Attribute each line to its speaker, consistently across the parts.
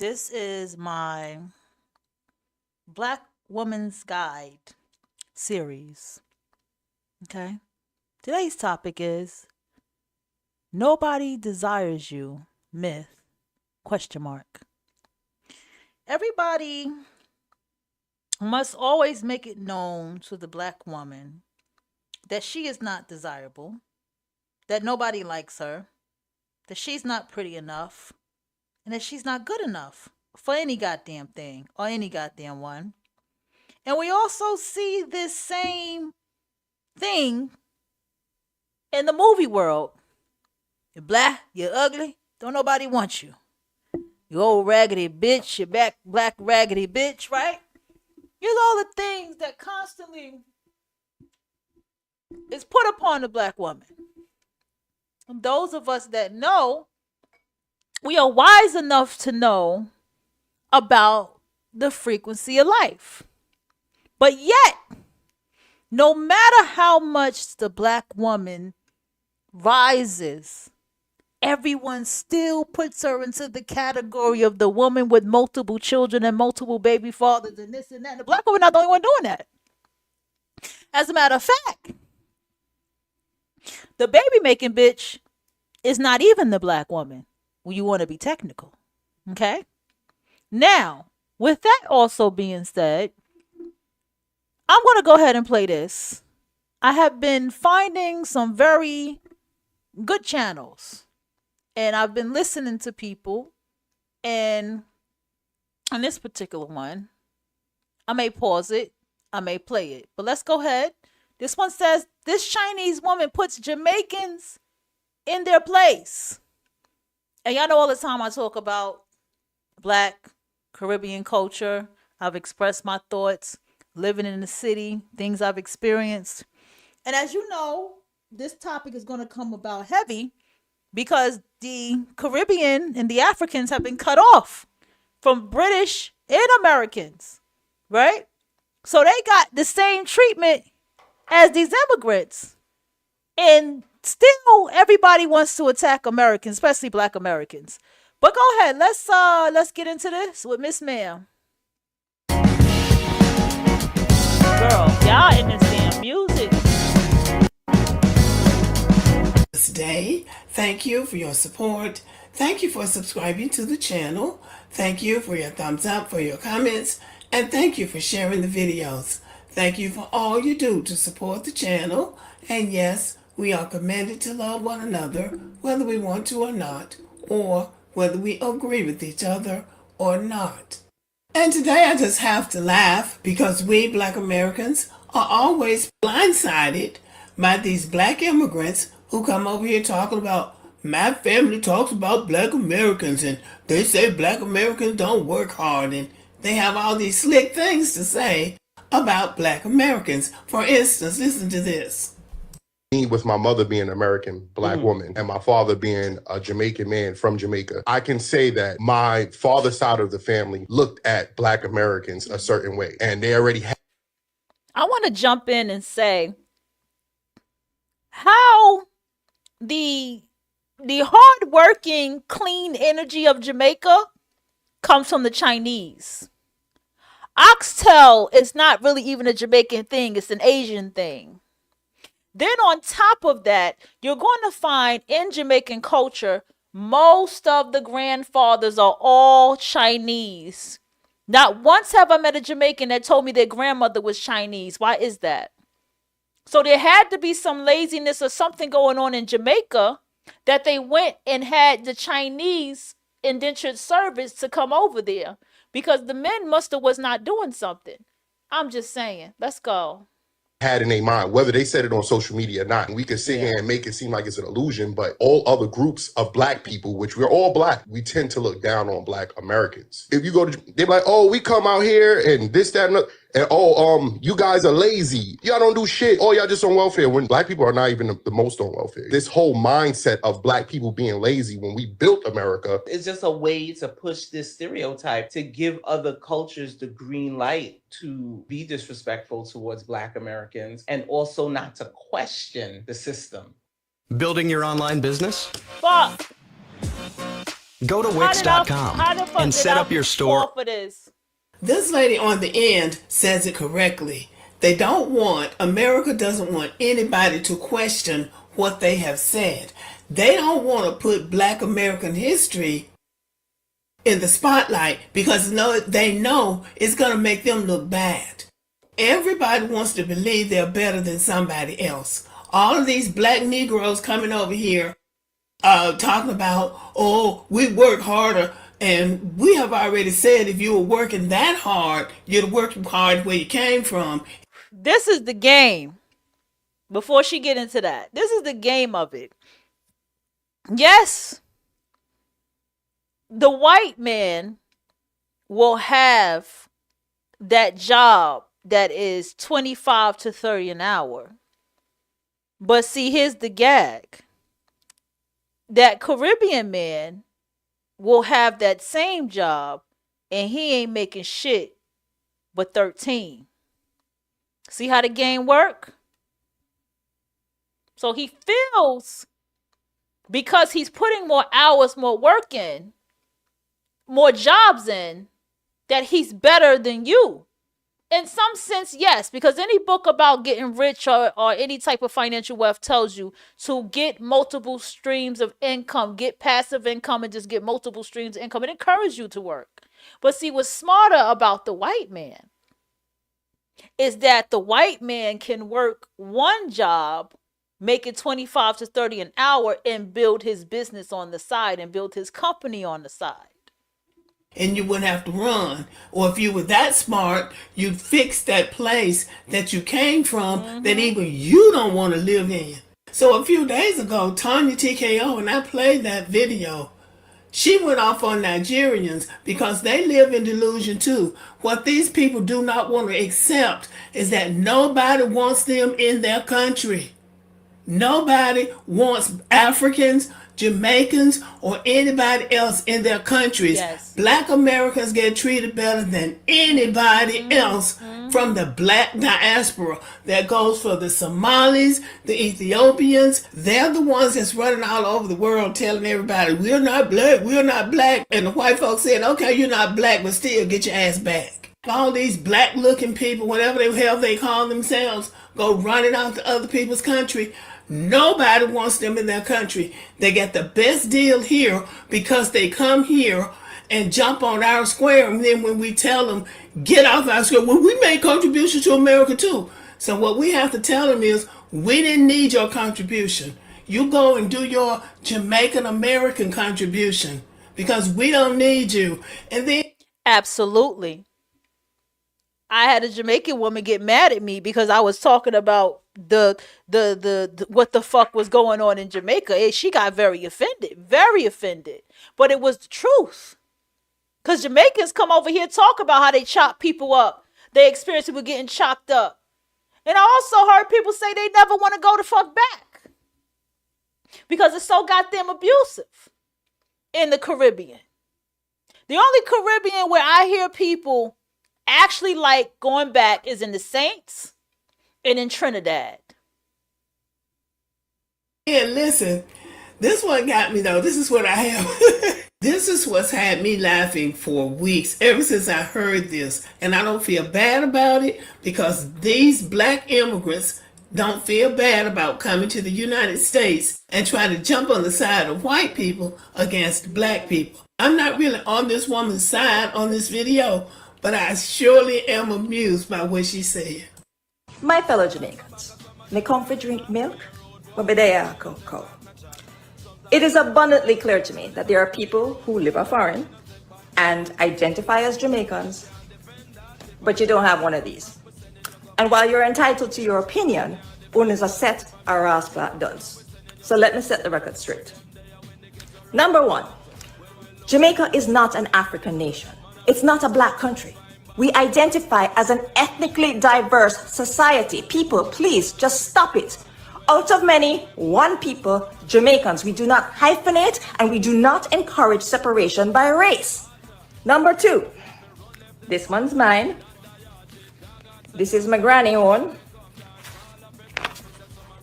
Speaker 1: This is my Black Woman's Guide series. Okay. Today's topic is Nobody Desires You, myth, question mark. Everybody must always make it known to the Black woman that she is not desirable, that nobody likes her, that she's not pretty enough, and that she's not good enough for any goddamn thing or any goddamn one. And we also see this same thing in the movie world. You're black, you're ugly, don't nobody want you. You old raggedy bitch, you back black raggedy bitch, right? Here's all the things that constantly is put upon the Black woman. And those of us that know, we are wise enough to know about the frequency of life. But yet, no matter how much the Black woman rises, everyone still puts her into the category of the woman with multiple children and multiple baby fathers and this and that. The Black woman not the only one doing that. As a matter of fact, the baby making bitch is not even the Black woman when you want to be technical. Okay? Now, with that also being said, I'm going to go ahead and play this. I have been finding some very good channels, and I've been listening to people, and on this particular one, I may pause it, I may play it, but let's go ahead. This one says, this Chinese woman puts Jamaicans in their place. And y'all know all the time I talk about Black Caribbean culture. I've expressed my thoughts, living in the city, things I've experienced. And as you know, this topic is going to come about heavy because the Caribbean and the Africans have been cut off from British and Americans, right? So they got the same treatment as these immigrants. And still everybody wants to attack Americans, especially Black Americans. But go ahead, let's get into this with Miss Ma'am. Girl, y'all in this damn music.
Speaker 2: Day. Thank you for your support. Thank you for subscribing to the channel. Thank you for your thumbs up, for your comments, and thank you for sharing the videos. Thank you for all you do to support the channel. And yes, we are committed to love one another, whether we want to or not, or whether we agree with each other or not. And today I just have to laugh because we Black Americans are always blindsided by these Black immigrants who come over here talking about, my family talks about Black Americans and they say Black Americans don't work hard, and they have all these slick things to say about Black Americans. For instance, listen to this.
Speaker 3: Me with my mother being an American Black woman and my father being a Jamaican man from Jamaica, I can say that my father's side of the family looked at Black Americans a certain way, and they already had.
Speaker 1: I want to jump in and say how the hardworking, clean energy of Jamaica comes from the Chinese. Oxtail is not really even a Jamaican thing, it's an Asian thing. Then on top of that, you're going to find in Jamaican culture, most of the grandfathers are all Chinese. Not once have I met a Jamaican that told me their grandmother was Chinese. Why is that? So there had to be some laziness or something going on in Jamaica that they went and had the Chinese indentured servants to come over there because the men must have was not doing something. I'm just saying. Let's go.
Speaker 3: Had in their mind, whether they said it on social media or not. And we could sit here and make it seem like it's an illusion, but all other groups of Black people, which we're all Black, we tend to look down on Black Americans. If you go to, they're like, oh, we come out here and this, that, and you guys are lazy. Y'all don't do shit. Oh, y'all just on welfare. When Black people are not even the most on welfare. This whole mindset of Black people being lazy when we built America.
Speaker 4: It's just a way to push this stereotype to give other cultures the green light to be disrespectful towards Black Americans and also not to question the system.
Speaker 5: Building your online business?
Speaker 1: Fuck.
Speaker 5: Go to
Speaker 1: How the fuck
Speaker 5: Wix.com and
Speaker 1: did
Speaker 5: set
Speaker 1: I
Speaker 5: up your
Speaker 1: fall
Speaker 5: store.
Speaker 1: for this?
Speaker 2: This lady on the end says it correctly. America doesn't want anybody to question what they have said. They don't want to put Black American history in the spotlight because they know it's going to make them look bad. Everybody wants to believe they're better than somebody else. All of these Black Negroes coming over here talking about, oh, we work harder. And we have already said if you were working that hard, you'd work hard where you came from.
Speaker 1: This is the game. Before she get into that, this is the game of it. Yes, the white man will have that job that is 25 to 30 an hour. But see, here's the gag. That Caribbean man will have that same job and he ain't making shit but 13. See how the game work? So he feels because he's putting more hours, more work in, more jobs in, that he's better than you. In some sense, yes, because any book about getting rich or any type of financial wealth tells you to get multiple streams of income, get passive income, and just get multiple streams of income. It encourages you to work. But see, what's smarter about the white man is that the white man can work one job, make it 25 to 30 an hour, and build his business on the side and build his company on the side.
Speaker 2: And you wouldn't have to run. Or if you were that smart, you'd fix that place that you came from that even you don't want to live in. So a few days ago, Tanya TKO, and I played that video, she went off on Nigerians because they live in delusion too. What these people do not want to accept is that nobody wants them in their country. Nobody wants Africans, Jamaicans, or anybody else in their countries.
Speaker 1: Yes.
Speaker 2: Black Americans get treated better than anybody else from the Black diaspora. That goes for the Somalis, the Ethiopians. They're the ones that's running all over the world telling everybody, we're not black, we're not black. And the white folks saying, okay, you're not black, but still get your ass back. All these black looking people, whatever the hell they call themselves, go running out to other people's country. Nobody wants them in their country. They get the best deal here because they come here and jump on our square. And then when we tell them, get off our square, well, we made contributions to America too. So what we have to tell them is, we didn't need your contribution. You go and do your Jamaican American contribution because we don't need you. And then
Speaker 1: Absolutely. I had a Jamaican woman get mad at me because I was talking about the what the fuck was going on in Jamaica. And she got very offended. But it was the truth. Because Jamaicans come over here talk about how they chop people up. They experience people getting chopped up. And I also heard people say they never want to go the fuck back. Because it's so goddamn abusive in the Caribbean. The only Caribbean where I hear people actually like going back is in the Saints and in Trinidad.
Speaker 2: Yeah, listen, this one got me though. This is what I have. This is what's had me laughing for weeks, ever since I heard this. And I don't feel bad about it because these black immigrants don't feel bad about coming to the United States and trying to jump on the side of white people against black people. I'm not really on this woman's side on this video, but I surely am amused by what she said.
Speaker 6: My fellow Jamaicans, may come for drink milk, but be there cocoa. It is abundantly clear to me that there are people who live foreign and identify as Jamaicans, but you don't have one of these. And while you're entitled to your opinion, one is a set or ass flat does. So let me set the record straight. Number one, Jamaica is not an African nation. It's not a black country. We identify as an ethnically diverse society. People, please just stop it. Out of many, one people, Jamaicans. We do not hyphenate and we do not encourage separation by race. Number two, this one's mine. This is my granny own.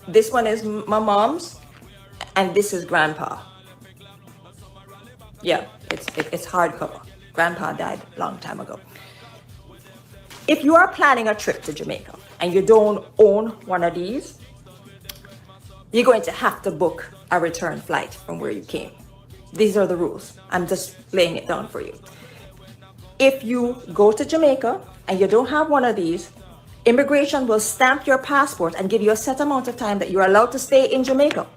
Speaker 6: This one is my mom's. And this is grandpa. Yeah, it's hardcover. Grandpa died a long time ago. If you are planning a trip to Jamaica and you don't own one of these, you're going to have to book a return flight from where you came. These are the rules. I'm just laying it down for you. If you go to Jamaica and you don't have one of these, immigration will stamp your passport and give you a set amount of time that you're allowed to stay in Jamaica.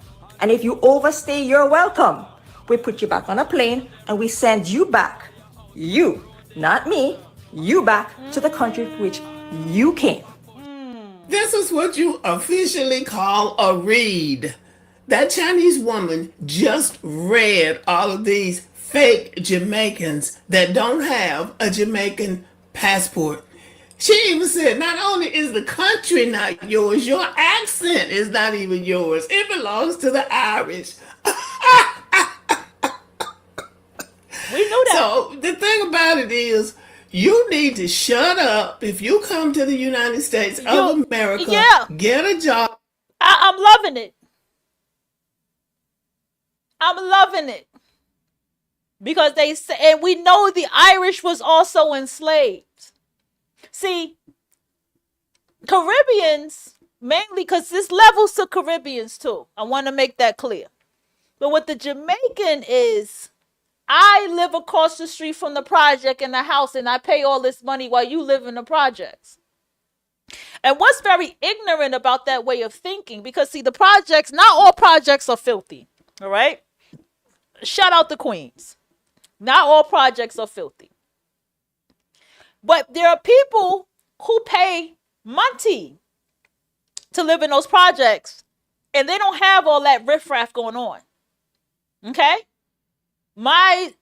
Speaker 6: And if you overstay your welcome, we put you back on a plane and we send you back, you, not me, you back to the country to which you came.
Speaker 2: This is what you officially call a read. That Chinese woman just read all of these fake Jamaicans that don't have a Jamaican passport. She even said, not only is the country not yours, your accent is not even yours. It belongs to the Irish.
Speaker 1: We knew that.
Speaker 2: So the thing about it is, you need to shut up. If you come to the United States of America,
Speaker 1: yeah.
Speaker 2: get a job.
Speaker 1: I'm loving it. I'm loving it. Because they say, and we know the Irish was also enslaved. See, Caribbeans, mainly because this levels to Caribbeans too. I want to make that clear. But what the Jamaican is, I live across the street from the project in the house and I pay all this money while you live in the projects. And what's very ignorant about that way of thinking, because see, the projects, not all projects are filthy. All right. Shout out to Queens. Not all projects are filthy. But there are people who pay money to live in those projects and they don't have all that riffraff going on. Okay? My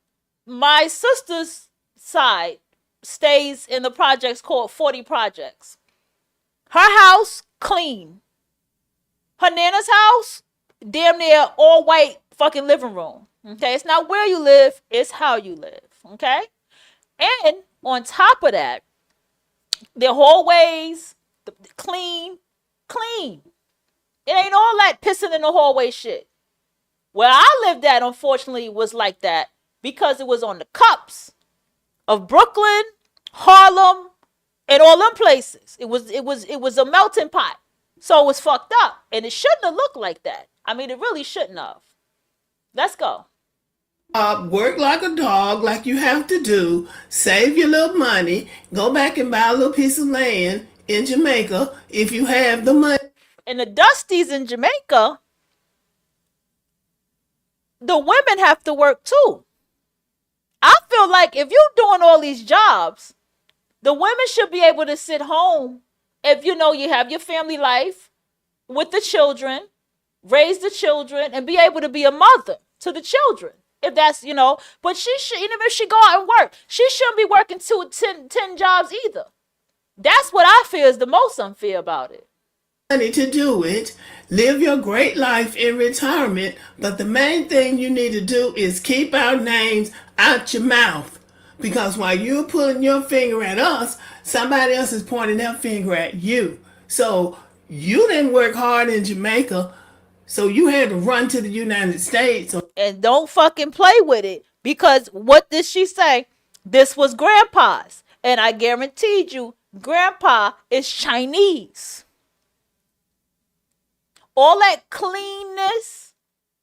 Speaker 1: sister's side stays in the projects called 40 Projects. Her house, clean. Her Nana's house, damn near all white fucking living room. Okay? It's not where you live, it's how you live. Okay? And on top of that, their hallways, clean. It ain't all that pissing in the hallway shit. Where I lived at, unfortunately, was like that because it was on the cups of Brooklyn, Harlem, and all them places. It was a melting pot. So it was fucked up. And it shouldn't have looked like that. I mean, it really shouldn't have. Let's go.
Speaker 2: Work like a dog, like you have to do. Save your little money. Go back and buy a little piece of land in Jamaica if you have the money.
Speaker 1: And the Dusties in Jamaica, the women have to work too. I feel like if you're doing all these jobs, the women should be able to sit home if you know you have your family life with the children, raise the children, and be able to be a mother to the children. If that's, but she should, even if she go out and work, she shouldn't be working 10 jobs either. That's what I feel is the most unfair about it.
Speaker 2: Money to do it, live your great life in retirement, but the main thing you need to do is keep our names out your mouth, because while you're pulling your finger at us, somebody else is pointing their finger at you. So you didn't work hard in Jamaica, so you had to run to the United States.
Speaker 1: And don't fucking play with it, because what did she say? This was Grandpa's, and I guaranteed you Grandpa is Chinese. All that cleanness.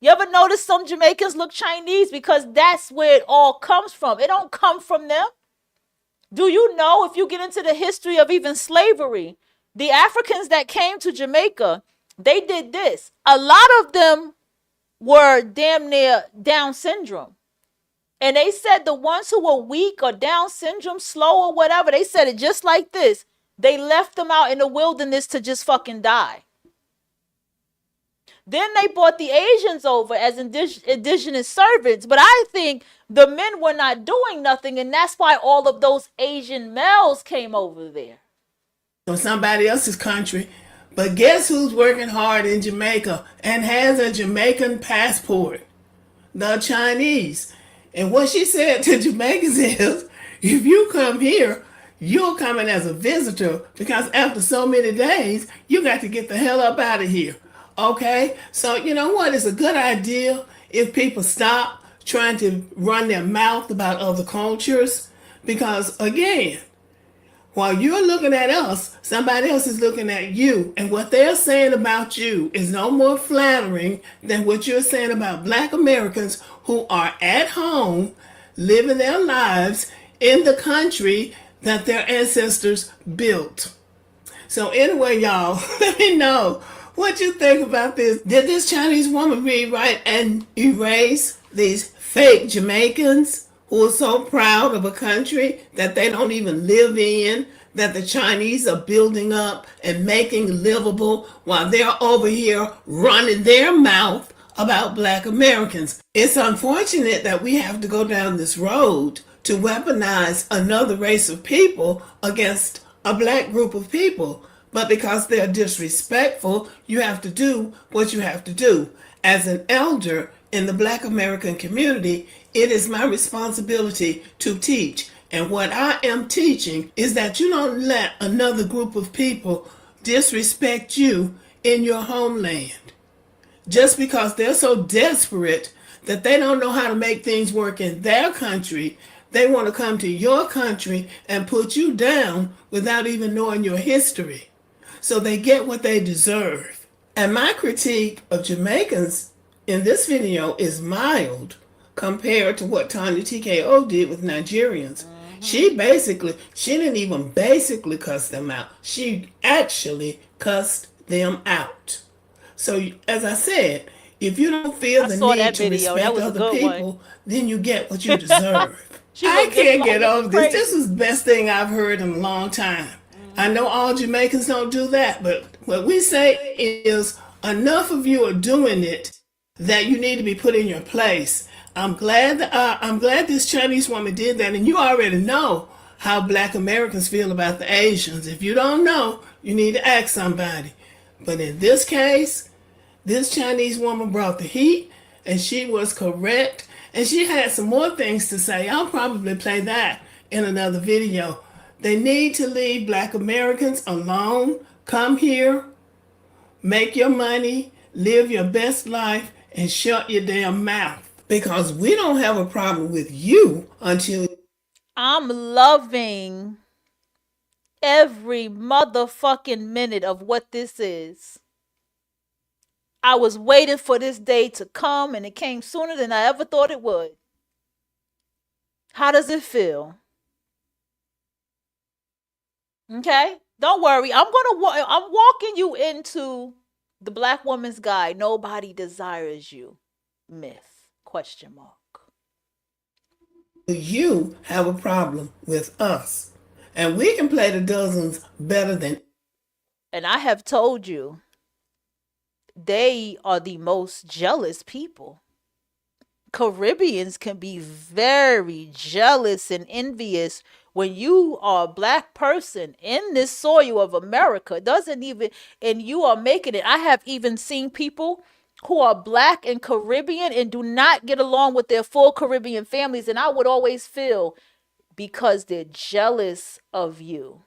Speaker 1: You ever notice some Jamaicans look Chinese? Because that's where it all comes from. It don't come from them. Do you know, if you get into the history of even slavery, the Africans that came to Jamaica, they did this. A lot of them were damn near Down syndrome. And they said the ones who were weak or Down syndrome, slow or whatever, they said it just like this. They left them out in the wilderness to just fucking die. Then they brought the Asians over as indigenous servants. But I think the men were not doing nothing. And that's why all of those Asian males came over there.
Speaker 2: So somebody else's country. But guess who's working hard in Jamaica and has a Jamaican passport? The Chinese. And what she said to Jamaicans is, if you come here, you're coming as a visitor, because after so many days, you got to get the hell up out of here. Okay? So you know what? It's a good idea if people stop trying to run their mouth about other cultures. Because again, while you're looking at us, somebody else is looking at you. And what they're saying about you is no more flattering than what you're saying about Black Americans who are at home living their lives in the country that their ancestors built. So anyway, y'all, let me know what you think about this. Did this Chinese woman rewrite and erase these fake Jamaicans who are so proud of a country that they don't even live in, that the Chinese are building up and making livable while they're over here running their mouth about Black Americans? It's unfortunate that we have to go down this road to weaponize another race of people against a Black group of people. But because they're disrespectful, you have to do what you have to do. As an elder in the Black American community, it is my responsibility to teach. And what I am teaching is that you don't let another group of people disrespect you in your homeland. Just because they're so desperate that they don't know how to make things work in their country, they want to come to your country and put you down without even knowing your history. So they get what they deserve. And my critique of Jamaicans in this video is mild compared to what Tanya TKO did with Nigerians. She didn't even basically cuss them out. She actually cussed them out. So as I said, if you don't feel the need to respect other people, then you get what you deserve. I can't get over this. This is the best thing I've heard in a long time. I know all Jamaicans don't do that, but what we say is enough of you are doing it that you need to be put in your place. I'm glad this Chinese woman did that, and you already know how Black Americans feel about the Asians. If you don't know, you need to ask somebody. But in this case, this Chinese woman brought the heat, and she was correct, and she had some more things to say. I'll probably play that in another video. They need to leave Black Americans alone. Come here, make your money, live your best life, and shut your damn mouth. Because we don't have a problem with you until...
Speaker 1: I'm loving every motherfucking minute of what this is. I was waiting for this day to come, and it came sooner than I ever thought it would. How does it feel? Okay? Don't worry. I'm walking you into the Black Woman's Guide. Nobody desires you. Myth. ?
Speaker 2: You have a problem with us. And we can play the dozens better than...
Speaker 1: And I have told you, they are the most jealous people. Caribbeans can be very jealous and envious when you are a Black person in this soil of America. And you are making it. I have even seen people who are Black and Caribbean and do not get along with their full Caribbean families. And I would always feel because they're jealous of you.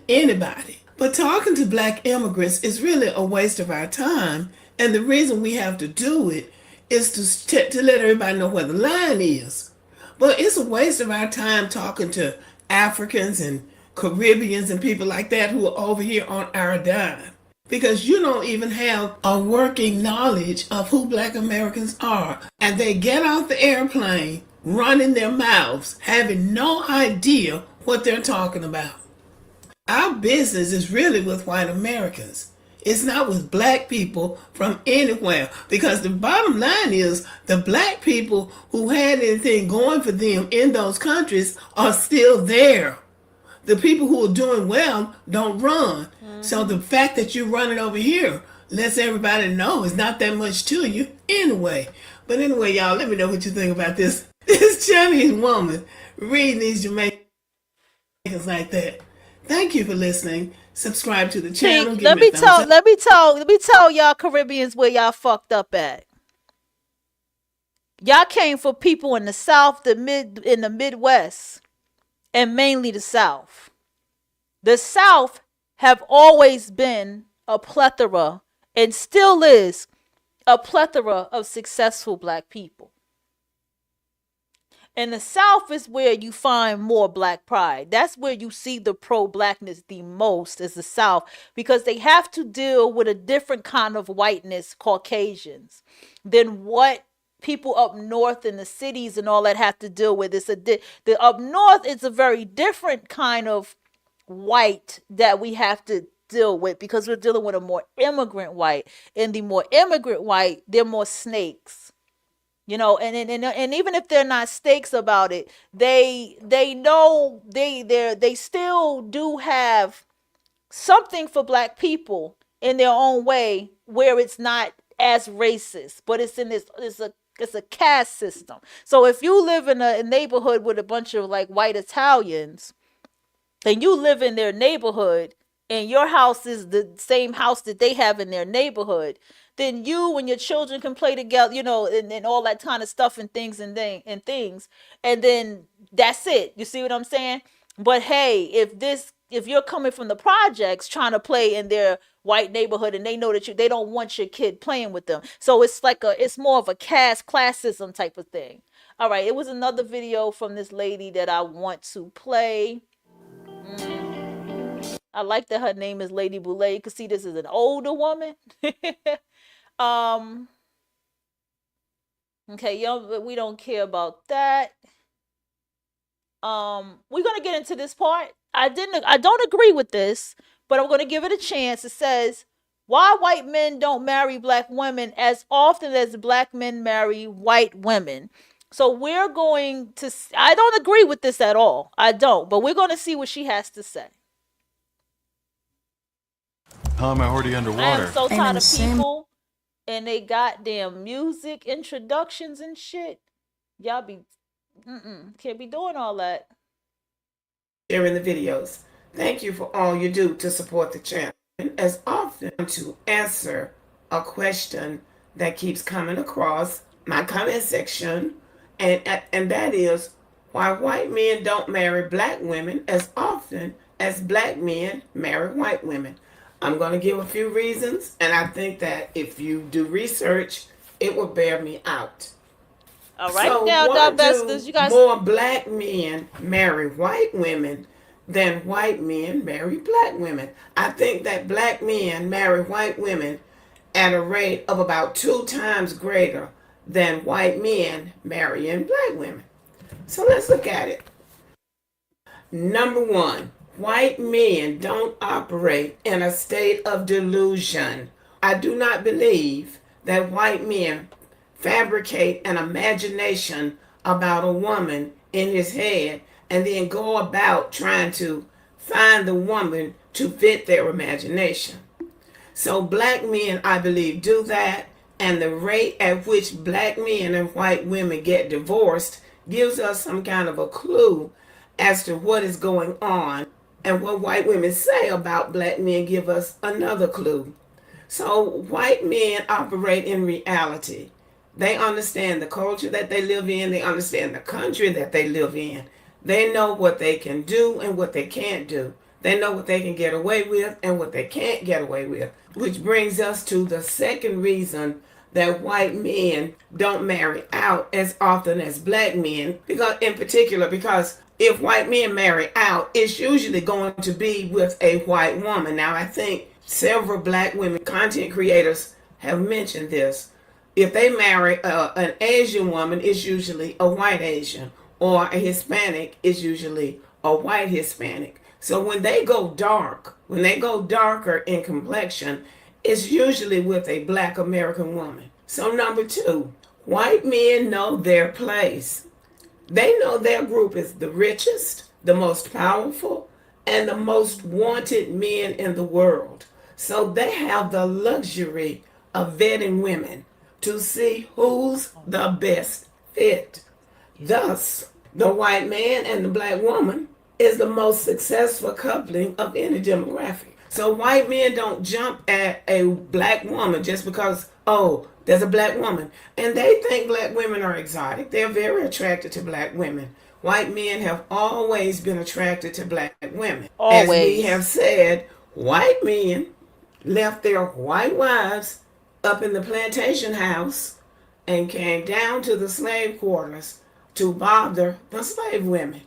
Speaker 2: Anybody. But talking to Black immigrants is really a waste of our time. And the reason we have to do it is to let everybody know where the line is. But it's a waste of our time talking to Africans and Caribbeans and people like that who are over here on our dime. Because you don't even have a working knowledge of who Black Americans are. And they get off the airplane running their mouths, having no idea what they're talking about. Our business is really with white Americans. It's not with Black people from anywhere. Because the bottom line is the Black people who had anything going for them in those countries are still there. The people who are doing well don't run. So the fact that you're running over here lets everybody know it's not that much to you anyway. But anyway, y'all, let me know what you think about this Chinese woman reading these Jamaicans like that. Thank you for listening. Subscribe to the channel.
Speaker 1: Let me tell y'all Caribbeans where y'all fucked up at. Y'all came for people in the South, in the Midwest, and mainly the South. The South have always been a plethora and still is a plethora of successful black people. In the South is where you find more black pride. That's where you see the pro-blackness the most, is the South, because they have to deal with a different kind of whiteness, Caucasians, than what people up north in the cities and all that have to deal with. The up north is a very different kind of white that we have to deal with, because we're dealing with a more immigrant white. And the more immigrant white, they're more snakes. And even if they're not stakes about it, they know they still do have something for black people in their own way, where it's not as racist, but it's a caste system. So if you live in a neighborhood with a bunch of like white Italians, and you live in their neighborhood, and your house is the same house that they have in their neighborhood, then you and your children can play together, and all that kind of stuff and things, and then that's it. You see what I'm saying? But hey, if you're coming from the projects trying to play in their white neighborhood, and they know that they don't want your kid playing with them, so it's more of a caste classism type of thing. All right, it was another video from this lady that I want to play. I like that her name is Lady Boulay. You can see this is an older woman. Okay, we don't care about that. We're gonna get into this part. I don't agree with this, but I'm gonna give it a chance. It says, why white men don't marry black women as often as black men marry white women. So we're going to, I don't agree with this at all. I don't, but we're going to see what she has to say.
Speaker 5: How am I already underwater?
Speaker 1: I am so tired of people and they goddamn music introductions and shit. Y'all be, can't be doing all that.
Speaker 2: Sharing the videos. Thank you for all you do to support the channel. And as often to answer a question that keeps coming across my comment section, and that is why white men don't marry black women as often as black men marry white women. I'm going to give a few reasons, and I think that if you do research, it will bear me out.
Speaker 1: All right, so now, divestors, you guys.
Speaker 2: More black men marry white women than white men marry black women. I think that black men marry white women at a rate of about 2 times greater than white men marrying black women. So let's look at it. Number 1, white men don't operate in a state of delusion. I do not believe that white men fabricate an imagination about a woman in his head and then go about trying to find the woman to fit their imagination. So black men, I believe, do that, and the rate at which black men and white women get divorced gives us some kind of a clue as to what is going on, and what white women say about black men give us another clue. So white men operate in reality. They understand the culture that they live in. They understand the country that they live in. They know what they can do and what they can't do. They know what they can get away with and what they can't get away with. Which brings us to the second reason that white men don't marry out as often as black men. Because if white men marry out, it's usually going to be with a white woman. Now, I think several black women content creators have mentioned this. If they marry an Asian woman, it's usually a white Asian, or a Hispanic is usually a white Hispanic. So when they go darker in complexion, it's usually with a black American woman. So number 2, white men know their place. They know their group is the richest, the most powerful, and the most wanted men in the world. So they have the luxury of vetting women to see who's the best fit. Thus, the white man and the black woman is the most successful coupling of any demographic. So white men don't jump at a black woman just because, oh, there's a black woman. And they think black women are exotic. They're very attracted to black women. White men have always been attracted to black women. Always. As we have said, white men left their white wives up in the plantation house and came down to the slave quarters to bother the slave women.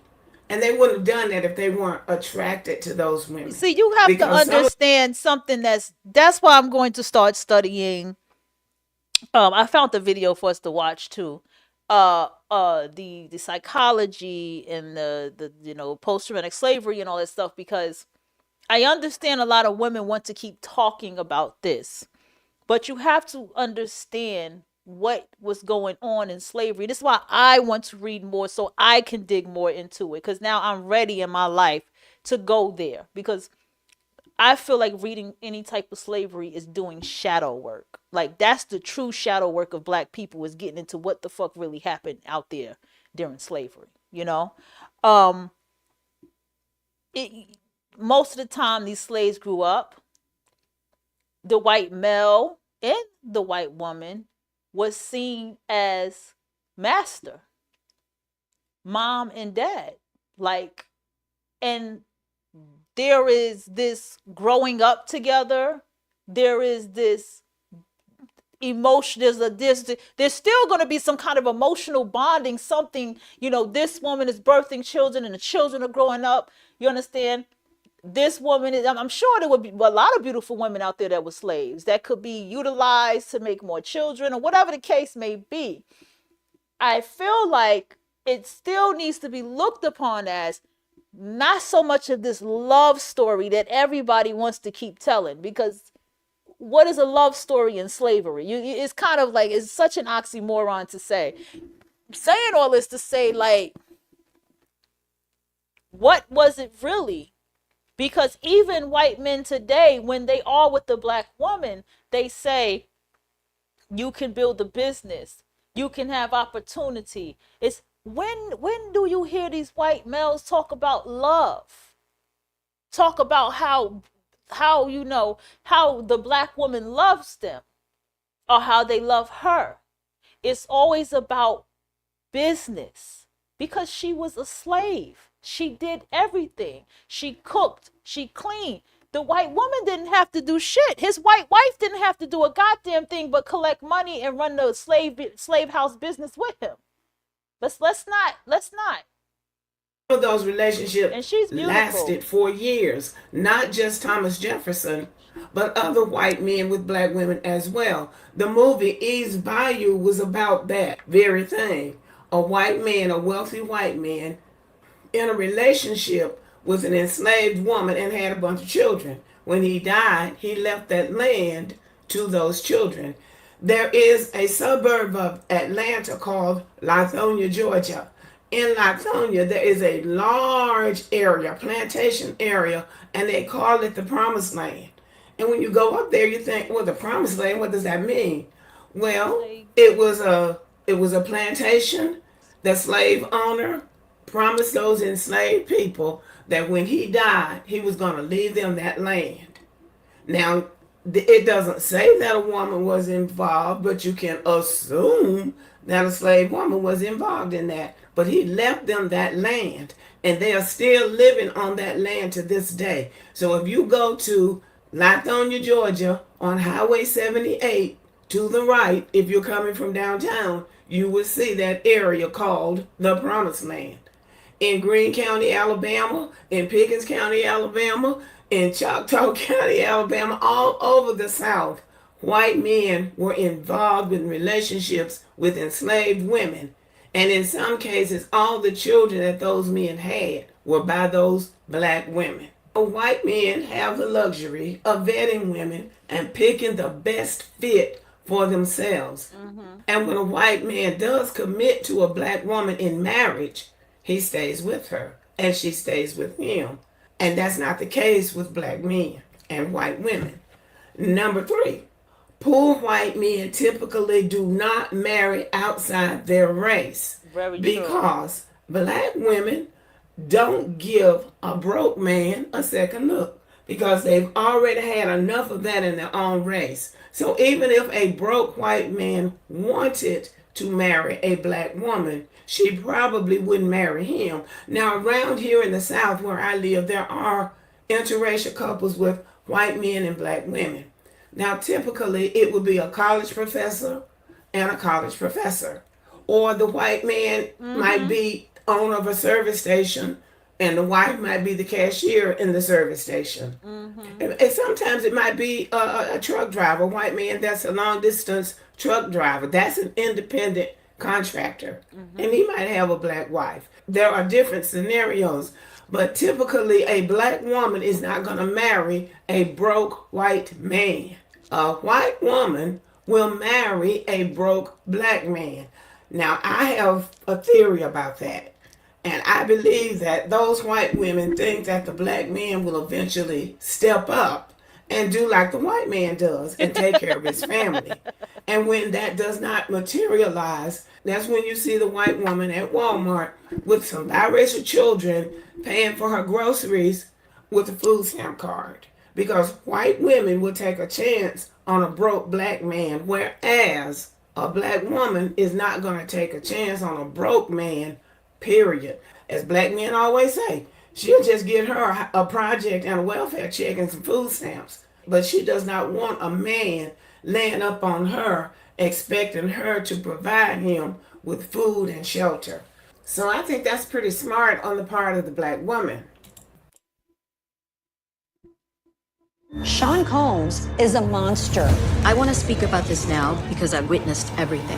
Speaker 2: And they wouldn't have done that if they weren't attracted to those women.
Speaker 1: See, you have to
Speaker 2: Because some
Speaker 1: understand something that's why I'm going to start studying. I found the video for us to watch too. The psychology and the post traumatic slavery and all that stuff, because I understand a lot of women want to keep talking about this, but you have to understand what was going on in slavery. This is why I want to read more so I can dig more into it, because now I'm ready in my life to go there, because I feel like reading any type of slavery is doing shadow work. Like, that's the true shadow work of black people, is getting into what the fuck really happened out there during slavery, you know? Um it, Most of the time these slaves grew up, the white male and the white woman was seen as master, mom and dad. Like, and there is this growing up together. There is this emotion. There's still going to be some kind of emotional bonding, something, this woman is birthing children and the children are growing up. You understand? This woman is, I'm sure there would be a lot of beautiful women out there that were slaves that could be utilized to make more children or whatever the case may be. I feel like it still needs to be looked upon as not so much of this love story that everybody wants to keep telling, because what is a love story in slavery? It's kind of like, it's such an oxymoron to say. I'm saying all this to say, like, what was it really? Because even white men today, when they are with the black woman, they say, you can build a business, you can have opportunity. It's when do you hear these white males talk about love? Talk about how the black woman loves them or how they love her. It's always about business, because she was a slave. She did everything. She cooked, she cleaned. The white woman didn't have to do shit. His white wife didn't have to do a goddamn thing but collect money and run the slave house business with him. Let's not.
Speaker 2: of those relationships
Speaker 1: And she's beautiful.
Speaker 2: lasted for years. Not just Thomas Jefferson, but other white men with black women as well. The movie Eve's Bayou was about that very thing. A white man, a wealthy white man, in a relationship with an enslaved woman and had a bunch of children. When he died, he left that land to those children. There is a suburb of Atlanta called Lithonia, Georgia. In Lithonia, there is a large area, plantation area, and they call it the Promised Land. And when you go up there, you think, well, the Promised Land, what does that mean? Well, it was a plantation. The slave owner promised those enslaved people that when he died, he was going to leave them that land. Now, it doesn't say that a woman was involved, but you can assume that a slave woman was involved in that. But he left them that land, and they are still living on that land to this day. So if you go to Lithonia, Georgia, on Highway 78, to the right, if you're coming from downtown, you will see that area called the Promised Land. In Greene County, Alabama, in Pickens County, Alabama, in Choctaw County, Alabama, all over the South, white men were involved in relationships with enslaved women. And in some cases, all the children that those men had were by those black women. White men have the luxury of vetting women and picking the best fit for themselves. And when a white man does commit to a black woman in marriage, he stays with her and she stays with him. And that's not the case with black men and white women. Number 3, poor white men typically do not marry outside their race.
Speaker 1: Very true.
Speaker 2: Because black women don't give a broke man a second look, because they've already had enough of that in their own race. So even if a broke white man wanted to marry a black woman, she probably wouldn't marry him. Now, around here in the South where I live, there are interracial couples with white men and black women. Now, typically, it would be a college professor and a college professor. Or the white man might be owner of a service station and the wife might be the cashier in the service station. And sometimes it might be a truck driver, a white man that's a long distance truck driver. That's an independent contractor. And he might have a black wife. There are different scenarios, but typically a black woman is not going to marry a broke white man. A white woman will marry a broke black man. Now, I have a theory about that. And I believe that those white women think that the black man will eventually step up and do like the white man does and take care of his family. And when that does not materialize, that's when you see the white woman at Walmart with some biracial children paying for her groceries with a food stamp card. Because white women will take a chance on a broke black man, whereas a black woman is not going to take a chance on a broke man, period. As black men always say, she'll just get her a project and a welfare check and some food stamps. But she does not want a man laying up on her, expecting her to provide him with food and shelter. So I think that's pretty smart on the part of the black woman.
Speaker 7: Sean Combs is a monster. I want to speak about this now because I've witnessed everything.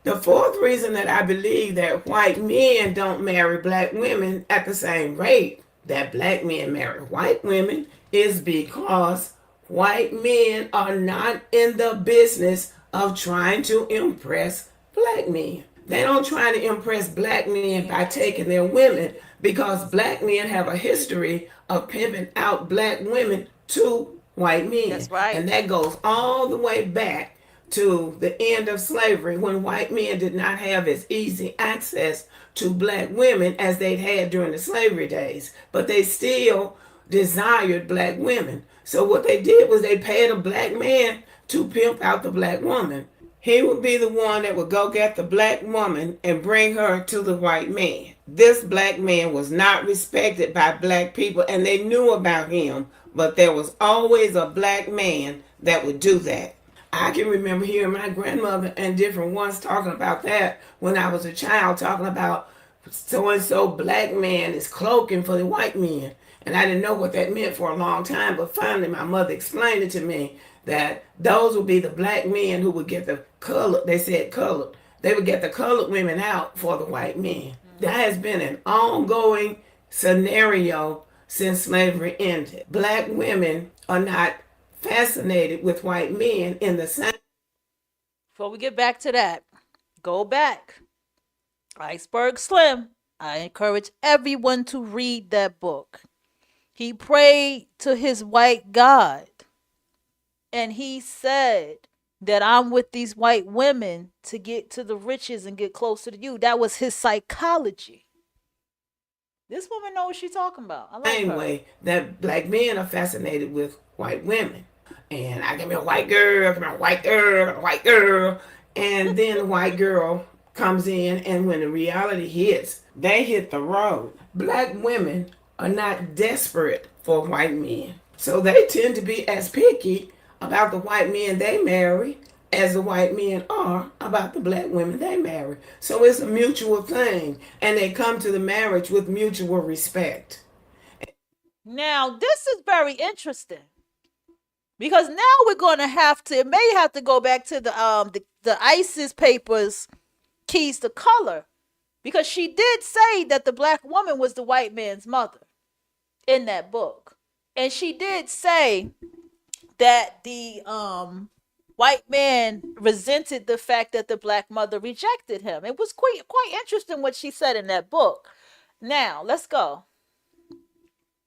Speaker 2: The fourth reason that I believe that white men don't marry black women at the same rate that black men marry white women is because white men are not in the business of trying to impress black men. They don't try to impress black men by taking their women, because black men have a history of pimping out black women to white men.
Speaker 1: That's right.
Speaker 2: And that goes all the way back to the end of slavery, when white men did not have as easy access to black women as they'd had during the slavery days. But they still desired black women. So what they did was they paid a black man to pimp out the black woman. He would be the one that would go get the black woman and bring her to the white man. This black man was not respected by black people, and they knew about him, but there was always a black man that would do that. I can remember hearing my grandmother and different ones talking about that when I was a child, talking about so-and-so black man is cloaking for the white men. And I didn't know what that meant for a long time, but finally my mother explained it to me, that those would be the black men who would get the colored, they said colored, they would get the colored women out for the white men. That has been an ongoing scenario since slavery ended. Black women are not fascinated with white men in the same.
Speaker 1: Before we get back to that, go back. Iceberg Slim. I encourage everyone to read that book. He prayed to his white God, and he said that I'm with these white women to get to the riches and get closer to you. That was his psychology. This woman knows what she's talking about. I like
Speaker 2: Same
Speaker 1: her.
Speaker 2: way that black men are fascinated with white women. And I give me a white girl, give me a white girl, a white girl. And then the white girl comes in, and when the reality hits, they hit the road. Black women are not desperate for white men. So they tend to be as picky about the white men they marry as the white men are about the black women they marry. So it's a mutual thing, and they come to the marriage with mutual respect.
Speaker 1: Now, this is very interesting, because now we're going to have to, it may have to go back to the ISIS papers, Keys to Color, because she did say that the black woman was the white man's mother in that book. And she did say that the white man resented the fact that the black mother rejected him. It was quite interesting what she said in that book. Now, let's go.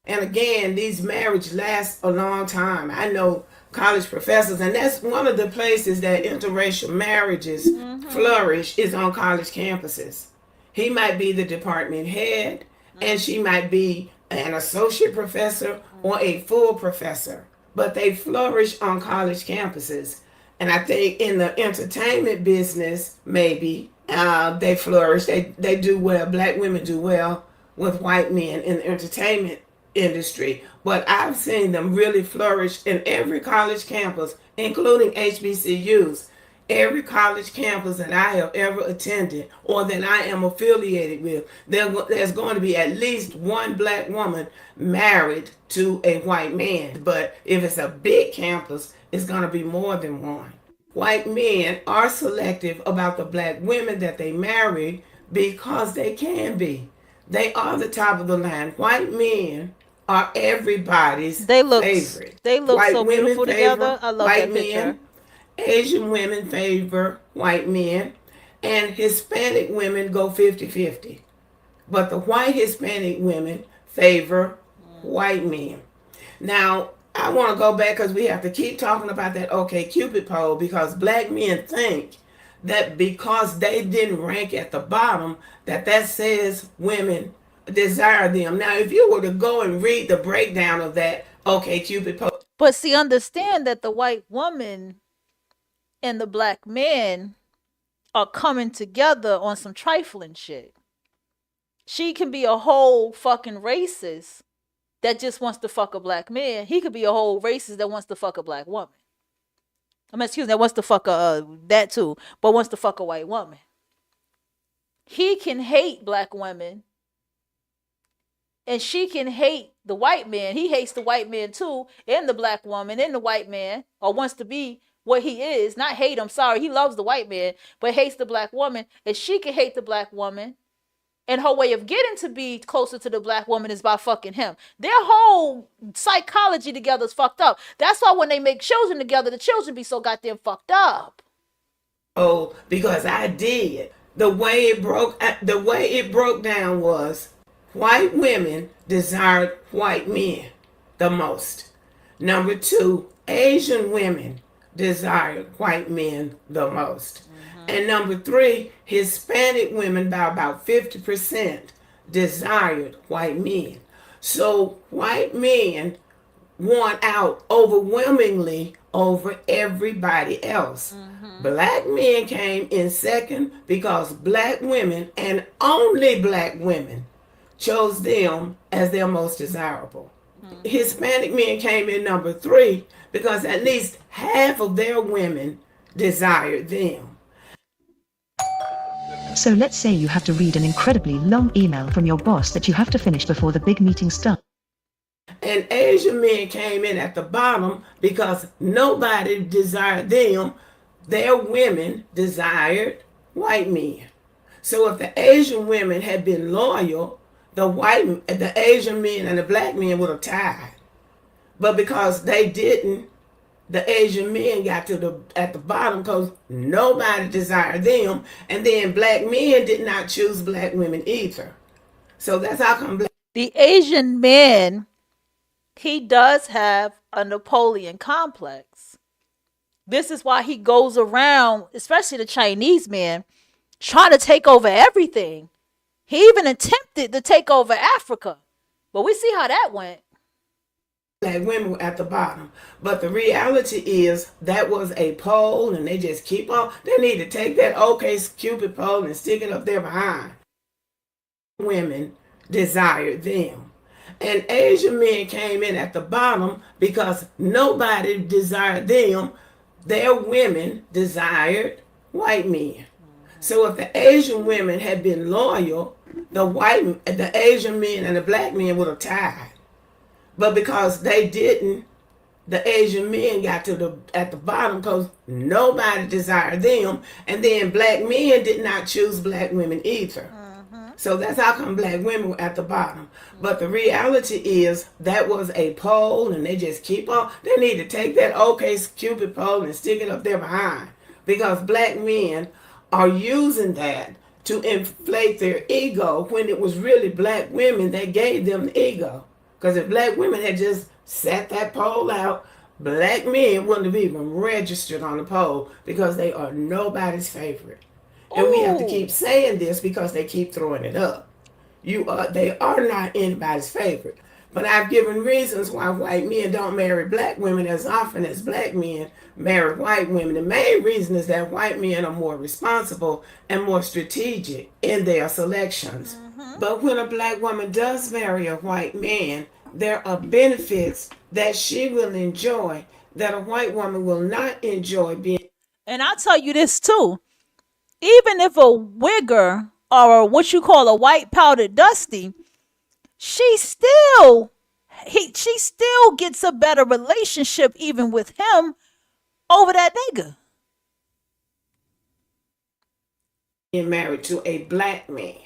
Speaker 2: And again, these marriages last a long time. I know college professors, and that's one of the places that interracial marriages flourish, is on college campuses. He might be the department head, and she might be an associate professor or a full professor, but they flourish on college campuses. And I think in the entertainment business, maybe they flourish. They do well. Black women do well with white men in the entertainment industry, but I've seen them really flourish in every college campus, including HBCUs. Every college campus that I have ever attended or that I am affiliated with, there's going to be at least one black woman married to a white man. But if it's a big campus, it's going to be more than one. White men are selective about the black women that they marry because they can be. They are the top of the line. White men are everybody's favorite.
Speaker 1: They look
Speaker 2: White
Speaker 1: so
Speaker 2: women
Speaker 1: beautiful together.
Speaker 2: favor
Speaker 1: I love
Speaker 2: white
Speaker 1: that picture.
Speaker 2: men. Asian women favor white men, and Hispanic women go 50-50. But the white Hispanic women favor white men. Now, I want to go back because we have to keep talking about that OK Cupid poll, because black men think that because they didn't rank at the bottom, that says women desire them. Now, if you were to go and read the breakdown of that OK Cupid poll.
Speaker 1: But see, understand that the white woman and the black man are coming together on some trifling shit. She can be a whole fucking racist that just wants to fuck a black man. He could be a whole racist that wants to fuck a black woman. I mean, excuse me, that wants to fuck that too, but wants to fuck a white woman. He can hate black women, and she can hate the white man. He hates the white man too, and the black woman, and the white man, or wants to be what he is. Not hate him, sorry. He loves the white man, but hates the black woman. And she can hate the black woman. And her way of getting to be closer to the black woman is by fucking him. Their whole psychology together is fucked up. That's why when they make children together, the children be so goddamn fucked up.
Speaker 2: Oh, because I did. The way it broke down was white women desired white men the most. Number two, Asian women desired white men the most. And number three, Hispanic women by about 50% desired white men. So white men won out overwhelmingly over everybody else. Black men came in second because black women, and only black women, chose them as their most desirable. Hispanic men came in number three because at least half of their women desired them.
Speaker 8: So let's say you have to read an incredibly long email from your boss that you have to finish before the big meeting starts.
Speaker 2: And Asian men came in at the bottom because nobody desired them. Their women desired white men. So if the Asian women had been loyal, the Asian men and the black men would have tied. But because they didn't, the Asian men got at the bottom because nobody desired them, and then black men did not choose black women either. So that's how come
Speaker 1: the Asian man, he does have a Napoleon complex. This is why he goes around, especially the Chinese man, trying to take over everything. He even attempted to take over Africa, but we see how that went.
Speaker 2: Black women were at the bottom. But the reality is that was a poll, and they just keep on. They need to take that OK Cupid poll and stick it up there behind. Women desired them. And Asian men came in at the bottom because nobody desired them. Their women desired white men. So if the Asian women had been loyal, the Asian men and the black men would have tied. But because they didn't, the Asian men got at the bottom because nobody desired them, and then black men did not choose black women either. So that's how come black women were at the bottom. But the reality is that was a poll, and they just keep on. They need to take that OK Cupid poll and stick it up there behind, because black men are using that to inflate their ego when it was really black women that gave them the ego. Because if black women had just sat that poll out, black men wouldn't have even registered on the poll, because they are nobody's favorite. And we have to keep saying this because they keep throwing it up. They are not anybody's favorite. But I've given reasons why white men don't marry black women as often as black men marry white women. The main reason is that white men are more responsible and more strategic in their selections. But when a black woman does marry a white man, there are benefits that she will enjoy that a white woman will not enjoy being.
Speaker 1: And I'll tell you this too. Even if a wigger or what you call a white powdered dusty, she still she still gets a better relationship even with him over that nigga.
Speaker 2: Being married to a black man.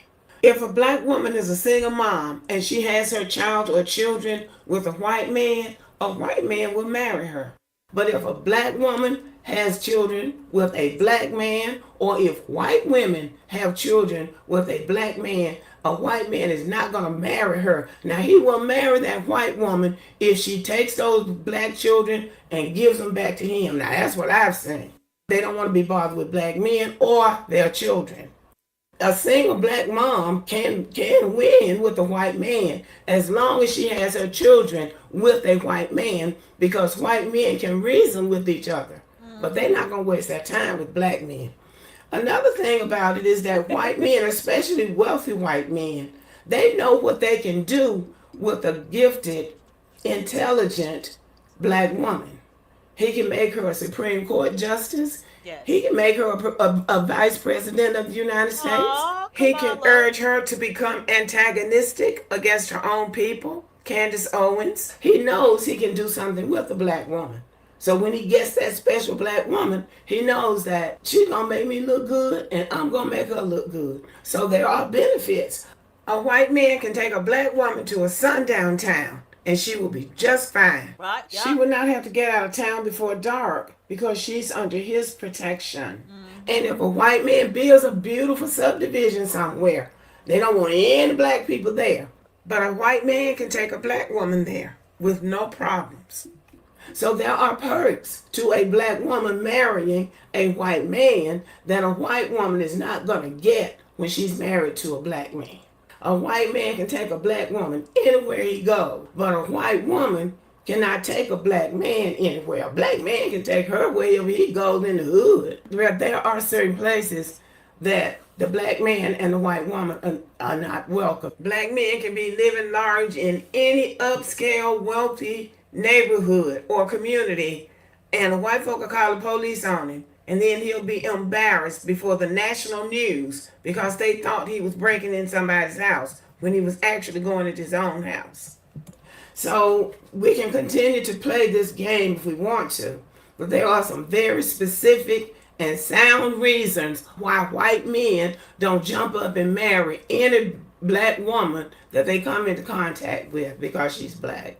Speaker 2: If a black woman is a single mom and she has her child or children with a white man will marry her. But if a black woman has children with a black man, or if white women have children with a black man, a white man is not going to marry her. Now, he will marry that white woman if she takes those black children and gives them back to him. Now, that's what I've seen. They don't want to be bothered with black men or their children. A single black mom can win with a white man as long as she has her children with a white man, because white men can reason with each other, but they're not going to waste their time with black men. Another thing about it is that white men, especially wealthy white men, they know what they can do with a gifted, intelligent black woman. He can make her a Supreme Court justice.
Speaker 1: Yes.
Speaker 2: He can make her a vice president of the United States.
Speaker 1: Aw,
Speaker 2: He
Speaker 1: come
Speaker 2: can
Speaker 1: on, love.
Speaker 2: urge her to become antagonistic against her own people. Candace Owens. He knows he can do something with a black woman. So when he gets that special black woman, he knows that she's going to make me look good and I'm going to make her look good. So there are benefits. A white man can take a black woman to a sundown town and she will be just fine.
Speaker 1: Right, yeah.
Speaker 2: She will not have to get out of town before dark because she's under his protection. And if a white man builds a beautiful subdivision somewhere, they don't want any black people there. But a white man can take a black woman there with no problems. So there are perks to a black woman marrying a white man that a white woman is not going to get when she's married to a black man. A white man can take a black woman anywhere he goes, but a white woman cannot take a black man anywhere. A black man can take her wherever he goes in the hood. There are certain places that the black man and the white woman are not welcome. Black men can be living large in any upscale, wealthy neighborhood or community, and the white folk will call the police on him, and then he'll be embarrassed before the national news because they thought he was breaking in somebody's house when he was actually going into his own house. So we can continue to play this game if we want to, but there are some very specific and sound reasons why white men don't jump up and marry any black woman that they come into contact with because she's black,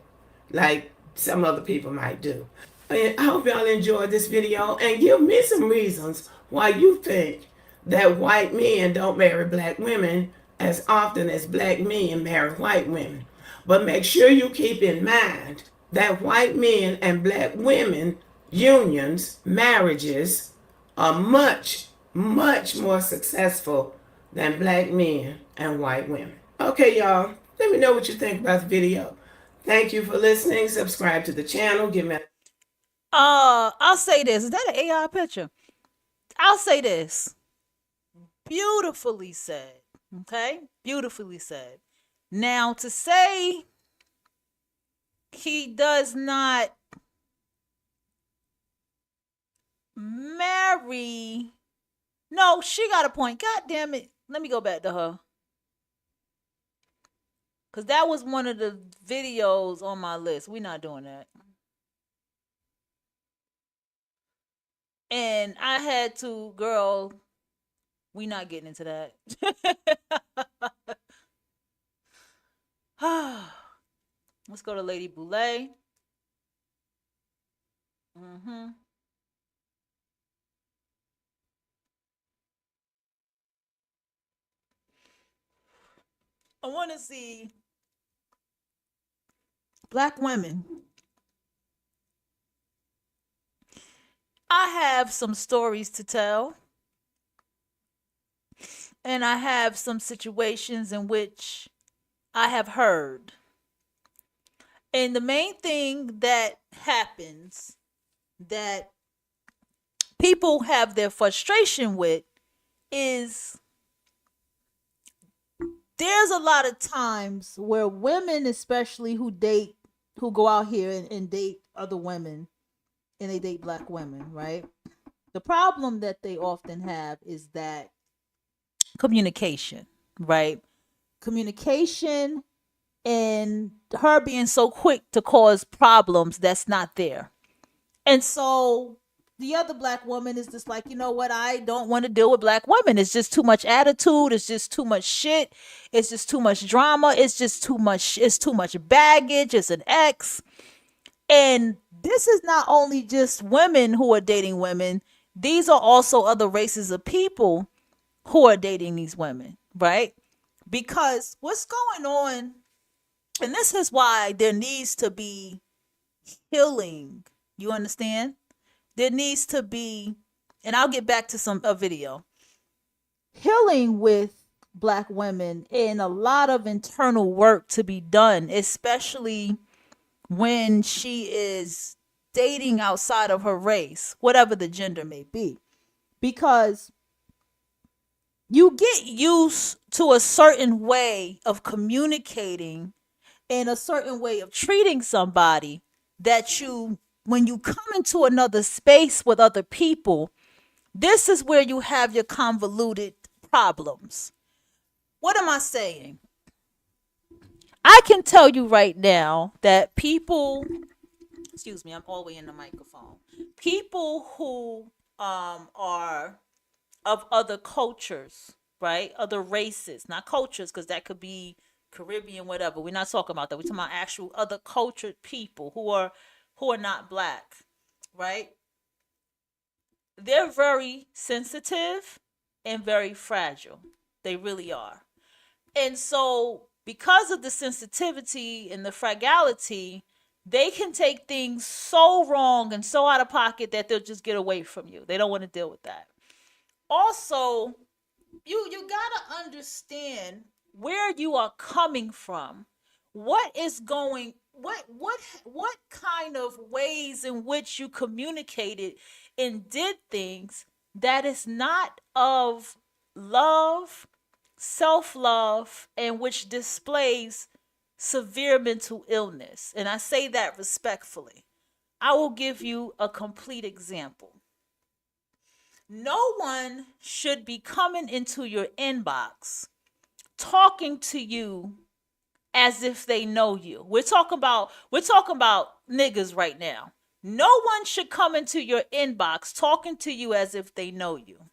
Speaker 2: like some other people might do. I hope y'all enjoyed this video and give me some reasons why you think that white men don't marry black women as often as black men marry white women. But make sure you keep in mind that white men and black women unions, marriages, are much, much more successful than black men and white women. Okay, y'all, let me know what you think about the video. Thank you for listening. Subscribe to the channel. Give me a
Speaker 1: I'll say this. Is that an AI picture? I'll say this. Beautifully said. Okay? Beautifully said. Now, to say he does not marry. No, she got a point. God damn it. Let me go back to her. Because that was one of the videos on my list. We're not doing that. And I had to, girl, we not getting into that. Let's go to Lady Boulay. I want to see black women. I have some stories to tell. And I have some situations in which I have heard. And the main thing that happens that people have their frustration with is there's a lot of times where women, especially who go out here and date other women, and they date black women, right? The problem that they often have is that communication, right? Communication, and her being so quick to cause problems that's not there. And so the other black woman is just like, you know what? I don't want to deal with black women. It's just too much attitude. It's just too much shit. It's just too much drama. It's just too much. It's too much baggage. It's an ex. And this is not only just women who are dating women. These are also other races of people who are dating these women, right? Because what's going on, and this is why there needs to be healing. You understand? There needs to be, and I'll get back to a video, healing with black women, and a lot of internal work to be done, especially when she is dating outside of her race, whatever the gender may be. Because you get used to a certain way of communicating and a certain way of treating somebody that when you come into another space with other people, this is where you have your convoluted problems. What am I saying? I can tell you right now that people, excuse me, I'm all the way in the microphone. People who are of other cultures, right? Other races, not cultures, because that could be Caribbean, whatever. We're not talking about that. We're talking about actual other cultured people who are not black, right? They're very sensitive and very fragile. They really are. And so because of the sensitivity and the fragility, they can take things so wrong and so out of pocket that they'll just get away from you. They don't want to deal with that. Also, you gotta understand where you are coming from. What kind of ways in which you communicated and did things that is not of love, self-love, and which displays severe mental illness. And I say that respectfully. I will give you a complete example. No one should be coming into your inbox talking to you as if they know you. We're talking about niggas right now. No one should come into your inbox talking to you as if they know you.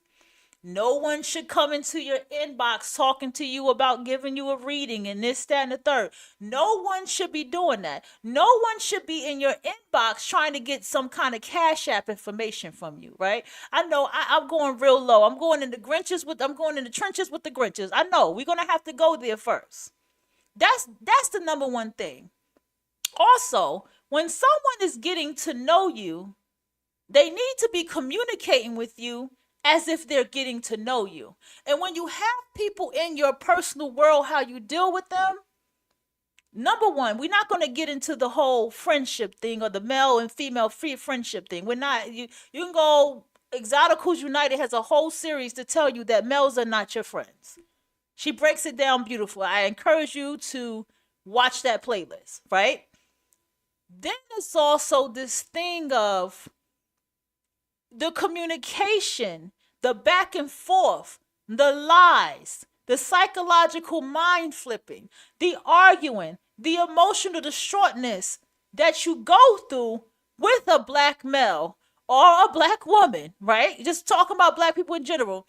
Speaker 1: No one should come into your inbox talking to you about giving you a reading and this, that, and the third. No one should be doing that. No one should be in your inbox trying to get some kind of Cash App information from you, right? I know I'm going real low. I'm going in the trenches with the Grinches. I know we're gonna have to go there first. That's the number one thing. Also, when someone is getting to know you, they need to be communicating with you as if they're getting to know you. And when you have people in your personal world, how you deal with them, number one, we're not going to get into the whole friendship thing or the male and female free friendship thing. We're not, you can go, Exoticals United has a whole series to tell you that males are not your friends. She breaks it down beautiful. I encourage you to watch that playlist, right? Then it's also this thing of the communication, the back and forth, the lies, the psychological mind flipping, the arguing, the emotional distraughtness that you go through with a black male or a black woman, right? Just talking about black people in general.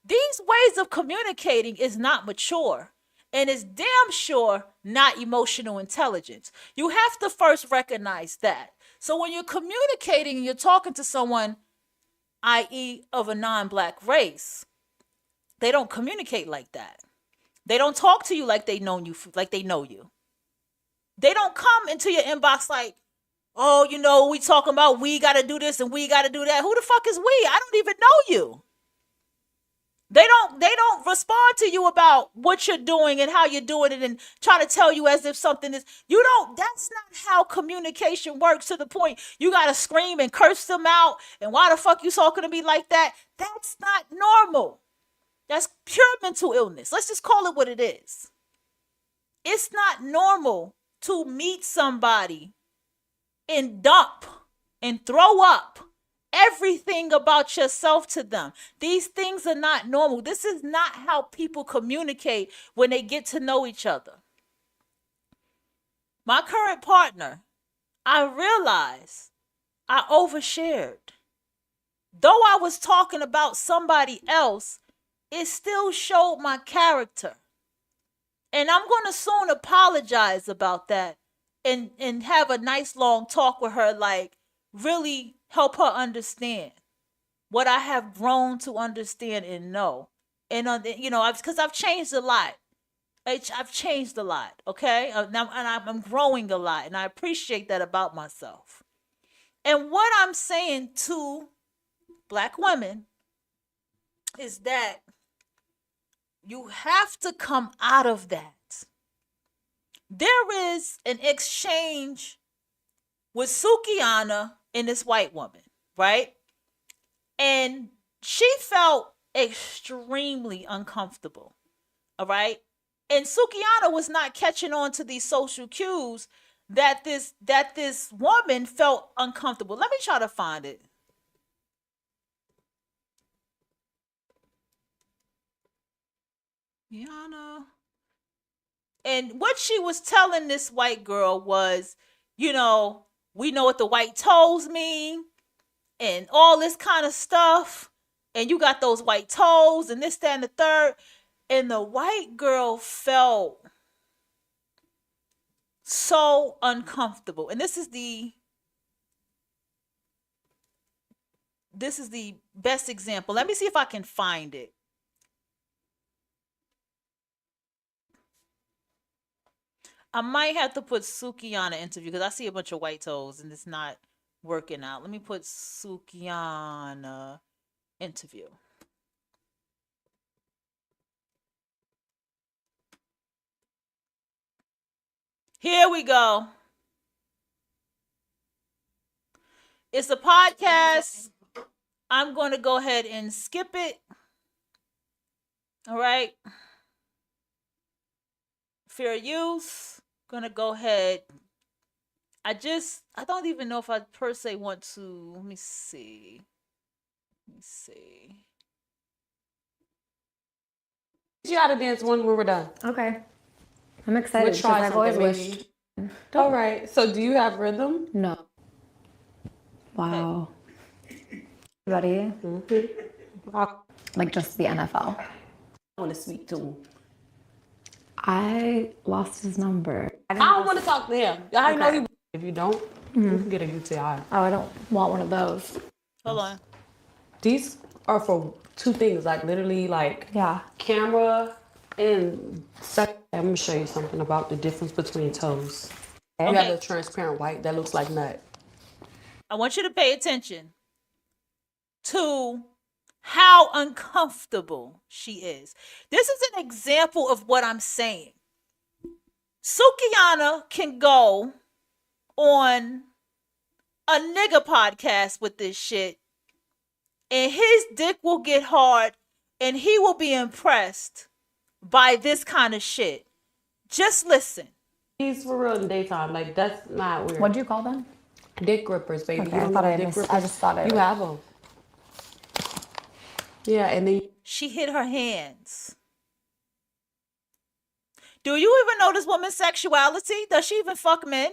Speaker 1: These ways of communicating is not mature, and it's damn sure not emotional intelligence. You have to first recognize that. So when you're communicating and you're talking to someone, i.e. of a non-black race, they don't communicate like that. They don't talk to you like they know you. They don't come into your inbox like, oh, we talking about we got to do this and we got to do that. Who the fuck is we? I don't even know you. They don't respond to you about what you're doing and how you're doing it and try to tell you as if something is, that's not how communication works, to the point you got to scream and curse them out. And why the fuck you talking to me like that? That's not normal. That's pure mental illness. Let's just call it what it is. It's not normal to meet somebody and dump and throw up everything about yourself to them. These things are not normal. This is not how people communicate when they get to know each other. My current partner, I realized I overshared. Though I was talking about somebody else, it still showed my character. And I'm going to soon apologize about that and have a nice long talk with her, like really help her understand what I have grown to understand and know. And, because I've changed a lot. I've changed a lot, okay? Now, and I'm growing a lot, and I appreciate that about myself. And what I'm saying to Black women is that you have to come out of that. There is an exchange with Sukiana and this white woman, right? And she felt extremely uncomfortable, all right? And Sukiana was not catching on to these social cues that this woman felt uncomfortable. Let me try to find it. Yana. And what she was telling this white girl was, we know what the white toes mean and all this kind of stuff. And you got those white toes and this, that, and the third. And the white girl felt so uncomfortable. And this is the best example. Let me see if I can find it. I might have to put Sukiana interview because I see a bunch of white toes and it's not working out. Let me put Sukiana interview. Here we go. It's a podcast. I'm going to go ahead and skip it. All right. Fair use. Gonna go ahead. I don't even know if I per se want to. Let me see.
Speaker 9: You gotta dance when we're done.
Speaker 10: Okay. I'm excited
Speaker 9: We'll
Speaker 10: because
Speaker 9: try
Speaker 10: I've always
Speaker 9: something,
Speaker 10: wished.
Speaker 9: All right. So do you have rhythm?
Speaker 10: No. Wow. Ready?
Speaker 9: I
Speaker 10: Like just the NFL.
Speaker 9: want to speak to him.
Speaker 10: I lost his number.
Speaker 9: I don't want to talk to him. I know you. If you don't, you can get a UTI.
Speaker 10: Oh, I don't want one of those.
Speaker 1: Hold on.
Speaker 9: These are for two things, like literally, like
Speaker 10: Yeah.
Speaker 9: camera and sex. I'm gonna show you something about the difference between toes.
Speaker 1: Okay.
Speaker 9: You have a transparent white that looks like nut.
Speaker 1: I want you to pay attention to how uncomfortable she is. This is an example of what I'm saying. Sukiana can go on a nigga podcast with this shit, and his dick will get hard, and he will be impressed by this kind of shit. Just listen.
Speaker 9: He's for real in daytime. Like, that's not weird.
Speaker 10: What'd you call them?
Speaker 9: Dick grippers, baby.
Speaker 10: Okay,
Speaker 9: You
Speaker 10: I
Speaker 9: don't
Speaker 10: thought
Speaker 9: know
Speaker 10: I
Speaker 9: dick
Speaker 10: missed.
Speaker 9: grippers?
Speaker 10: I just thought
Speaker 9: You have them. Yeah, and then
Speaker 1: She hit her hands. Do you even know this woman's sexuality? Does she even fuck men?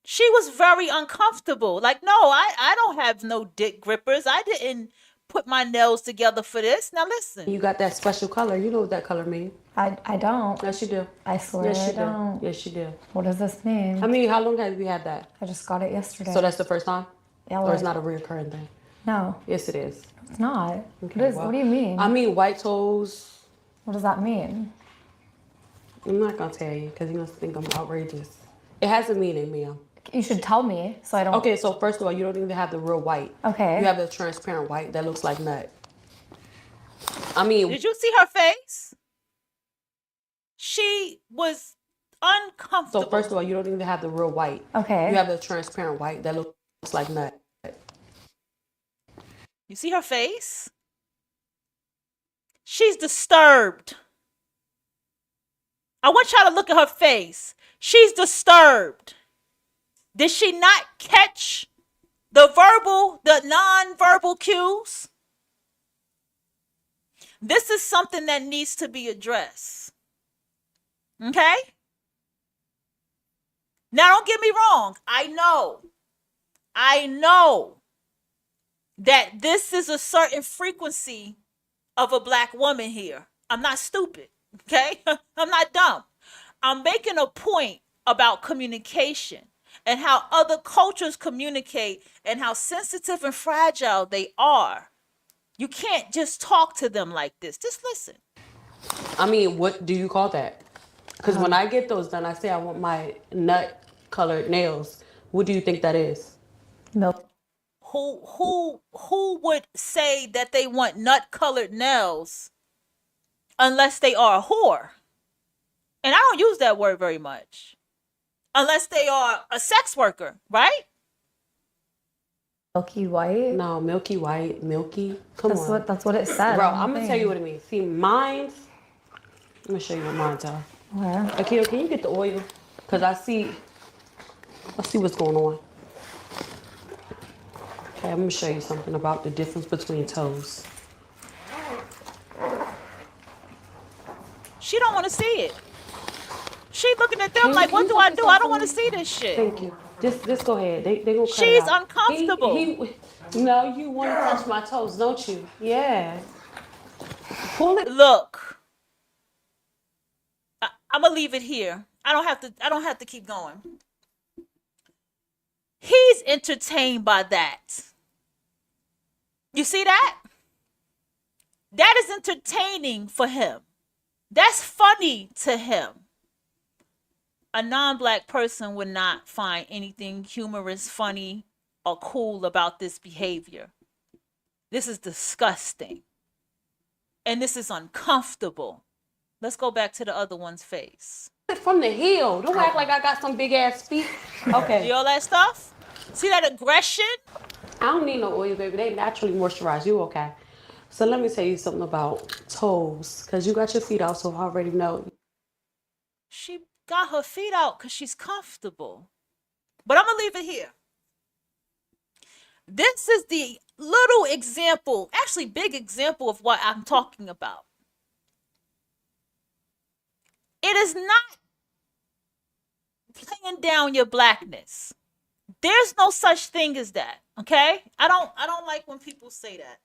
Speaker 1: She was very uncomfortable. Like, no, I don't have no dick grippers. I didn't put my nails together for this. Now listen.
Speaker 9: you got that special color. You know what that color means.
Speaker 10: I don't.
Speaker 9: Yes, you do.
Speaker 10: I swear
Speaker 9: Yes, you
Speaker 10: I don't.
Speaker 9: do. Yes, you do.
Speaker 10: What does this mean?
Speaker 9: I mean, how long have you had that?
Speaker 10: I just got it yesterday.
Speaker 9: So that's the first time?
Speaker 10: Yeah,
Speaker 9: Or it's
Speaker 10: like-
Speaker 9: not a reoccurring thing?
Speaker 10: No,
Speaker 9: Yes, it is.
Speaker 10: it's not.
Speaker 9: Okay,
Speaker 10: What do you mean?
Speaker 9: I mean, white toes.
Speaker 10: What does that mean?
Speaker 9: I'm not going to tell you because you're going to think I'm outrageous. It has a meaning, Mia.
Speaker 10: You should tell me so I don't.
Speaker 9: Okay, so first of all, you don't even have the real white.
Speaker 10: Okay.
Speaker 9: You have the transparent white that looks like nut. I mean,
Speaker 1: Did you see her face? She was uncomfortable.
Speaker 9: so first of all, you don't even have the real white.
Speaker 10: Okay.
Speaker 9: You have the transparent white that looks like nut.
Speaker 1: You see her face? She's disturbed. I want y'all to look at her face. She's disturbed. Did she not catch the non-verbal cues? This is something that needs to be addressed. Okay? Now, don't get me wrong. I know that this is a certain frequency of a black woman here. I'm not stupid. Okay? I'm not dumb. I'm making a point about communication and how other cultures communicate and how sensitive and fragile they are. You can't just talk to them like this. Just listen.
Speaker 9: I mean, what do you call that? Because when I get those done, I say I want my nut colored nails. What do you think that is?
Speaker 10: Milk.
Speaker 1: Who would say that they want nut colored nails unless they are a whore? And I don't use that word very much. Unless they are a sex worker, right?
Speaker 10: Milky white.
Speaker 9: No, milky white, milky. Come on.
Speaker 10: That's what it said.
Speaker 9: Bro,
Speaker 10: on the
Speaker 9: I'm going to tell
Speaker 10: thing.
Speaker 9: you what it means. See, mine's, I'm going to show you what mine's are.
Speaker 10: Okay.
Speaker 9: Akio, can you get the oil? Because I see what's going on. Okay, I'm going to show you something about the difference between toes.
Speaker 1: She don't want to see it. She looking at them like, what do I do? I don't want to see this shit.
Speaker 9: Thank you. Just go ahead. They gonna cut it
Speaker 1: She's
Speaker 9: out.
Speaker 1: uncomfortable.
Speaker 9: No, you want to touch my toes, don't you? Yeah. Pull it.
Speaker 1: Look, I'm gonna leave it here. I don't have to keep going. He's entertained by that. You see that? That is entertaining for him. That's funny to him. A non-black person would not find anything humorous, funny, or cool about this behavior. This is disgusting. And this is uncomfortable. Let's go back to the other one's face.
Speaker 9: From the heel. Don't act like I got some big ass feet. Okay.
Speaker 1: See all that stuff? See that aggression?
Speaker 9: I don't need no oil, baby. They naturally moisturize. You okay? So let me tell you something about toes. Because you got your feet out, so I already know.
Speaker 1: She got her feet out because she's comfortable. But I'm going to leave it here. This is the little example, actually big example of what I'm talking about. It is not playing down your blackness. There's no such thing as that, okay? I don't like when people say that.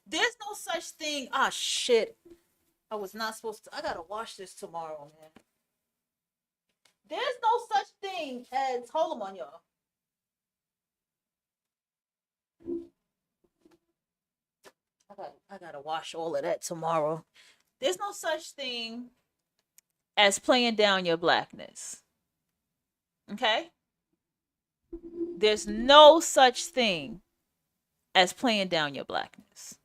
Speaker 1: There's no such thing. Ah, shit. I was not supposed to. I gotta wash this tomorrow, man. There's no such thing as, hold on, y'all. I gotta wash all of that tomorrow. There's no such thing as playing down your blackness. Okay? There's no such thing as playing down your blackness.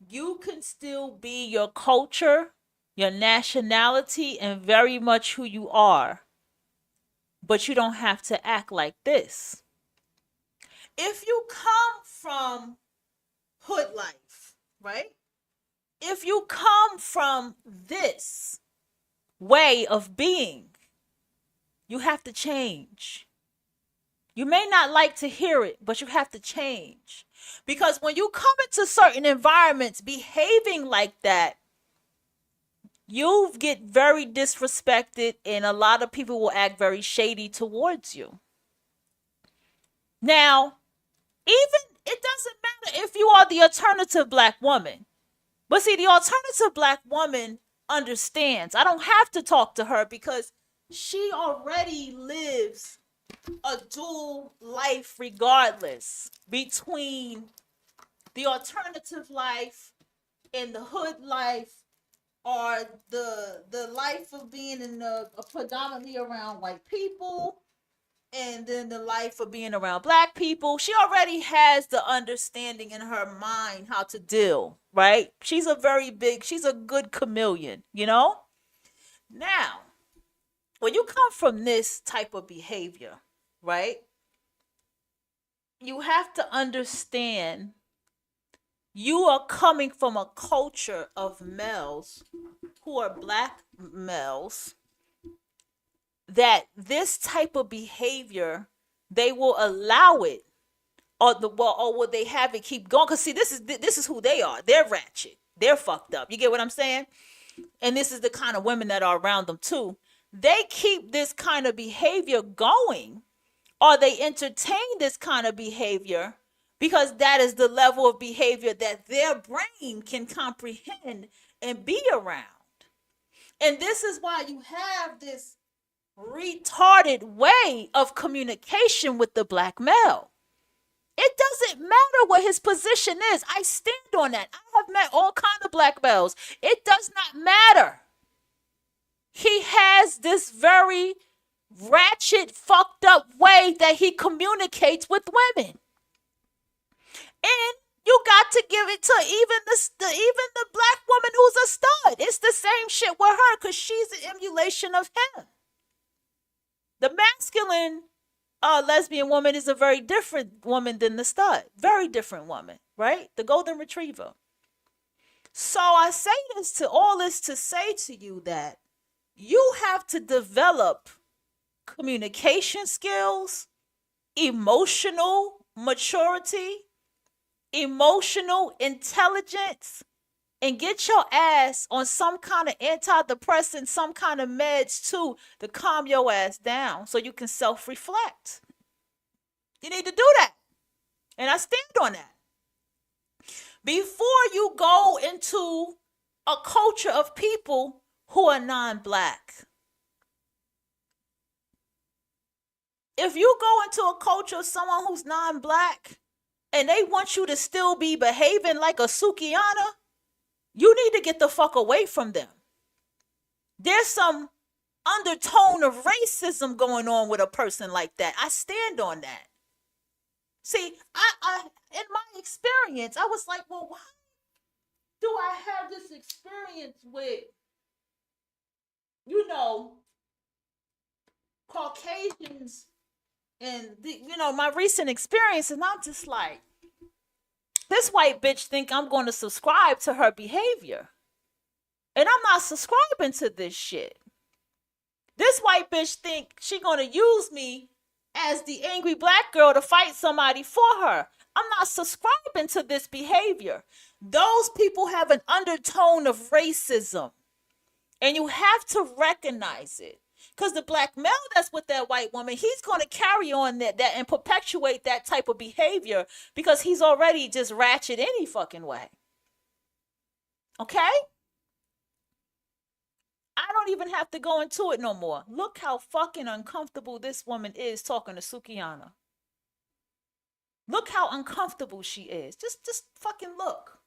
Speaker 1: You can still be your culture, your nationality, and very much who you are. But you don't have to act like this. If you come from hood life, right? If you come from this way of being, you have to change. You may not like to hear it, but you have to change. Because when you come into certain environments behaving like that, you get very disrespected and a lot of people will act very shady towards you. Now, even it doesn't matter if you are the alternative black woman. But see, the alternative black woman understands. I don't have to talk to her because she already lives a dual life regardless between the alternative life and the hood life, or the life of being in predominantly around white people, and then the life of being around black people. She already has the understanding in her mind how to deal, right? She's a good chameleon, you know? Now, when you come from this type of behavior, right? You have to understand you are coming from a culture of males who are black males that this type of behavior, they will allow it, or will they have it keep going? Because see, this is who they are. They're ratchet. They're fucked up. You get what I'm saying? And this is the kind of women that are around them too. They keep this kind of behavior going, or they entertain this kind of behavior because that is the level of behavior that their brain can comprehend and be around. And this is why you have this retarded way of communication with the black male. It doesn't matter what his position is. I stand on that. I have met all kinds of black males. It does not matter. He has this very ratchet, fucked up way that he communicates with women. And you got to give it to even the black woman who's a stud. It's the same shit with her because she's an emulation of him. The masculine lesbian woman is a very different woman than the stud. Very different woman, right? The golden retriever. So I say all this to say to you that you have to develop communication skills, emotional maturity, emotional intelligence, and get your ass on some kind of antidepressant, some kind of meds too, to calm your ass down so you can self-reflect. You need to do that. And I stand on that. Before you go into a culture of people who are non-black. If you go into a culture of someone who's non-black and they want you to still be behaving like a Sukiana, you need to get the fuck away from them. There's some undertone of racism going on with a person like that. I stand on that. See, I in my experience, I was like, well, why do I have this experience with, Caucasians and, my recent experience, and I'm just like, this white bitch think I'm going to subscribe to her behavior. And I'm not subscribing to this shit. This white bitch think she going to use me as the angry black girl to fight somebody for her. I'm not subscribing to this behavior. Those people have an undertone of racism. And you have to recognize it. Because the black male that's with that white woman, he's going to carry on that and perpetuate that type of behavior because he's already just ratchet any fucking way. Okay? I don't even have to go into it no more. Look how fucking uncomfortable this woman is talking to Sukiana. Look how uncomfortable she is. Just fucking look.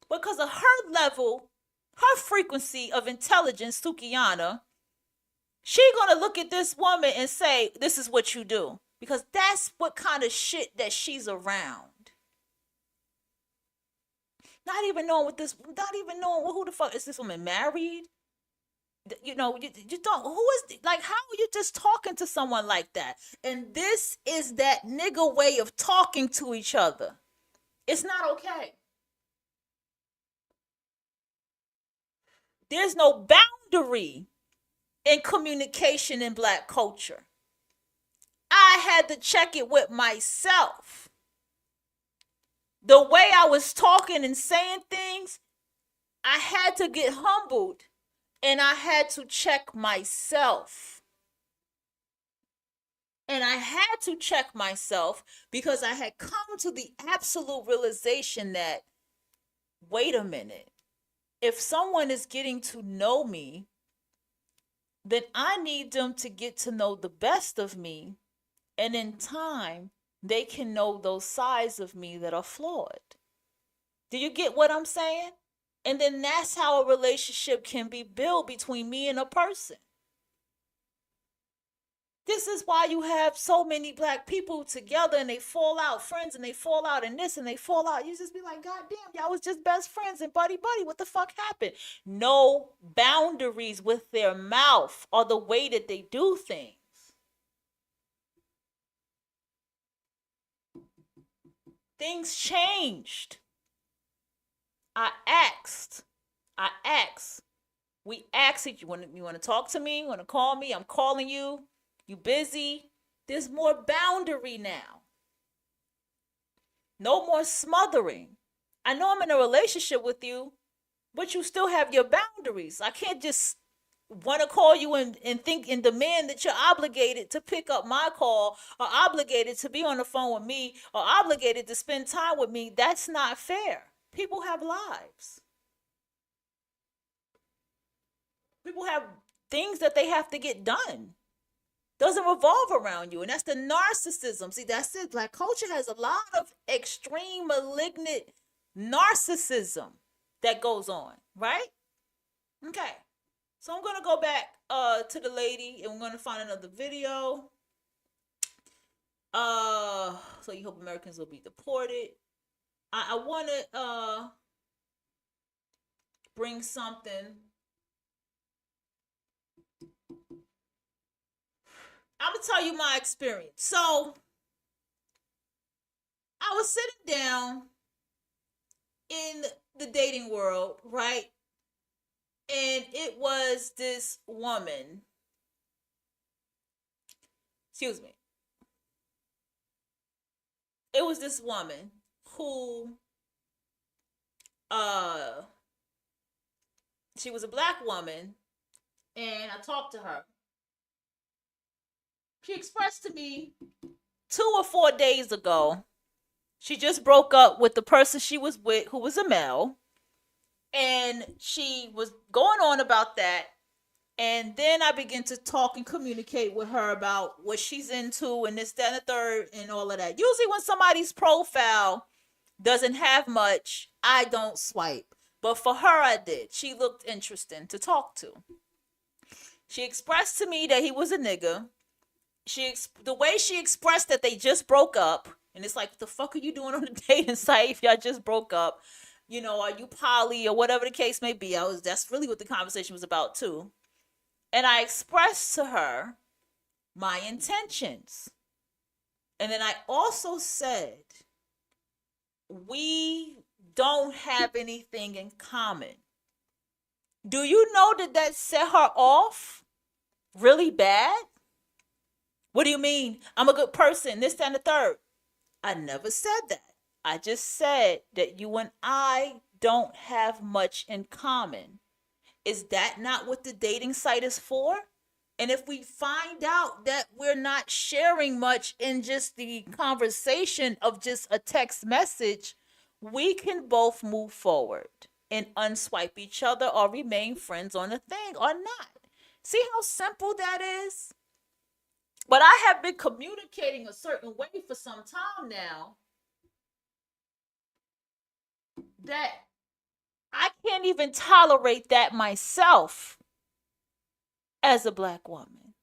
Speaker 1: Because of her level, her frequency of intelligence, Sukiana, she gonna look at this woman and say, this is what you do. Because that's what kind of shit that she's around. Not even knowing who the fuck is this woman married? You don't, who is, like, how are you just talking to someone like that? And this is that nigga way of talking to each other. It's not okay. There's no boundary in communication in black culture. I had to check it with myself. The way I was talking and saying things, I had to get humbled and I had to check myself. And I had to check myself because I had come to the absolute realization that, wait a minute. If someone is getting to know me, then I need them to get to know the best of me. And in time, they can know those sides of me that are flawed. Do you get what I'm saying? And then that's how a relationship can be built between me and a person. This is why you have so many black people together and they fall out, friends, and they fall out in this and they fall out. You just be like, God damn, y'all was just best friends and buddy. What the fuck happened? No boundaries with their mouth or the way that they do things. Things changed. I asked, we asked if you want to talk to me, you want to call me, I'm calling you, you busy. There's more boundary now. No more smothering. I know I'm in a relationship with you, but you still have your boundaries. I can't just want to call you and think and demand that you're obligated to pick up my call or obligated to be on the phone with me or obligated to spend time with me. That's not fair. People have lives. People have things that they have to get done. Doesn't revolve around you. And that's the narcissism. See, that's it. Black culture has a lot of extreme malignant narcissism that goes on, right? Okay. So I'm going to go back to the lady and we're going to find another video. So you hope Americans will be deported. I want to bring something. I'm going to tell you my experience. So I was sitting down in the dating world, right? And it was this woman. Excuse me. It was this woman who she was a black woman, and I talked to her. She expressed to me 2 or 4 days ago, she just broke up with the person she was with, who was a male. And she was going on about that. And then I began to talk and communicate with her about what she's into and this, that, and the third and all of that. Usually when somebody's profile doesn't have much, I don't swipe. But for her, I did. She looked interesting to talk to. She expressed to me that he was a nigga. The way she expressed that they just broke up, and it's like, what the fuck are you doing on the dating site if y'all just broke up? You know, are you poly or whatever the case may be? That's really what the conversation was about too. And I expressed to her my intentions. And then I also said, we don't have anything in common. Do you know that set her off really bad? What do you mean? I'm a good person, this, that, and the third. I never said that. I just said that you and I don't have much in common. Is that not what the dating site is for? And if we find out that we're not sharing much in just the conversation of just a text message, we can both move forward and unswipe each other or remain friends on a thing or not. See how simple that is? But I have been communicating a certain way for some time now that I can't even tolerate that myself as a black woman.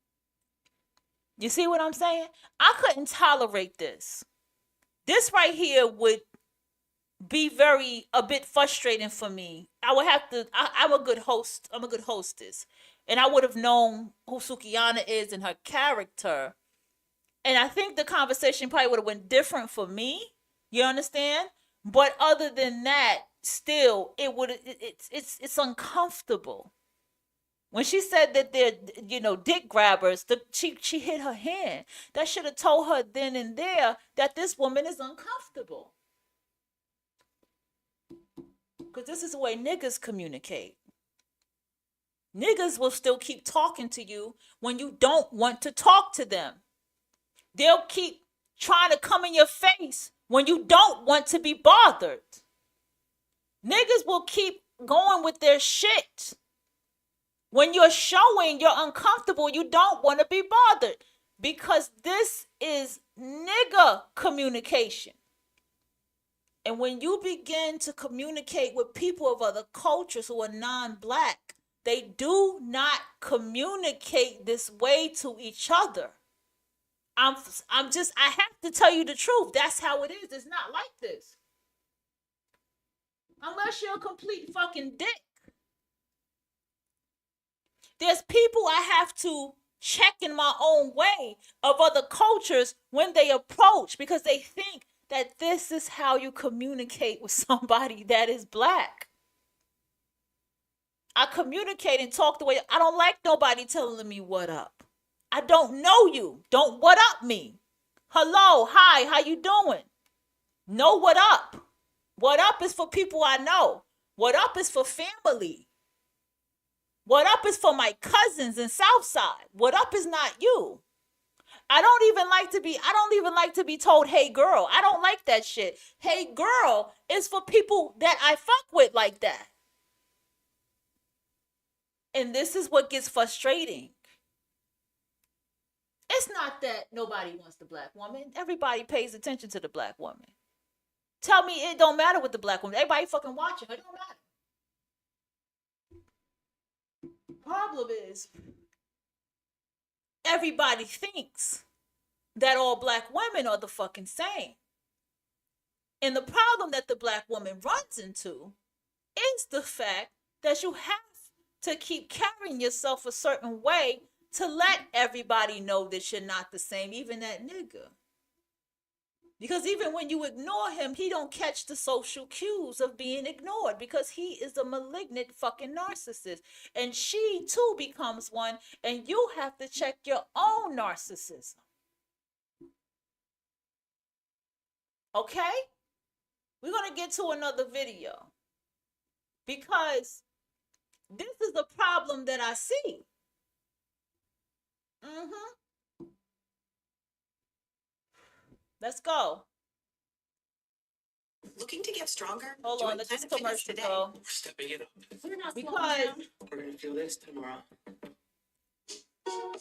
Speaker 1: You see what I'm saying? I couldn't tolerate this. This right here would be a bit frustrating for me. I would have to, I'm a good host. I'm a good hostess. And I would have known who Sukiyana is and her character. And I think the conversation probably would have went different for me. You understand? But other than that, still, it's uncomfortable. When she said that they're, dick grabbers, she hit her hand. That should have told her then and there that this woman is uncomfortable. Because this is the way niggas communicate. Niggas will still keep talking to you when you don't want to talk to them. They'll keep trying to come in your face when you don't want to be bothered. Niggas will keep going with their shit. When you're showing you're uncomfortable, you don't want to be bothered. Because this is nigga communication. And when you begin to communicate with people of other cultures who are non-black, they do not communicate this way to each other. I have to tell you the truth. That's how it is. It's not like this. Unless you're a complete fucking dick. There's people I have to check in my own way of other cultures when they approach because they think that this is how you communicate with somebody that is black. I communicate and talk the way I don't like nobody telling me what up. I don't know you. Don't what up me. Hello, hi, how you doing? No, what up? What up is for people I know. What up is for family. What up is for my cousins in Southside. What up is not you. I don't even like to be told, hey girl. I don't like that shit. Hey girl is for people that I fuck with like that. And this is what gets frustrating. It's not that nobody wants the black woman. Everybody pays attention to the black woman. Tell me it don't matter with the black woman. Everybody fucking watching her. It don't matter. Problem is, everybody thinks that all black women are the fucking same. And the problem that the black woman runs into is the fact that you have to keep carrying yourself a certain way to let everybody know that you're not the same, even that nigga. Because even when you ignore him, he don't catch the social cues of being ignored because he is a malignant fucking narcissist. And she too becomes one, and you have to check your own narcissism. Okay? We're going to get to another video because this is the problem that I see. Let's go.
Speaker 11: Looking to get stronger?
Speaker 1: Hold on, let's just commercial go.
Speaker 11: We're stepping it up.
Speaker 1: Because
Speaker 11: We're gonna feel this tomorrow.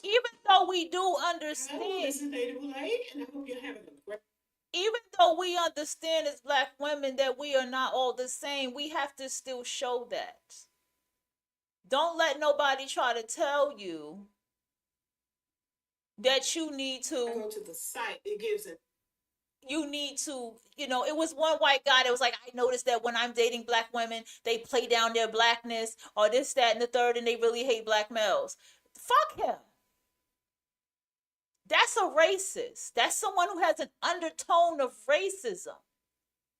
Speaker 1: even though we do understand,
Speaker 2: and I hope you're having a great.
Speaker 1: even though we understand as black women that we are not all the same, we have to still show that. Don't let nobody try to tell you that you need to
Speaker 2: go to the site. It gives it.
Speaker 1: You need to, it was one white guy that was like, I noticed that when I'm dating black women, they play down their blackness or this, that, and the third, and they really hate black males. Fuck him. That's a racist. That's someone who has an undertone of racism.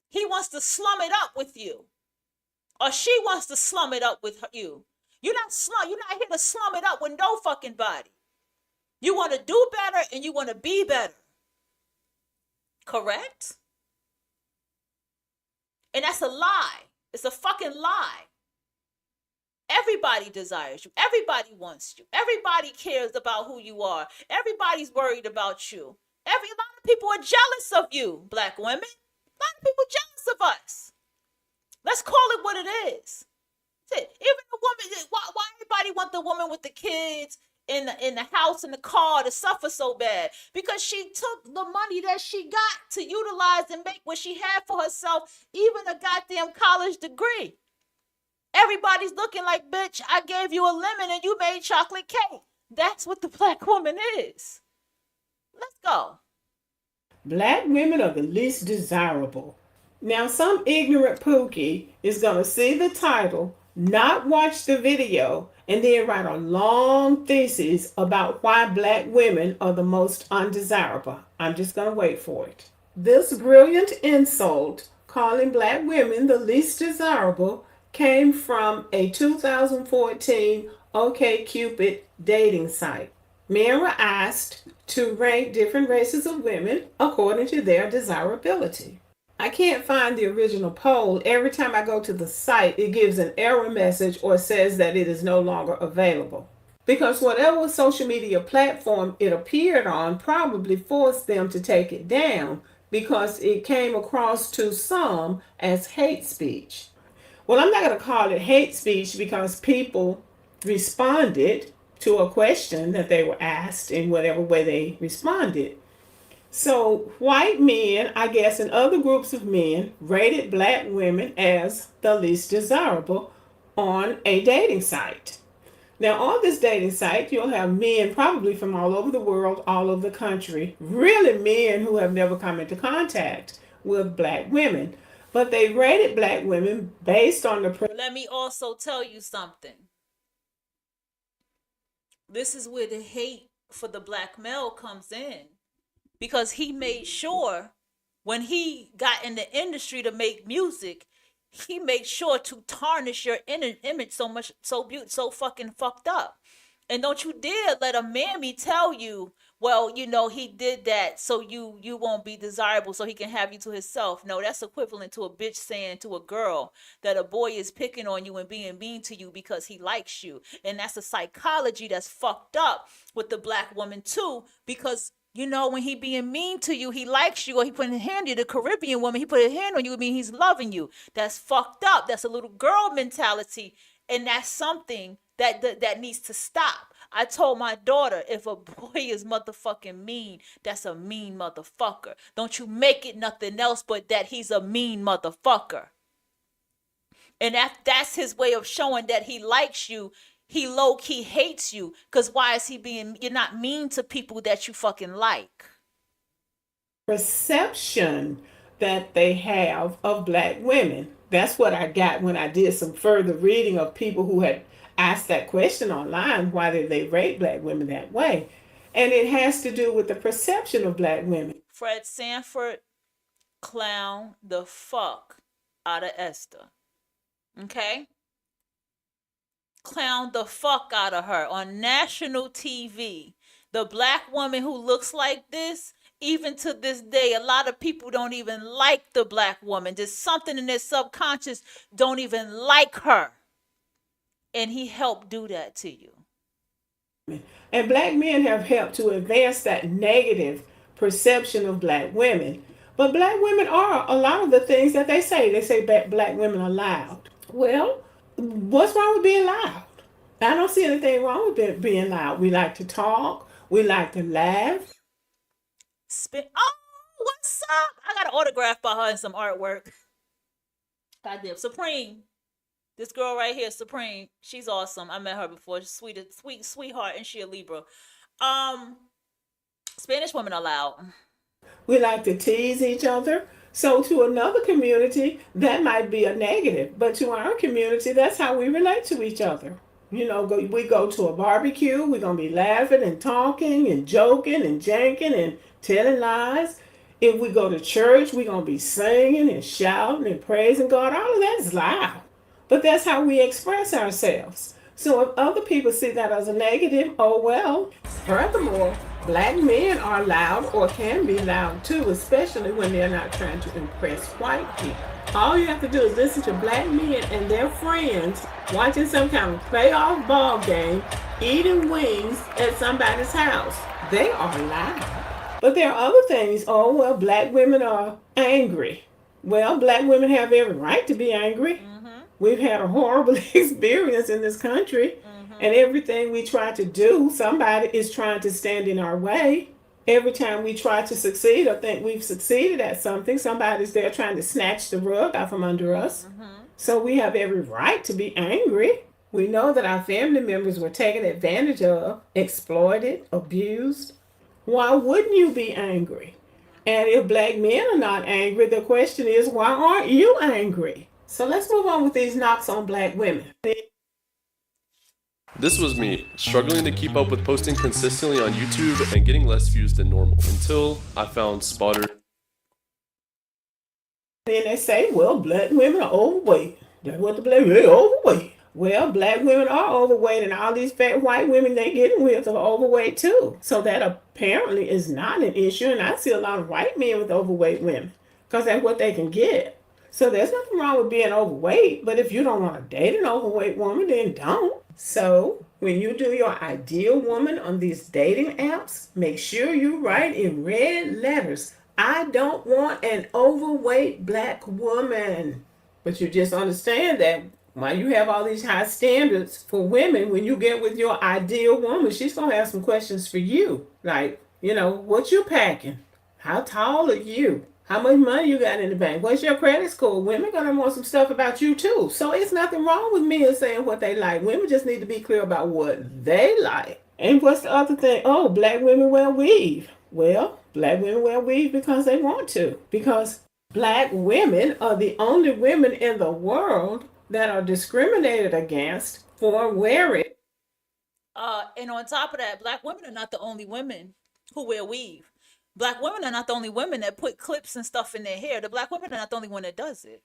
Speaker 1: He wants to slum it up with you. Or she wants to slum it up with you. You're not here to slum it up with no fucking body. You want to do better and you want to be better. Correct? And that's a lie. It's a fucking lie. Everybody desires you. Everybody wants you. Everybody cares about who you are. Everybody's worried about you. A lot of people are jealous of you, black women. A lot of people jealous of us. Let's call it what it is. Even the woman, why everybody want the woman with the kids in the house and the car to suffer so bad? Because she took the money that she got to utilize and make what she had for herself, even a goddamn college degree. Everybody's looking like, bitch, I gave you a lemon and you made chocolate cake. That's what the black woman is. Let's go.
Speaker 2: Black women are the least desirable. Now, some ignorant pookie is going to see the title, not watch the video, and then write a long thesis about why black women are the most undesirable. I'm just going to wait for it. This brilliant insult, calling black women the least desirable, came from a 2014 OkCupid dating site. Men were asked to rank different races of women according to their desirability. I can't find the original poll. Every time I go to the site, it gives an error message or says that it is no longer available. Because whatever social media platform it appeared on probably forced them to take it down because it came across to some as hate speech. Well, I'm not going to call it hate speech because people responded to a question that they were asked in whatever way they responded. So white men, I guess, and other groups of men rated black women as the least desirable on a dating site. Now, on this dating site, you'll have men probably from all over the world, all over the country, really men who have never come into contact with black women. But they rated black women based on the...
Speaker 1: Let me also tell you something. This is where the hate for the black male comes in. Because he made sure when he got in the industry to make music, he made sure to tarnish your inner image so much, so fucking fucked up. And don't you dare let a mammy tell you, well, you know, he did that so you won't be desirable, so he can have you to himself. No, that's equivalent to a bitch saying to a girl that a boy is picking on you and being mean to you because he likes you. And that's a psychology that's fucked up with the black woman too, because you know, when he being mean to you, he likes you, or he put his hand on you. The Caribbean woman, he put his hand on you, I mean he's loving you. That's fucked up. That's a little girl mentality, and that's something that needs to stop. I told my daughter, if a boy is motherfucking mean, that's a mean motherfucker. Don't you make it nothing else but that he's a mean motherfucker. And that's his way of showing that he likes you. He low-key hates you. Because why is he being, you're not mean to people that you fucking like.
Speaker 2: Perception that they have of black women. That's what I got when I did some further reading of people who had asked that question online, why did they rate black women that way? And it has to do with the perception of black women.
Speaker 1: Fred Sanford clown the fuck out of Esther. Okay? Clown the fuck out of her on national TV. The black woman who looks like this, even to this day, a lot of people don't even like the black woman. There's something in their subconscious don't even like her. And he helped do that to you.
Speaker 2: And black men have helped to advance that negative perception of black women. But black women are a lot of the things that they say. They say black women are loud. Well, what's wrong with being loud? I don't see anything wrong with being loud. We like to talk. We like to laugh.
Speaker 1: Oh, what's up? I got an autograph by her and some artwork. Goddamn, Supreme. This girl right here, Supreme. She's awesome. I met her before. She's sweetheart, and she a Libra. Spanish women are loud.
Speaker 2: We like to tease each other. So to another community, that might be a negative. But to our community, that's how we relate to each other. You know, we go to a barbecue, we're going to be laughing and talking and joking and janking and telling lies. If we go to church, we're going to be singing and shouting and praising God. All of that is loud. But that's how we express ourselves. So if other people see that as a negative, oh well. Furthermore, black men are loud or can be loud too, especially when they're not trying to impress white people. All you have to do is listen to black men and their friends watching some kind of playoff ball game, eating wings at somebody's house. They are loud. But there are other things. Oh, well, black women are angry. Well, black women have every right to be angry. We've had a horrible experience in this country, and everything we try to do, somebody is trying to stand in our way. Every time we try to succeed or think we've succeeded at something, somebody's there trying to snatch the rug out from under us. So we have every right to be angry. We know that our family members were taken advantage of, exploited, abused. Why wouldn't you be angry? And if black men are not angry, the question is, why aren't you angry? So let's move on with these knocks on black women.
Speaker 12: This was me, struggling to keep up with posting consistently on YouTube and getting less views than normal, until I found Spotter.
Speaker 2: Then they say, well, black women are overweight. That's what the black women are overweight. Well, black women are overweight, and all these fat white women they getting with are overweight too. So that apparently is not an issue, and I see a lot of white men with overweight women because that's what they can get. So there's nothing wrong with being overweight, but if you don't want to date an overweight woman, then don't. So when you do your ideal woman on these dating apps, make sure you write in red letters, I don't want an overweight black woman. But you just understand that while you have all these high standards for women, when you get with your ideal woman, she's going to have some questions for you. Like, you know, what you packing? How tall are you? How much money you got in the bank? What's your credit score? Women are going to want some stuff about you too. So it's nothing wrong with men saying what they like. Women just need to be clear about what they like. And what's the other thing? Oh, black women wear weave. Well, black women wear weave because they want to. Because black women are the only women in the world that are discriminated against for wearing.
Speaker 1: And on top of that, black women are not the only women who wear weave. Black women are not the only women that put clips and stuff in their hair. The black women are not the only one that does it.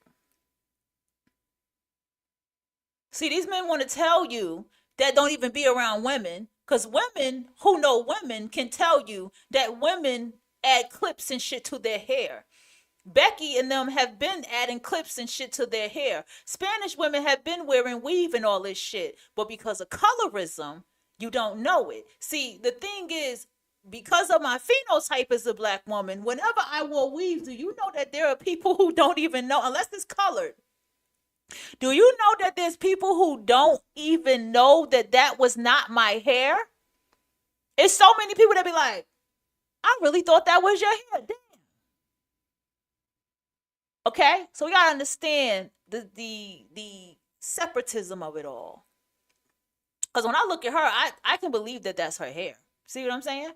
Speaker 1: See, these men want to tell you that don't even be around women, because women who know women can tell you that women add clips and shit to their hair. Becky and them have been adding clips and shit to their hair. Spanish women have been wearing weave and all this shit. But because of colorism, you don't know it. See, the thing is, because of my phenotype as a black woman, whenever I wore weave, do you know that there are people who don't even know, unless it's colored? Do you know that there's people who don't even know that that was not my hair? It's so many people that be like, I really thought that was your hair. Damn. Okay, so we gotta understand the separatism of it all. Because when I look at her, I can believe that that's her hair. See what I'm saying?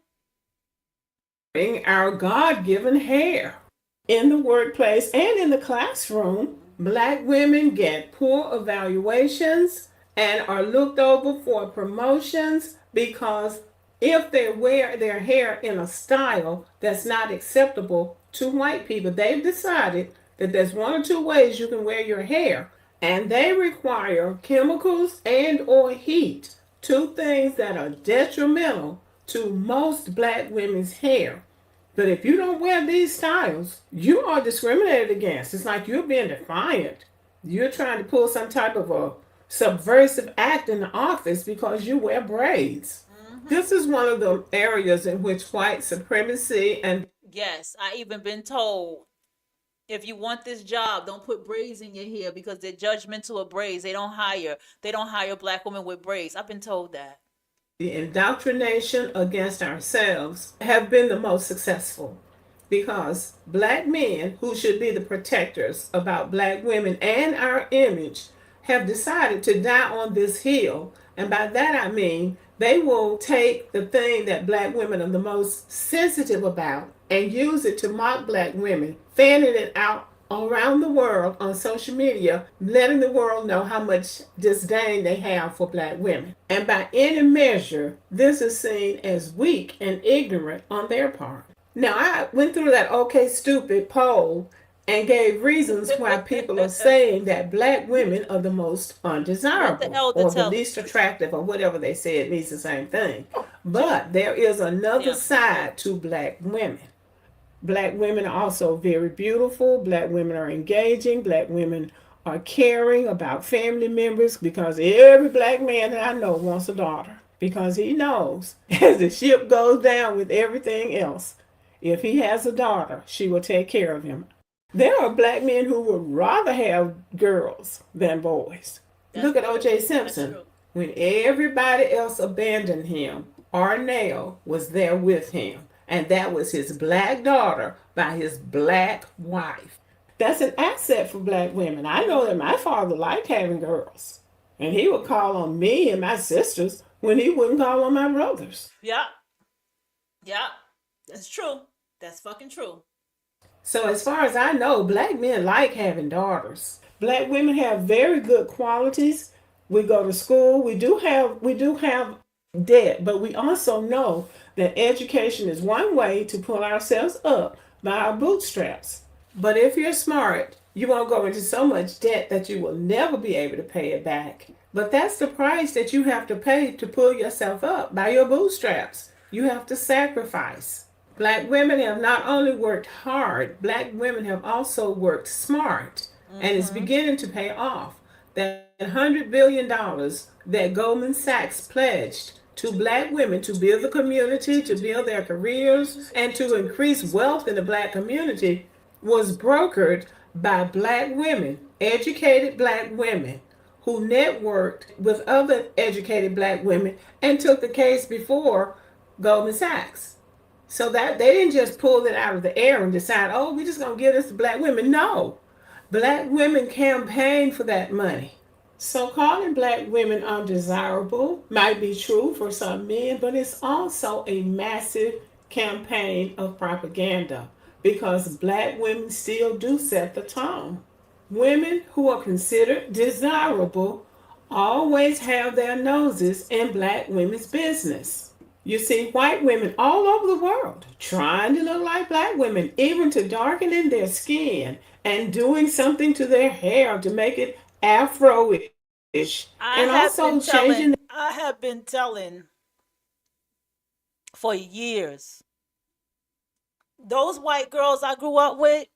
Speaker 2: Our God-given hair. In the workplace and in the classroom, Black women get poor evaluations and are looked over for promotions because if they wear their hair in a style that's not acceptable to white people, they've decided that there's one or two ways you can wear your hair, and they require chemicals and or heat, two things that are detrimental to most Black women's hair. But if you don't wear these styles, you are discriminated against. It's like you're being defiant. You're trying to pull some type of a subversive act in the office because you wear braids. This is one of the areas in which white supremacy and
Speaker 1: Yes, I even been told, if you want this job, don't put braids in your hair because they're judgmental of braids. They don't hire black women with braids. I've been told that.
Speaker 2: the indoctrination against ourselves have been the most successful because Black men who should be the protectors about Black women and our image have decided to die on this hill. And by that I mean they will take the thing that Black women are the most sensitive about and use it to mock Black women, fanning it out around the world on social media, letting the world know how much disdain they have for Black women. And by any measure, this is seen as weak and ignorant on their part. Now, I went through that OK Stupid poll and gave reasons why people are saying that Black women are the most undesirable or the least attractive or whatever they say. It means the same thing. But there is another side to Black women. Black women are also very beautiful. Black women are engaging. Black women are caring about family members because every Black man that I know wants a daughter because he knows as the ship goes down with everything else, if he has a daughter, she will take care of him. There are Black men who would rather have girls than boys. Look at O.J. Simpson. When everybody else abandoned him, Arnell was there with him. And that was his Black daughter by his Black wife. That's an asset for Black women. I know that my father liked having girls. And he would call on me and my sisters when he wouldn't call on my brothers.
Speaker 1: Yeah. Yeah. That's true. That's fucking true.
Speaker 2: So as far as I know, Black men like having daughters. Black women have very good qualities. We go to school. We do have debt, but we also know that education is one way to pull ourselves up by our bootstraps. But if you're smart, you won't go into so much debt that you will never be able to pay it back. But that's the price that you have to pay to pull yourself up by your bootstraps. You have to sacrifice. Black women have not only worked hard, Black women have also worked smart, and it's beginning to pay off. That $100 billion that Goldman Sachs pledged to Black women to build the community, to build their careers, and to increase wealth in the Black community was brokered by Black women, educated Black women, who networked with other educated Black women and took the case before Goldman Sachs. So that they didn't just pull it out of the air and decide, oh, we're just going to give this to Black women. No, Black women campaigned for that money. So calling Black women undesirable might be true for some men, but it's also a massive campaign of propaganda because Black women still do set the tone. Women who are considered desirable always have their noses in Black women's business. You see white women all over the world trying to look like black women, even to darkening their skin and doing something to their hair to make it afro-ish, and also changing.
Speaker 1: I have been telling for years. Those white girls I grew up with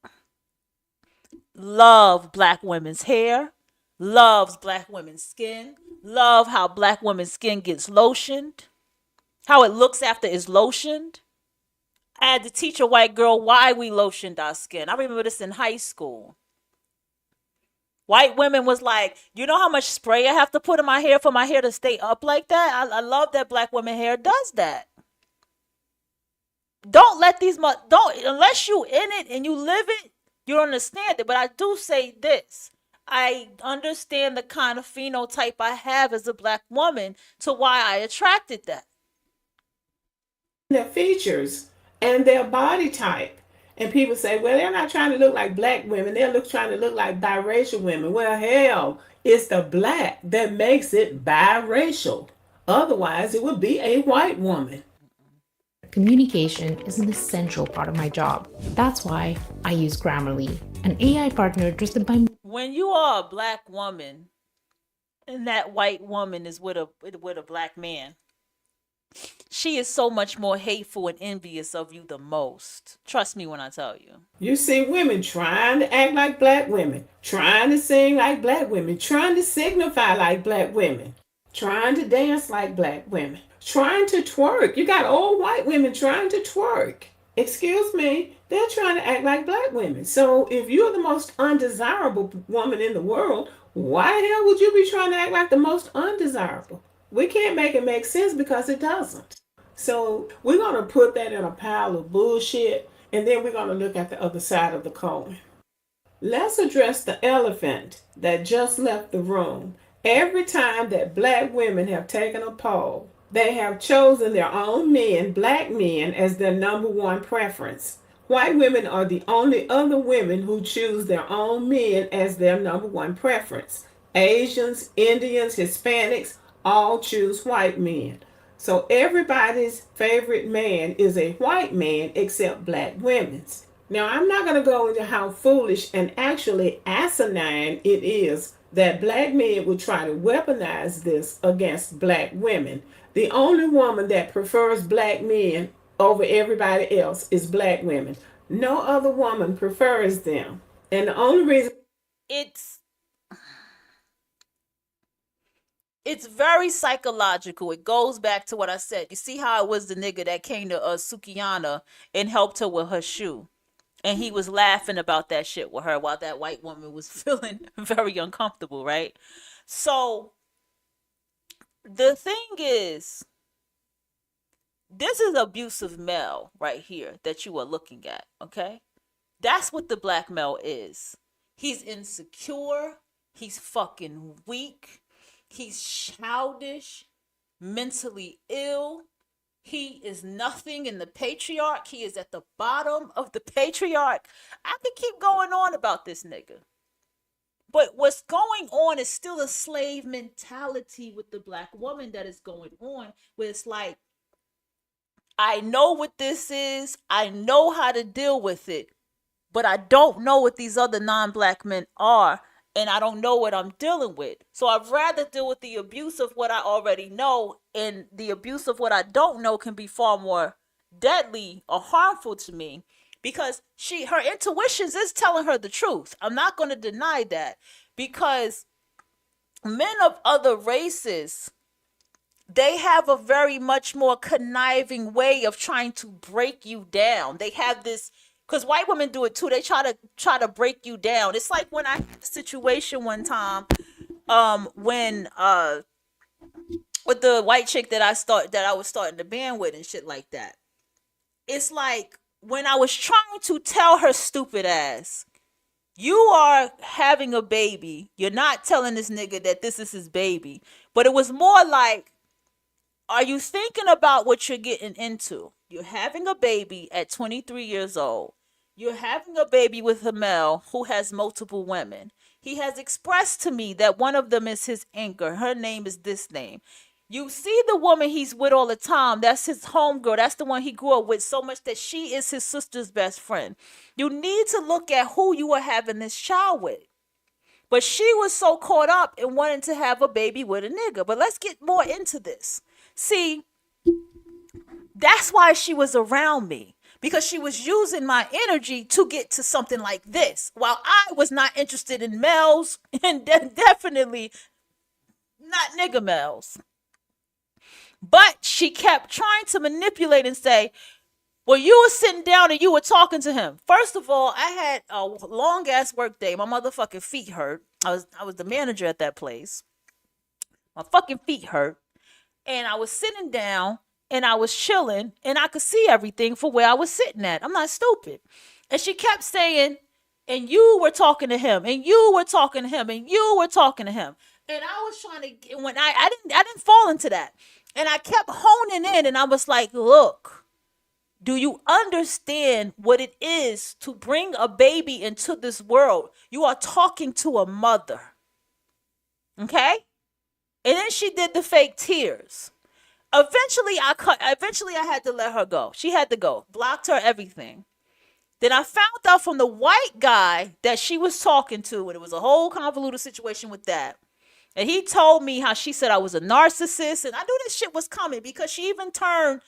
Speaker 1: love black women's hair, loves black women's skin, love how black women's skin gets lotioned, how it looks after it's lotioned. I had to teach a white girl why we lotioned our skin. I remember this in high school. White women was like, you know how much spray I have to put in my hair for my hair to stay up like that? I love that black women hair does that. Don't let these don't unless you in it and you live it, you don't understand it. But I do say this. I understand the kind of phenotype I have as a black woman to why I attracted that.
Speaker 2: Their features and their body type. And people say, well, they're not trying to look like black women. They're trying to look like biracial women. Well, hell, it's the black that makes it biracial. Otherwise, it would be a white woman.
Speaker 13: Communication is an essential part of my job. That's why I use Grammarly, an AI partner trusted by.
Speaker 1: When you are a black woman and that white woman is with a black man, she is so much more hateful and envious of you the most. Trust me when I tell you.
Speaker 2: You see women trying to act like black women, trying to sing like black women, trying to signify like black women, trying to dance like black women, trying to twerk. You got old white women trying to twerk. Excuse me, they're trying to act like black women. So if you're the most undesirable woman in the world, why the hell would you be trying to act like the most undesirable? We can't make it make sense because it doesn't. So we're going to put that in a pile of bullshit, and then we're going to look at the other side of the coin. Let's address the elephant that just left the room. Every time that black women have taken a poll, they have chosen their own men, black men, as their number one preference. White women are the only other women who choose their own men as their number one preference. Asians, Indians, Hispanics all choose white men. So everybody's favorite man is a white man except black women's. Now, I'm not going to go into how foolish and actually asinine it is that black men would try to weaponize this against black women. The only woman that prefers black men over everybody else is black women. No other woman prefers them. And the only reason
Speaker 1: it's very psychological. It goes back to what I said. You see how it was the nigga that came to Sukiyana and helped her with her shoe. And he was laughing about that shit with her while that white woman was feeling very uncomfortable, right? So the thing is, this is abusive male right here that you are looking at, okay? That's what the black male is. He's insecure. He's fucking weak. He's childish, mentally ill. He is nothing in the patriarch. He is at the bottom of the patriarch. I could keep going on about this nigga. But what's going on is still a slave mentality with the black woman that is going on, where it's like, I know what this is. I know how to deal with it. But I don't know what these other non-black men are. And I don't know what I'm dealing with. So I'd rather deal with the abuse of what I already know. And the abuse of what I don't know can be far more deadly or harmful to me. Because her intuitions is telling her the truth. I'm not going to deny that. Because men of other races, they have a very much more conniving way of trying to break you down. They have this, because white women do it too. They try to break you down. It's like when I had a situation one time, when with the white chick that I was starting to band with and shit like that. It's like when I was trying to tell her stupid ass, you are having a baby. You're not telling this nigga that this is his baby. But it was more like, are you thinking about what you're getting into? You're having a baby at 23 years old. You're having a baby with a male who has multiple women. He has expressed to me that one of them is his anchor. Her name is this name. You see the woman he's with all the time. That's his homegirl. That's the one he grew up with so much that she is his sister's best friend. You need to look at who you are having this child with. But she was so caught up in wanting to have a baby with a nigga. But let's get more into this. See, that's why she was around me. Because she was using my energy to get to something like this. While I was not interested in males and definitely not nigga males. But she kept trying to manipulate and say, well, you were sitting down and you were talking to him. First of all, I had a long ass work day. My motherfucking feet hurt. I was the manager at that place. My fucking feet hurt. And I was sitting down and I was chilling and I could see everything for where I was sitting at. I'm not stupid. And she kept saying, and you were talking to him, and you were talking to him, and you were talking to him. And I was trying to, when I didn't fall into that. And I kept honing in and I was like, look, do you understand what it is to bring a baby into this world? You are talking to a mother. Okay? And then she did the fake tears. Eventually I had to let her go. She had to go. Blocked her everything. Then I found out from the white guy that she was talking to, and it was a whole convoluted situation with that. And he told me how she said I was a narcissist, and I knew this shit was coming because she even turned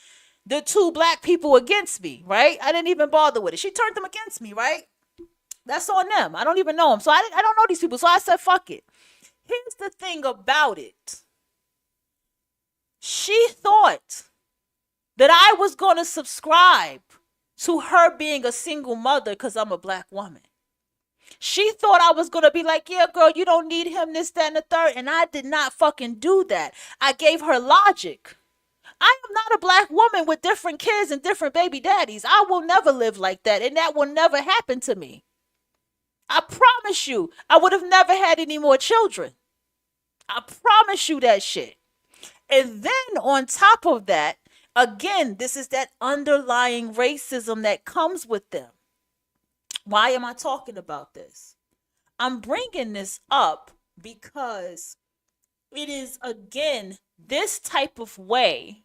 Speaker 1: the two black people against me, right? I didn't even bother with it. She turned them against me, right? That's on them. I don't even know them. So I don't know these people. So I said, fuck it. Here's the thing about it. She thought that I was going to subscribe to her being a single mother because I'm a black woman. She thought I was going to be like, yeah, girl, you don't need him, this, that, and the third. And I did not fucking do that. I gave her logic. I am not a black woman with different kids and different baby daddies. I will never live like that. And that will never happen to me. I promise you, I would have never had any more children. I promise you that shit. And then on top of that, again, this is that underlying racism that comes with them. Why am I talking about this? I'm bringing this up because it is, again, this type of way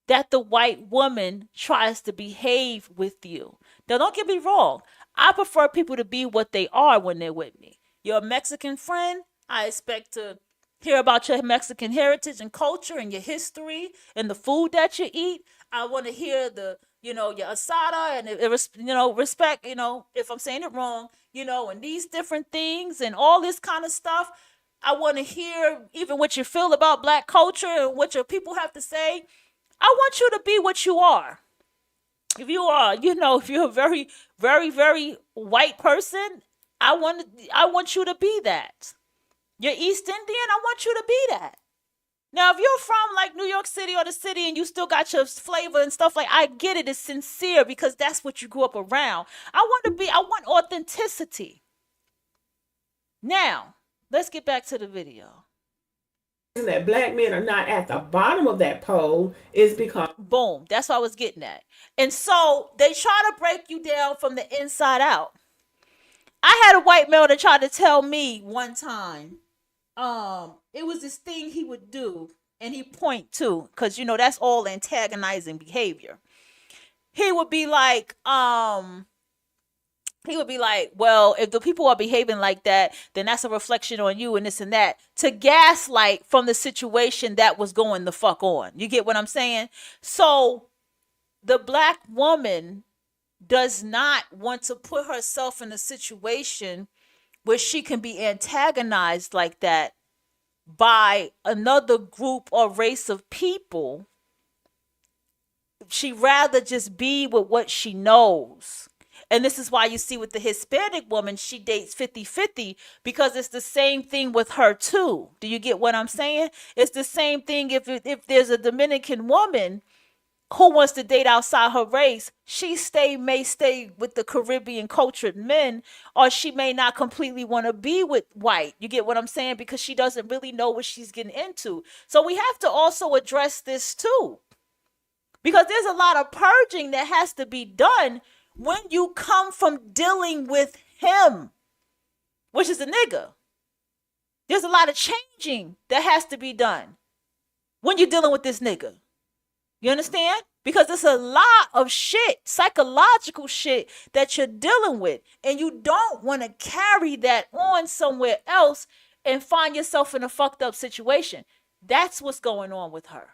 Speaker 1: that the white woman tries to behave with you. Now, don't get me wrong. I prefer people to be what they are when they're with me. You're a Mexican friend. I expect to hear about your Mexican heritage and culture and your history and the food that you eat. I want to hear your asada and, respect, if I'm saying it wrong, and these different things and all this kind of stuff. I want to hear even what you feel about black culture and what your people have to say. I want you to be what you are. If you are, if you're a very, very, very white person, I want you to be that. You're East Indian, I want you to be that. Now, if you're from like New York City or the city and you still got your flavor and stuff, like, I get it, it's sincere because that's what you grew up around. I want authenticity. Now, let's get back to the video.
Speaker 2: That black men are not at the bottom of that pole is because
Speaker 1: boom, that's what I was getting at. And so they try to break you down from the inside out. I had a white male that tried to tell me one time, it was this thing he would do, and he point to, because that's all antagonizing behavior. He would be like, well, if the people are behaving like that, then that's a reflection on you and this and that, to gaslight from the situation that was going the fuck on. You get what I'm saying? So the black woman does not want to put herself in a situation where she can be antagonized like that by another group or race of people. She rather just be with what she knows. And this is why you see with the Hispanic woman, she dates 50-50 because it's the same thing with her too. Do you get what I'm saying? It's the same thing if there's a Dominican woman who wants to date outside her race, she may stay with the Caribbean cultured men, or she may not completely want to be with white. You get what I'm saying? Because she doesn't really know what she's getting into. So we have to also address this too. Because there's a lot of purging that has to be done when you come from dealing with him, which is a nigga. There's a lot of changing that has to be done. when you're dealing with this nigga. You understand? Because it's a lot of shit, psychological shit that you're dealing with. And you don't want to carry that on somewhere else and find yourself in a fucked up situation. That's what's going on with her.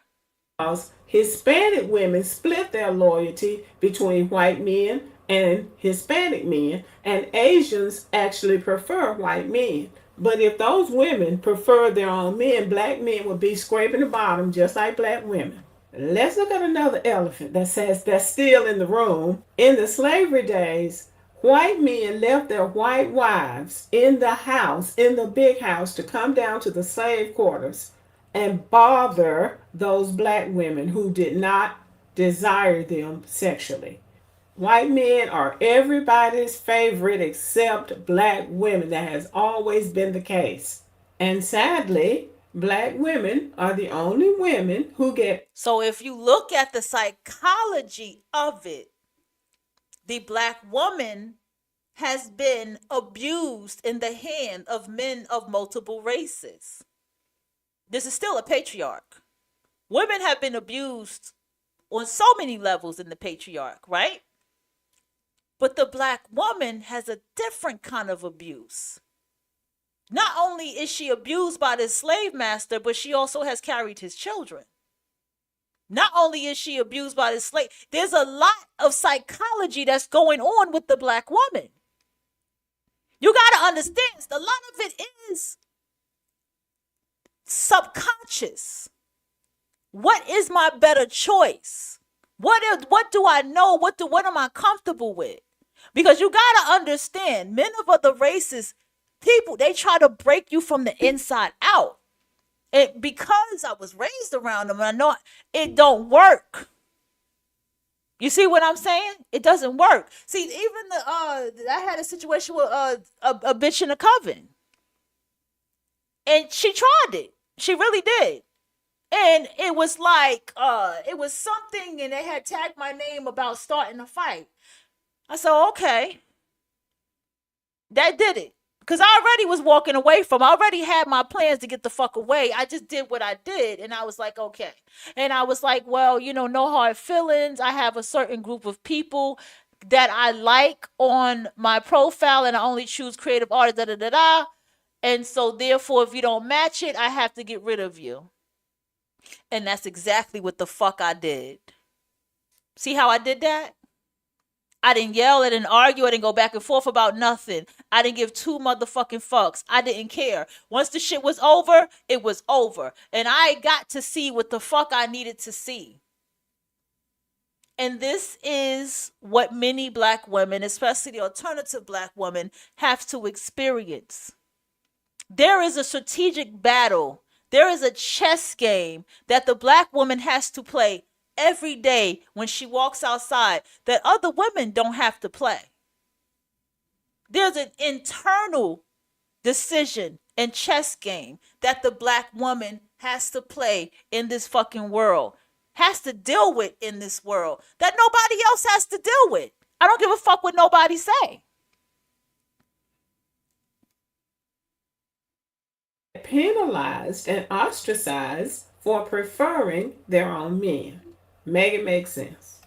Speaker 2: Hispanic women split their loyalty between white men and Hispanic men, and Asians actually prefer white men. But if those women prefer their own men, black men would be scraping the bottom just like black women. Let's look at another elephant that's still in the room. In the slavery days, white men left their white wives in the house, in the big house, to come down to the slave quarters and bother those black women who did not desire them sexually. White men are everybody's favorite except black women. That has always been the case. And sadly, black women are the only women who get.
Speaker 1: So if you look at the psychology of it, the black woman has been abused in the hand of men of multiple races. This is still a patriarch. Women have been abused on so many levels in the patriarch, right? But the black woman has a different kind of abuse. Not only is she abused by this slave master, but she also has carried his children. Not only is she abused by this slave, there's a lot of psychology that's going on with the black woman. You got to understand, a lot of it is subconscious. What is my better choice? What do I know? What am I comfortable with? Because you got to understand, men of other races, people, they try to break you from the inside out. And because I was raised around them, I know it don't work. You see what I'm saying? It doesn't work. See, even I had a situation with a bitch in a coven. And she tried it. She really did. And it was like, it was something, and they had tagged my name about starting a fight. I said, okay. That did it. Because I already was walking away from, I already had my plans to get the fuck away. I just did what I did. And I was like, okay. And I was like, well, no hard feelings. I have a certain group of people that I like on my profile, and I only choose creative artists, da-da-da-da. And so therefore, if you don't match it, I have to get rid of you. And that's exactly what the fuck I did. See how I did that? I didn't yell, I didn't argue, I didn't go back and forth about nothing. I didn't give two motherfucking fucks. I didn't care. Once the shit was over, it was over. And I got to see what the fuck I needed to see. And this is what many black women, especially the alternative black women, have to experience. There is a strategic battle. There is a chess game that the black woman has to play every day when she walks outside that other women don't have to play. There's an internal decision and chess game that the black woman has to play in this fucking world, has to deal with in this world that nobody else has to deal with. I don't give a fuck what nobody say.
Speaker 2: Penalized and ostracized for preferring their own men. Make it make sense.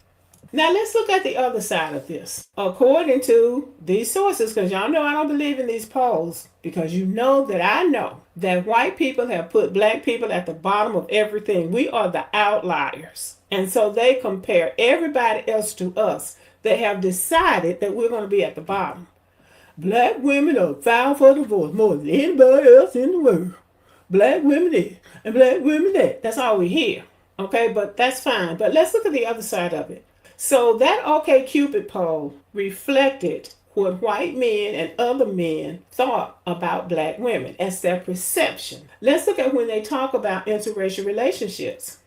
Speaker 2: Now let's look at the other side of this. According to these sources, because y'all know I don't believe in these polls, because you know that I know that white people have put black people at the bottom of everything. We are the outliers. And so they compare everybody else to us. They have decided that we're going to be at the bottom. Black women are filed for divorce more than anybody else in the world. Black women this and black women that. That's all we hear. Okay, but that's fine. But let's look at the other side of it. So that OkCupid poll reflected what white men and other men thought about black women as their perception. Let's look at when they talk about interracial relationships.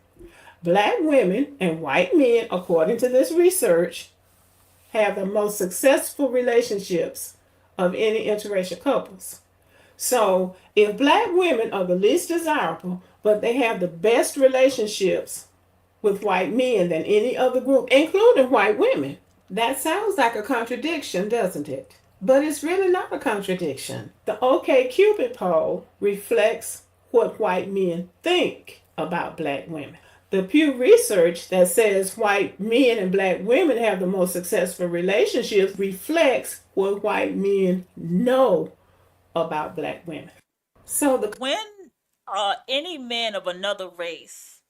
Speaker 2: Black women and white men, according to this research, have the most successful relationships of any interracial couples. So if black women are the least desirable, but they have the best relationships with white men than any other group, including white women, that sounds like a contradiction, doesn't it? But it's really not a contradiction. The OkCupid poll reflects what white men think about black women. The Pew Research that says white men and black women have the most successful relationships reflects what white men know about black women. So
Speaker 1: when any man of another race,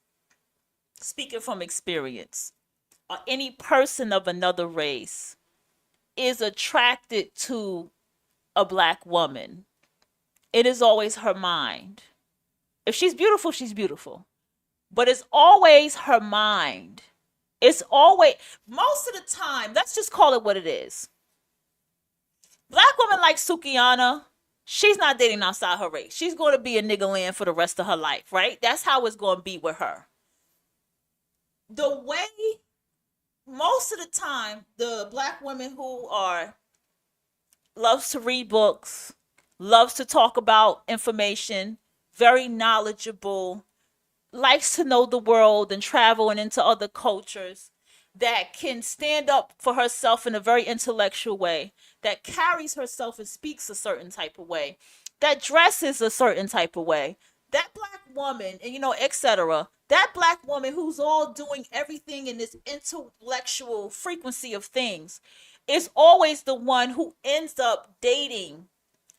Speaker 1: speaking from experience, or any person of another race is attracted to a black woman, it is always her mind. If she's beautiful, she's beautiful. But it's always her mind. It's always, most of the time, let's just call it what it is. Black woman like Sukiana, she's not dating outside her race. She's going to be a nigga land for the rest of her life, right? That's how it's going to be with her. The way, most of the time, the black women who are, loves to read books, loves to talk about information, very knowledgeable, likes to know the world and travel and into other cultures, that can stand up for herself in a very intellectual way, that carries herself and speaks a certain type of way, that dresses a certain type of way, that black woman, and etc., that black woman who's all doing everything in this intellectual frequency of things is always the one who ends up dating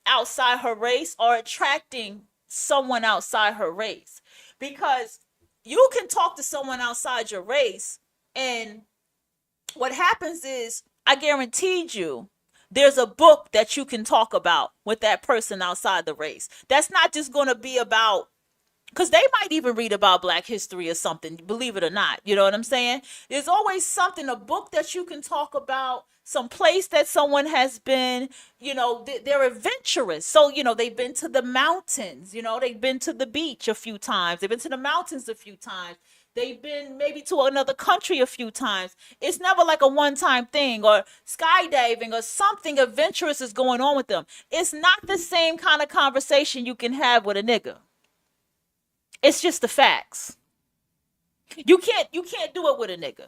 Speaker 1: outside her race or attracting someone outside her race. Because you can talk to someone outside your race, and what happens is, I guaranteed you, there's a book that you can talk about with that person outside the race. That's not just going to be about, because they might even read about Black history or something, believe it or not. You know what I'm saying? There's always something, a book that you can talk about, some place that someone has been, they're adventurous. So, they've been to the mountains, they've been to the beach a few times. They've been to the mountains a few times. They've been maybe to another country a few times. It's never like a one-time thing, or skydiving or something adventurous is going on with them. It's not the same kind of conversation you can have with a nigga. It's just the facts. You can't do it with a nigga.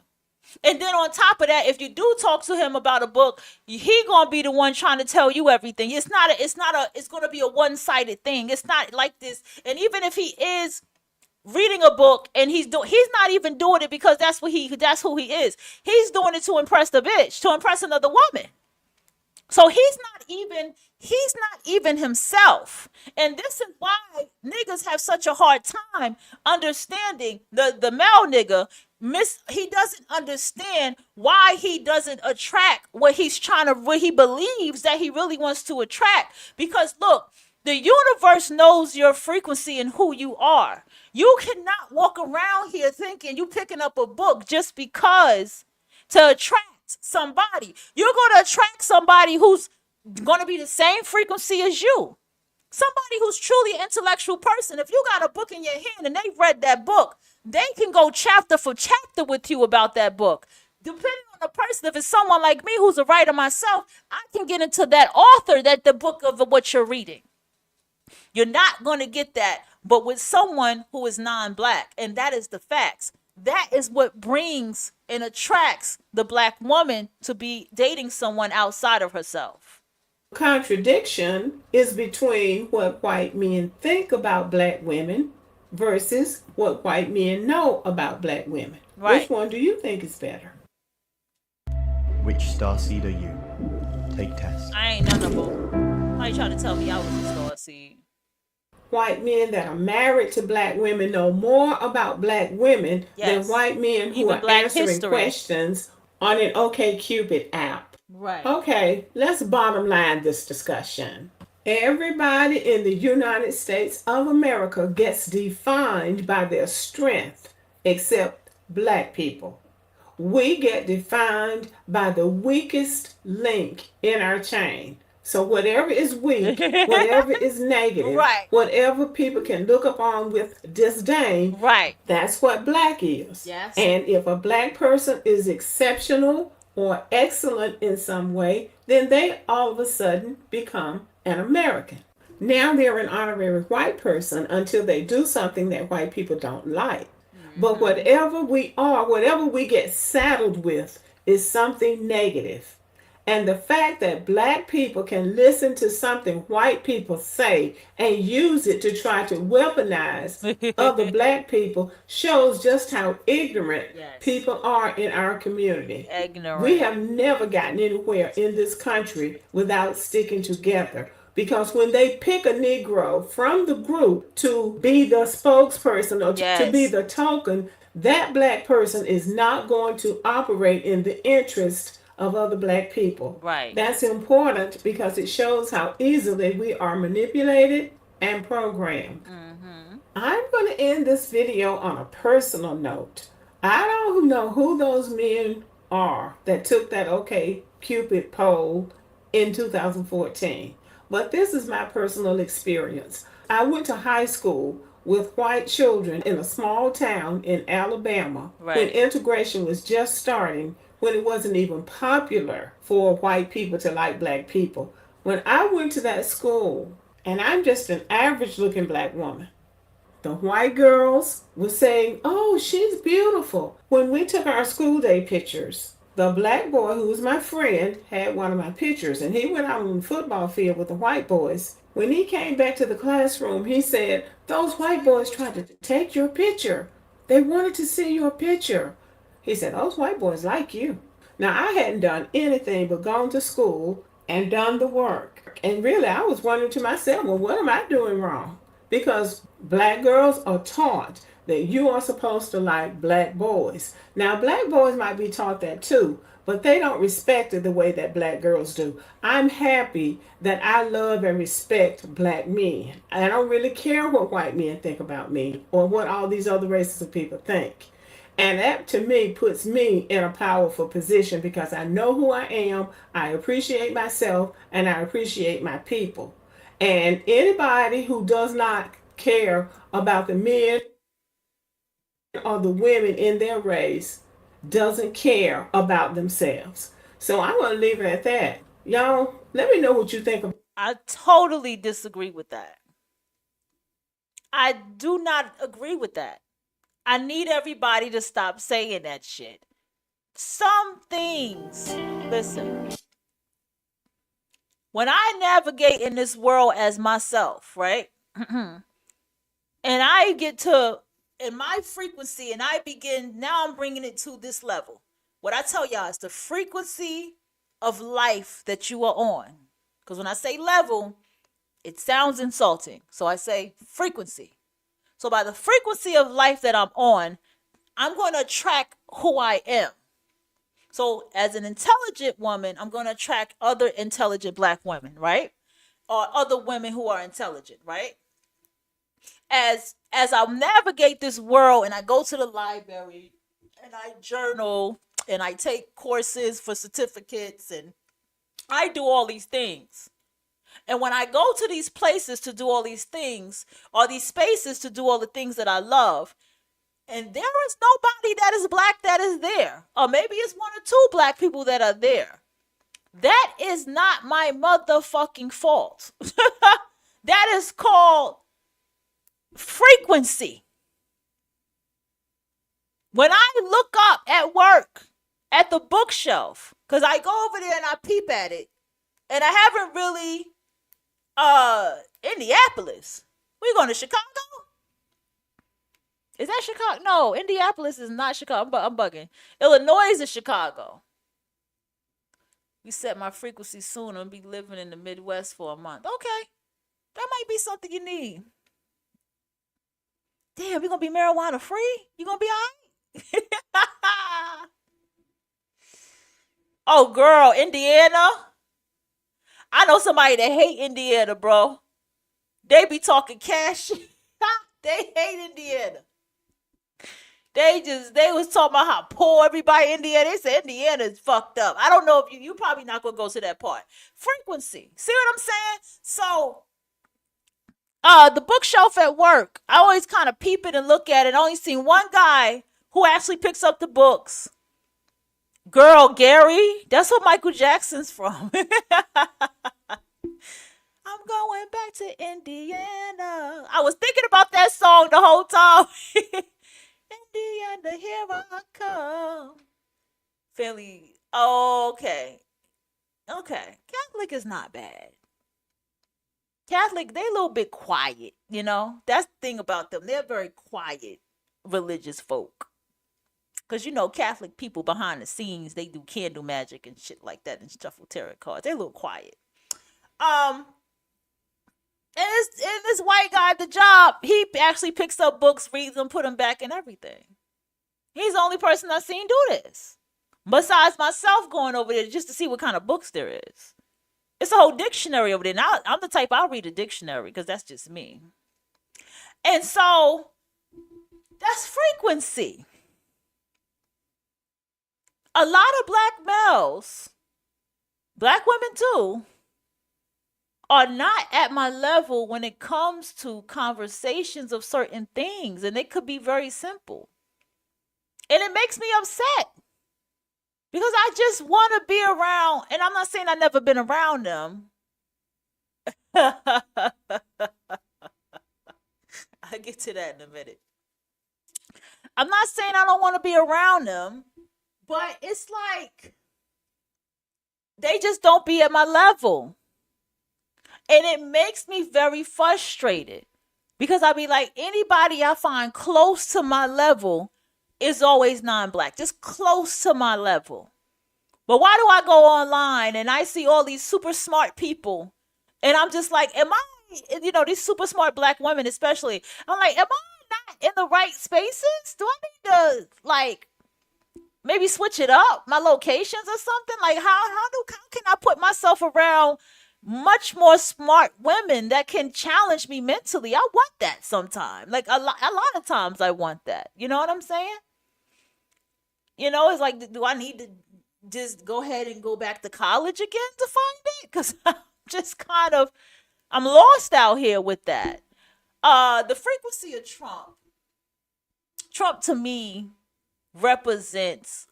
Speaker 1: And then on top of that, if you do talk to him about a book, he gonna be the one trying to tell you everything. It's gonna be a one-sided thing. It's not like this. And even if he is reading a book and he's not even doing it because that's who he is. He's doing it to impress the bitch, to impress another woman. So he's not even himself. And this is why niggas have such a hard time understanding the male nigga. He doesn't understand why he doesn't attract what he believes that he really wants to attract. Because look, the universe knows your frequency and who you are. You cannot walk around here thinking you picking up a book just because to attract somebody. You're going to attract somebody who's going to be the same frequency as you. Somebody who's truly an intellectual person. If you got a book in your hand and they've read that book, they can go chapter for chapter with you about that book. Depending on the person, if it's someone like me who's a writer myself, I can get into that author, the book of what you're reading. You're not going to get that, but with someone who is non-Black, and that is the facts. That is what brings and attracts the Black woman to be dating someone outside of herself.
Speaker 2: Contradiction is between what white men think about Black women versus what white men know about Black women. Right. Which one do you think is better?
Speaker 14: Which starseed are you? Take test.
Speaker 1: I ain't none of them. Why you trying to tell me I was a starseed?
Speaker 2: White men that are married to Black women know more about Black women than white men who are answering questions on an OkCupid app.
Speaker 1: Right.
Speaker 2: Okay, let's bottom line this discussion. Everybody in the United States of America gets defined by their strength, except Black people. We get defined by the weakest link in our chain. So whatever is weak, whatever is negative, right, whatever people can look upon with disdain, right, that's what Black is. Yes. And if a Black person is exceptional or excellent in some way, then they all of a sudden become an American. Now they're an honorary white person until they do something that white people don't like. Mm-hmm. But whatever we are, whatever we get saddled with is something negative. And the fact that black people can listen to something white people say and use it to try to weaponize other black people shows just how ignorant
Speaker 1: Yes.
Speaker 2: people are in our community.
Speaker 1: Ignorant.
Speaker 2: We have never gotten anywhere in this country without sticking together. Because when they pick a Negro from the group to be the spokesperson or to be
Speaker 1: Yes.
Speaker 2: the token, that black person is not going to operate in the interest of other black people.
Speaker 1: Right.
Speaker 2: That's important because it shows how easily we are manipulated and programmed. I'm going to end this video on a personal note. I don't know who those men are that took that OK Cupid poll in 2014, but this is my personal experience. I went to high school with white children in a small town in Alabama when
Speaker 1: Right.
Speaker 2: integration was just starting, when it wasn't even popular for white people to like black people. When I went to that school, and I'm just an average looking black woman, the white girls were saying, "Oh, she's beautiful." When we took our school day pictures, the black boy who was my friend had one of my pictures, and he went out on the football field with the white boys. When he came back to the classroom, he said, "Those white boys tried to take your picture. They wanted to see your picture." He said, "Those white boys like you." Now, I hadn't done anything but gone to school and done the work. And really, I was wondering to myself, well, what am I doing wrong? Because black girls are taught that you are supposed to like black boys. Now, black boys might be taught that too, but they don't respect it the way that black girls do. I'm happy that I love and respect black men. I don't really care what white men think about me or what all these other races of people think. And that to me puts me in a powerful position because I know who I am, I appreciate myself, and I appreciate my people. And anybody who does not care about the men or the women in their race doesn't care about themselves. So I'm going to leave it at that. Y'all, let me know what you think about.
Speaker 1: I totally disagree with that. I do not agree with that. I need everybody to stop saying that shit. Some things, listen, when I navigate in this world as myself, right? And I get to in my frequency and I begin, now I'm bringing it to this level. What I tell y'all is the frequency of life that you are on. Because when I say level, it sounds insulting. So I say frequency. So by the frequency of life that I'm on, I'm going to attract who I am. So as an intelligent woman, I'm going to attract other intelligent black women, right? Or other women who are intelligent, right? As I navigate this world and I go to the library and I journal and I take courses for certificates and I do all these things. And when I go to these places to do all these things, or these spaces to do all the things that I love, and there is nobody that is black that is there, or maybe it's one or two black people that are there, that is not my motherfucking fault. That is called frequency. When I look up at work at the bookshelf, because I go over there and I peep at it, and I haven't really Indianapolis. We going to Chicago? Is that Chicago? No, Indianapolis is not Chicago. I'm bugging. Illinois is Chicago. We set my frequency soon and be living in the Midwest for a month. Okay. That might be something you need. Damn, we gonna be marijuana free? You gonna be all right? Oh, girl, Indiana. I know somebody that hate Indiana, bro. They be talking cash. They hate Indiana. They was talking about how poor everybody in Indiana. They said Indiana is fucked up. I don't know if you probably not gonna go to that part. Frequency. See what I'm saying? So the bookshelf at work, I always kind of peep it and look at it. I only seen one guy who actually picks up the books. Girl, Gary, that's what Michael Jackson's from. I'm going back to Indiana. I was thinking about that song the whole time. Indiana, here I come. Philly. Oh, okay. Okay, Catholic is not bad. Catholic, they a little bit quiet, you know? That's the thing about them. They're very quiet religious folk. Because, you know, Catholic people behind the scenes, they do candle magic and shit like that and shuffle tarot cards. They're a little quiet. Um, and this white guy at the job, he actually picks up books, reads them, put them back and everything. He's the only person I've seen do this. Besides myself going over there just to see what kind of books there is. It's a whole dictionary over there. Now, I'm the type, I'll read a dictionary because that's just me. And so, that's frequency. A lot of black males, black women too, are not at my level when it comes to conversations of certain things. And they could be very simple. And it makes me upset. Because I just want to be around, and I'm not saying I've never been around them. I'll get to that in a minute. I'm not saying I don't want to be around them, but it's like they just don't be at my level. And it makes me very frustrated because I be like, anybody I find close to my level is always non-black, just close to my level. But why do I go online and I see all these super smart people and I'm just like, am I, you know, these super smart black women especially, I'm like, am I not in the right spaces? Do I need to, like, maybe switch it up, my locations or something? Like, how can I put myself around much more smart women that can challenge me mentally? I want that sometime. Like, a lot of times I want that. You know what I'm saying? You know, it's like, do I need to just go ahead and go back to college again to find it? Because I'm just kind of, I'm lost out here with that. The frequency of Trump. Trump to me represents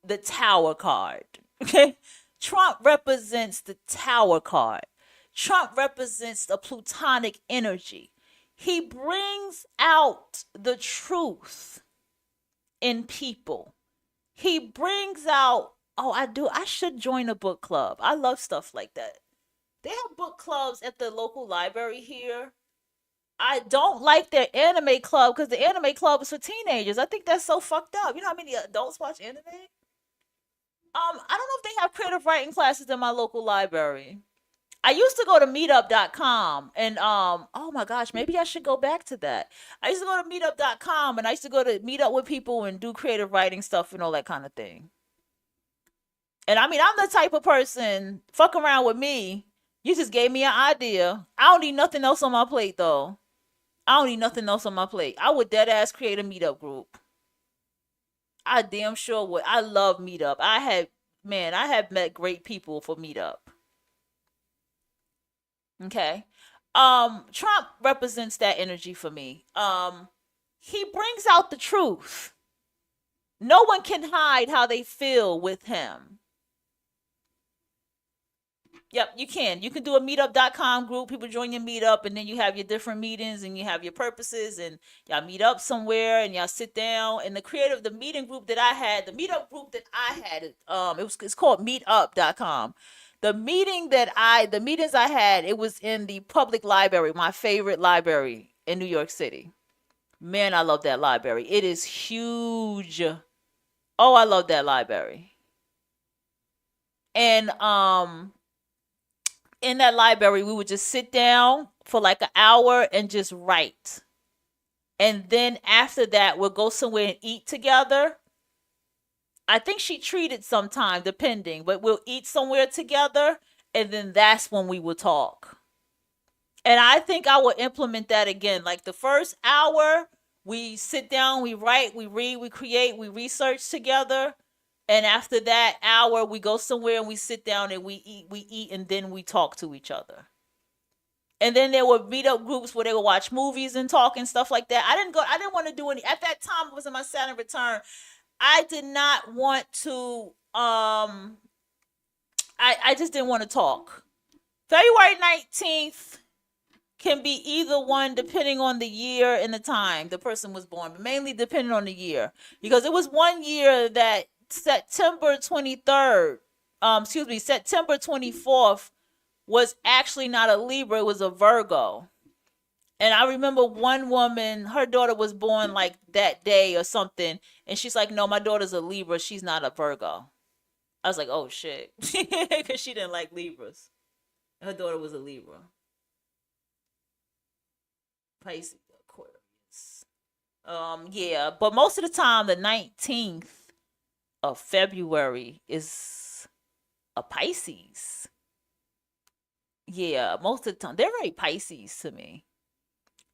Speaker 1: the Tower card. Okay? Trump represents the Tower card. Trump represents the plutonic energy. He brings out the truth in people. He brings out, I should join a book club. I love stuff like that. They have book clubs at the local library here. I don't like their anime club because the anime club is for teenagers. I think that's so fucked up. You know how many adults watch anime? I don't know if they have creative writing classes in my local library. I used to go to meetup.com and oh my gosh, maybe I should go back to that. I used to go to meetup.com and I used to go to meet up with people and do creative writing stuff and all that kind of thing. And I mean, I'm the type of person, fuck around with me. You just gave me an idea. I don't need nothing else on my plate though. I don't need nothing else on my plate. I would dead ass create a meetup group. I damn sure would. I love meetup. I have met great people for meetup. Okay. Trump represents that energy for me. He brings out the truth. No one can hide how they feel with him. Yep, you can. You can do a meetup.com group. People join your meetup, and then you have your different meetings, and you have your purposes, and y'all meet up somewhere, and y'all sit down. And the meeting group that I had, the meetup group that I had, it's called meetup.com. The meetings I had, it was in the public library, my favorite library in New York City. Man, I love that library. It is huge. Oh, I love that library. And in that library, we would just sit down for like an hour and just write. And then after that, we'll go somewhere and eat together. I think she treated sometime, depending, but we'll eat somewhere together. And then that's when we will talk. And I think I will implement that again. Like the first hour, we sit down, we write, we read, we create, we research together. And after that hour, we go somewhere and we sit down and we eat, and then we talk to each other. And then there were meetup groups where they would watch movies and talk and stuff like that. I didn't want to do any, at that time it was in my Saturn return. I did not want to, I just didn't want to talk. February 19th can be either one depending on the year and the time the person was born, but mainly depending on the year. Because it was one year that September 23rd, September 24th was actually not a Libra, it was a Virgo. And I remember one woman, her daughter was born like that day or something, and she's like, no, my daughter's a Libra, she's not a Virgo. I was like, oh shit, because she didn't like Libras. Her daughter was a Libra. Pisces, Aquarius. Yeah, but most of the time, the 19th of February is a Pisces. Yeah, most of the time they're very Pisces to me.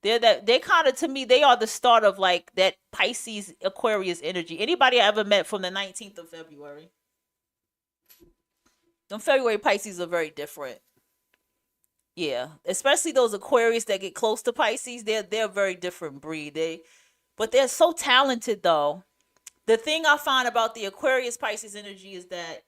Speaker 1: They're kind of, to me, they are the start of like that Pisces Aquarius energy. Anybody I ever met from the 19th of February? Them February Pisces are very different. Yeah, especially those Aquarius that get close to Pisces, they're a very different breed. But they're so talented though. The thing I find about the Aquarius Pisces energy is that,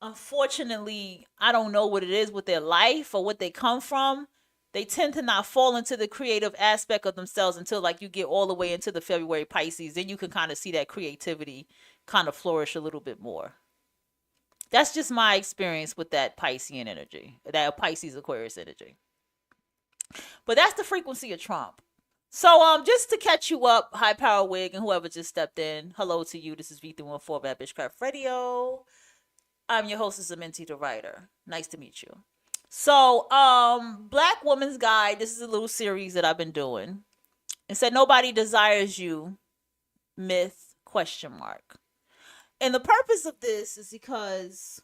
Speaker 1: unfortunately, I don't know what it is with their life or what they come from. They tend to not fall into the creative aspect of themselves until like you get all the way into the February Pisces. Then you can kind of see that creativity kind of flourish a little bit more. That's just my experience with that Piscean energy, that Pisces Aquarius energy. But that's the frequency of Trump. So just to catch you up, High Power Wig and whoever just stepped in, hello to you. This is V314 Bad Bitch Craft Radio. I'm your hostess, Amenti the Writer. Nice to meet you. So, Black Woman's Guide, this is a little series that I've been doing. It said, nobody desires you, myth, ? And the purpose of this is because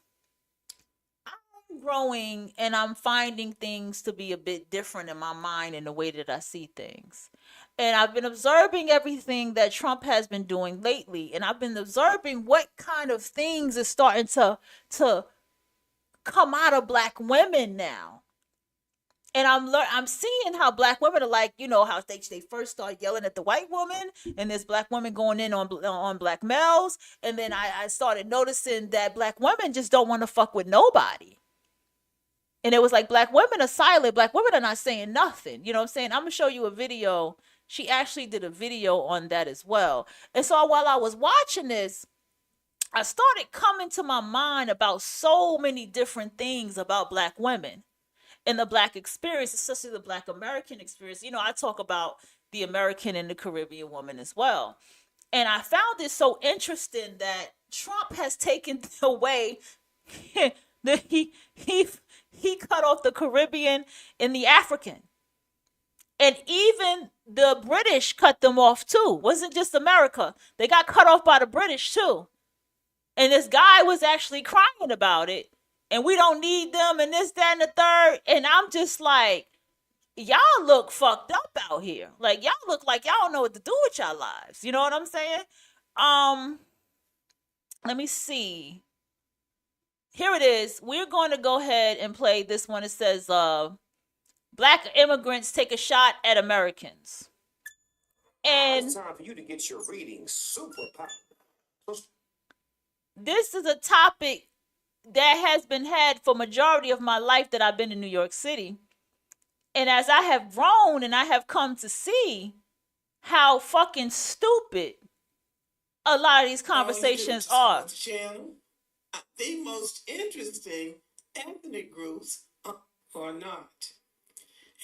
Speaker 1: I'm growing and I'm finding things to be a bit different in my mind and the way that I see things. And I've been observing everything that Trump has been doing lately. And I've been observing what kind of things is starting to come out of Black women now. And I'm seeing how Black women are like, you know, how they first start yelling at the white woman, and there's Black women going in on Black males. And then I started noticing that Black women just don't want to fuck with nobody. And it was like Black women are silent. Black women are not saying nothing. You know what I'm saying? I'm going to show you a video. She actually did a video on that as well. And so while I was watching this, I started coming to my mind about so many different things about Black women and the Black experience, especially the Black American experience. You know, I talk about the American and the Caribbean woman as well. And I found it so interesting that Trump has taken away he cut off the Caribbean and the African. And even the British cut them off too. Wasn't just America. They got cut off by the British too. And this guy was actually crying about it. And we don't need them and this, that, and the third. And I'm just like, y'all look fucked up out here. Like, y'all look like y'all don't know what to do with y'all lives. You know what I'm saying? Let me see. Here it is. We're going to go ahead and play this one. It says, Black immigrants take a shot at Americans. And
Speaker 11: it's time for you to get your reading super powerful.
Speaker 1: This is a topic that has been had for majority of my life that I've been in New York City. And as I have grown and I have come to see how fucking stupid a lot of these conversations are.
Speaker 2: Channel, the most interesting ethnic groups are not.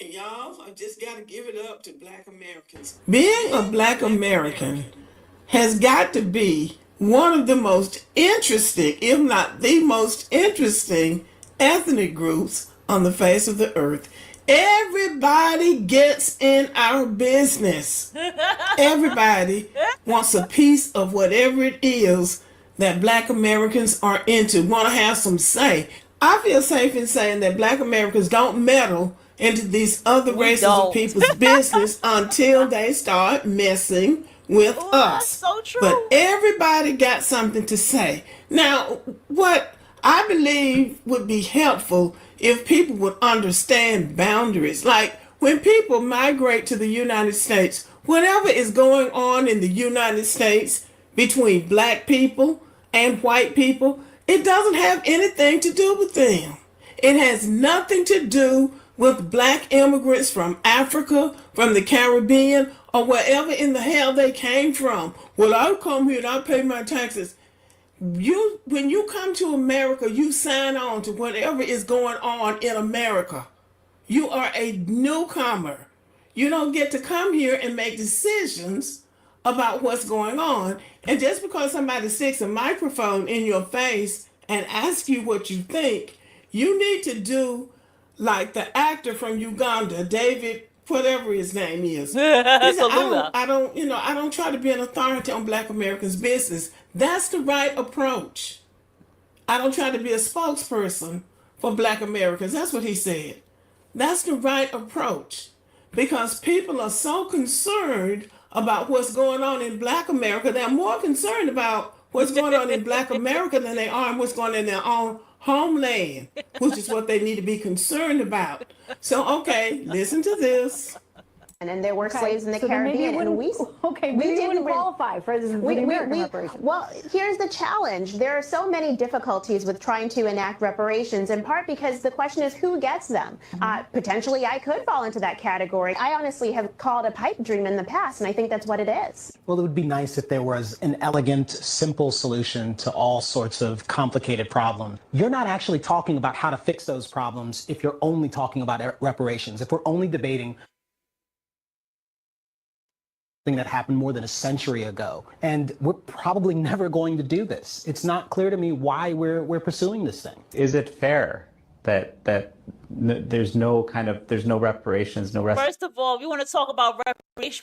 Speaker 2: And y'all, I just got to give it up to Black Americans. Being a Black American has got to be one of the most interesting, if not the most interesting, ethnic groups on the face of the earth. Everybody gets in our business. Everybody wants a piece of whatever it is that Black Americans are into, want to have some say. I feel safe in saying that Black Americans don't meddle into these other races of people's business until they start messing with us.
Speaker 1: That's so true.
Speaker 2: But everybody got something to say. Now, what I believe would be helpful if people would understand boundaries. Like when people migrate to the United States, whatever is going on in the United States between Black people and white people, it doesn't have anything to do with them. It has nothing to do with Black immigrants from Africa, from the Caribbean, or wherever in the hell they came from. Well, I come here and I pay my taxes. when you come to America, you sign on to whatever is going on in America. You are a newcomer. You don't get to come here and make decisions about what's going on. And just because somebody sticks a microphone in your face and asks you what you think, you need to do like the actor from Uganda, David, whatever his name is. He said, I don't try to be an authority on Black Americans' business. That's the right approach. I don't try to be a spokesperson for Black Americans. That's what he said. That's the right approach, because people are so concerned about what's going on in Black America. They're more concerned about what's going on in Black America than they are what's going on in their own homeland, which is what they need to be concerned about. So, okay, listen to this.
Speaker 15: And there were slaves in the Caribbean, and we didn't qualify for this. Well, here's the challenge. There are so many difficulties with trying to enact reparations, in part because the question is who gets them. Potentially, I could fall into that category. I honestly have called a pipe dream in the past, and I think that's what it is.
Speaker 16: Well, it would be nice if there was an elegant, simple solution to all sorts of complicated problems. You're not actually talking about how to fix those problems if you're only talking about reparations. If we're only debating thing that happened more than a century ago. And we're probably never going to do this. It's not clear to me why we're pursuing this thing.
Speaker 17: Is it fair that there's no reparations,
Speaker 1: First of all, we want to talk about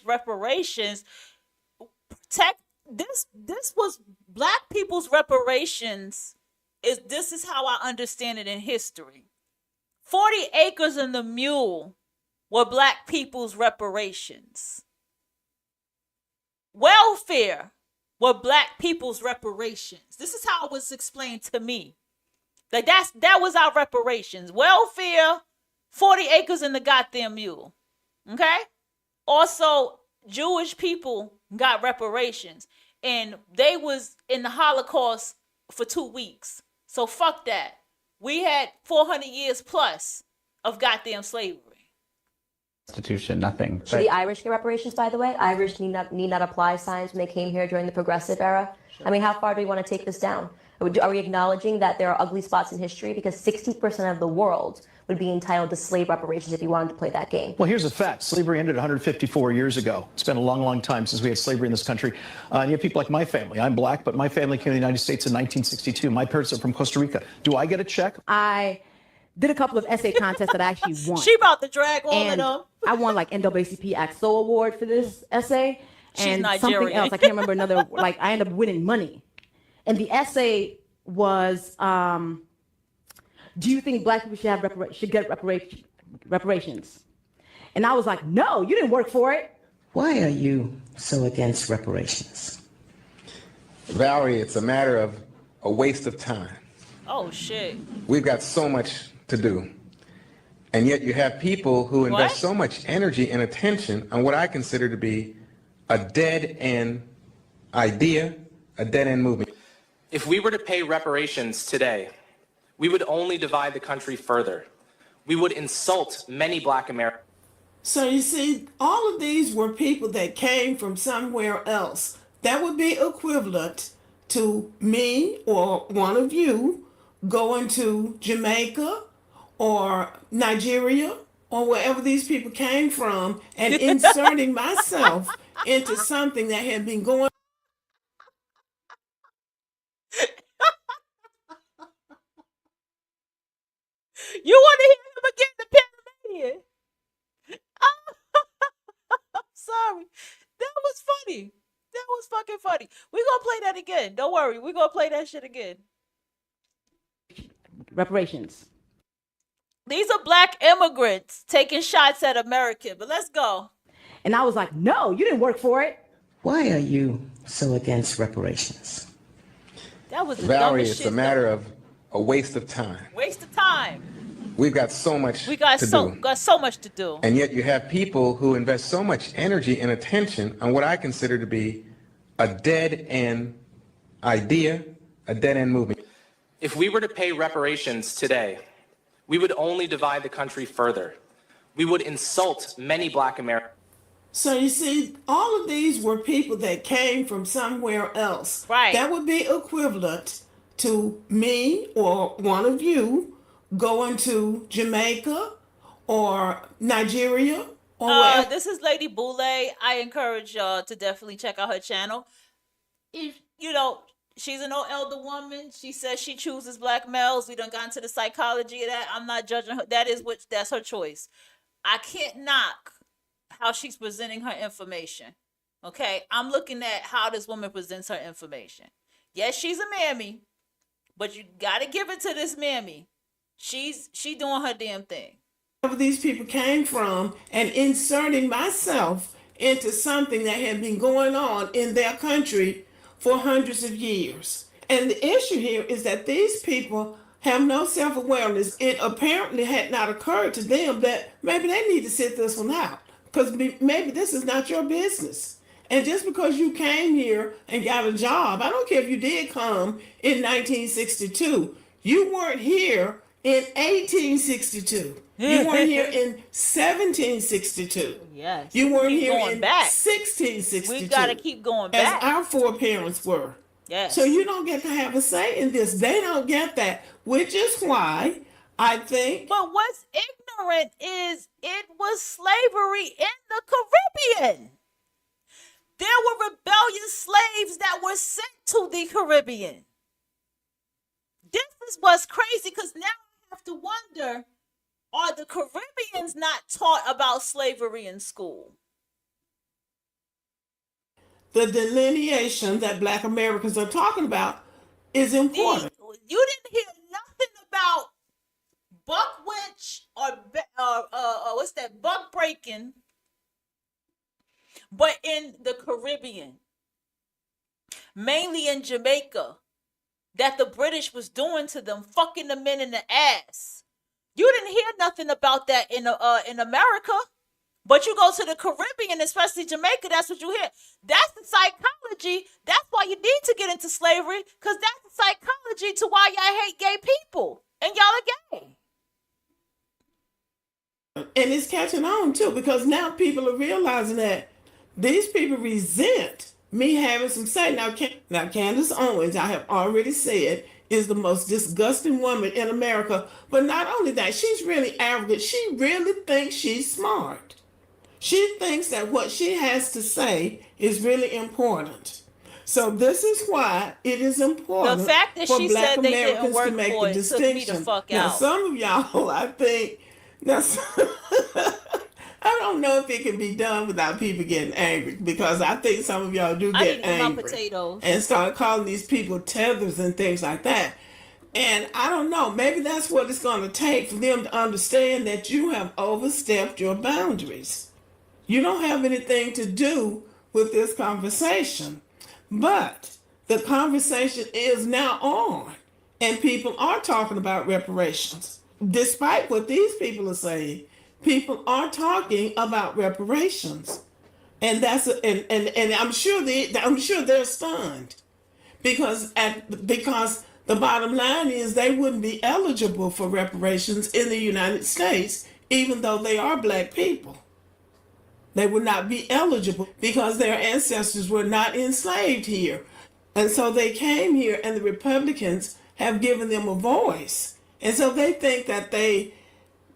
Speaker 1: reparations. This was Black people's reparations. This is how I understand it in history. 40 acres and the mule were Black people's reparations. Welfare were Black people's reparations. This is how it was explained to me. Like that was our reparations. Welfare, 40 acres and the goddamn mule. Okay? Also, Jewish people got reparations. And they was in the Holocaust for 2 weeks. So fuck that. We had 400 years plus of goddamn slavery.
Speaker 17: Constitution, nothing.
Speaker 18: Should the Irish get reparations, by the way? Irish need not apply signs when they came here during the progressive era. I mean, how far do we want to take this down? Are we acknowledging that there are ugly spots in history? Because 60% of the world would be entitled to slave reparations if you wanted to play that game.
Speaker 19: Well, here's a fact. Slavery ended 154 years ago. It's been a long, long time since we had slavery in this country. And you have people like my family. I'm Black, but my family came to the United States in 1962. My parents are from Costa Rica. Do I get a check?
Speaker 20: I did a couple of essay contests that I actually won.
Speaker 1: She about to drag all of them.
Speaker 20: I won like NAACP AXO award for this essay. And
Speaker 1: She's
Speaker 20: something
Speaker 1: Nigerian.
Speaker 20: else. I can't remember another, like I ended up winning money. And the essay was, do you think Black people should get reparations? And I was like, no, you didn't work for it.
Speaker 21: Why are you so against reparations?
Speaker 22: Valerie, it's a matter of a waste of time.
Speaker 1: Oh, shit.
Speaker 22: We've got so much to do. And yet you have people who invest so much energy and attention on what I consider to be a dead-end idea, a dead-end movement.
Speaker 23: If we were to pay reparations today, we would only divide the country further. We would insult many Black Americans.
Speaker 22: So you see, all of these were people that came from somewhere else. That would be equivalent to me
Speaker 23: We would only divide the country further. We would insult many Black Americans.
Speaker 2: So you see, all of these were people that came from somewhere else. That would be equivalent to me or one of you going to Jamaica or Nigeria or wherever these people came from and inserting myself into something that had been going.
Speaker 1: You want to hear him again, the Panamanian? I'm sorry. That was funny. That was fucking funny. We're going to play that again. Don't worry. We're going to play that shit again.
Speaker 20: Reparations.
Speaker 1: These are Black immigrants taking shots at America. But let's go.
Speaker 20: And I was like, no, you didn't work for it.
Speaker 21: Why are you so against reparations?
Speaker 1: That was the
Speaker 22: Valerie,
Speaker 1: dumbest
Speaker 22: it's
Speaker 1: shit.
Speaker 22: a matter of a waste of time.
Speaker 1: Waste of time.
Speaker 22: We've got so much
Speaker 1: We got
Speaker 22: to
Speaker 1: so
Speaker 22: do.
Speaker 1: got so much to do.
Speaker 22: And yet you have people who invest so much energy and attention on what I consider to be a dead-end idea, a dead-end movement.
Speaker 23: If we were to pay reparations today, we would only divide the country further. We would insult many Black Americans.
Speaker 2: So you see, all of these were people that came from somewhere else.
Speaker 1: Right.
Speaker 2: That would be equivalent to me or one of you going to Jamaica or Nigeria or wherever.
Speaker 1: This is Lady Boule. I encourage y'all to definitely check out her channel. If you know, she's an old elder woman. She says she chooses black males. We done got into the psychology of that. I'm not judging her. That's her choice. I can't knock how she's presenting her information. Okay, I'm looking at how this woman presents her information. Yes, she's a mammy, but you gotta give it to this mammy. She doing her damn thing.
Speaker 2: Wherever these people came from, and inserting myself into something that had been going on in their country for hundreds of years. And the issue here is that these people have no self-awareness. It apparently had not occurred to them that maybe they need to sit this one out, because maybe this is not your business. And just because you came here and got a job, I don't care if you did come in 1962, you weren't here in 1862. You weren't here in 1762.
Speaker 1: Yes.
Speaker 2: You weren't here
Speaker 1: going
Speaker 2: in
Speaker 1: back.
Speaker 2: 1662.
Speaker 1: We gotta keep going back.
Speaker 2: As our foreparents were.
Speaker 1: Yes.
Speaker 2: So you don't get to have a say in this. They don't get that, which is why I think.
Speaker 1: But what's ignorant is it was slavery in the Caribbean. There were rebellious slaves that were sent to the Caribbean. This is what's crazy, because now I have to wonder, are the Caribbeans not taught about slavery in school?
Speaker 2: The delineation that Black Americans are talking about is important.
Speaker 1: You didn't hear nothing about buck witch or what's that, buck breaking, but in the Caribbean, mainly in Jamaica, that the British was doing to them, fucking the men in the ass. You didn't hear nothing about that in America, but you go to the Caribbean, especially Jamaica, that's what you hear. That's the psychology. That's why you need to get into slavery, because that's the psychology to why y'all hate gay people, and y'all are gay.
Speaker 2: And it's catching on too, because now people are realizing that these people resent me having some say. Now Candace Owens, I have already said, is the most disgusting woman in America. But not only that, she's really arrogant. She really thinks she's smart. She thinks that what she has to say is really important. So this is why it is important
Speaker 1: The fact that
Speaker 2: for
Speaker 1: she
Speaker 2: Black
Speaker 1: said they didn't
Speaker 2: Americans
Speaker 1: work
Speaker 2: to make
Speaker 1: for
Speaker 2: the
Speaker 1: it took me the
Speaker 2: distinction.
Speaker 1: fuck
Speaker 2: Now,
Speaker 1: out.
Speaker 2: some of y'all, I think, I don't know if it can be done without people getting angry, because I think some of y'all do
Speaker 1: I
Speaker 2: get
Speaker 1: need to eat my
Speaker 2: angry
Speaker 1: potatoes.
Speaker 2: and start calling these people tethers and things like that. And I don't know, maybe that's what it's going to take for them to understand that you have overstepped your boundaries. You don't have anything to do with this conversation, but the conversation is now on, and people are talking about reparations. Despite what these people are saying, people are talking about reparations, and and I'm sure they're stunned, because the bottom line is they wouldn't be eligible for reparations in the United States, even though they are Black people. They would not be eligible because their ancestors were not enslaved here. And so they came here, and the Republicans have given them a voice. And so they think that they,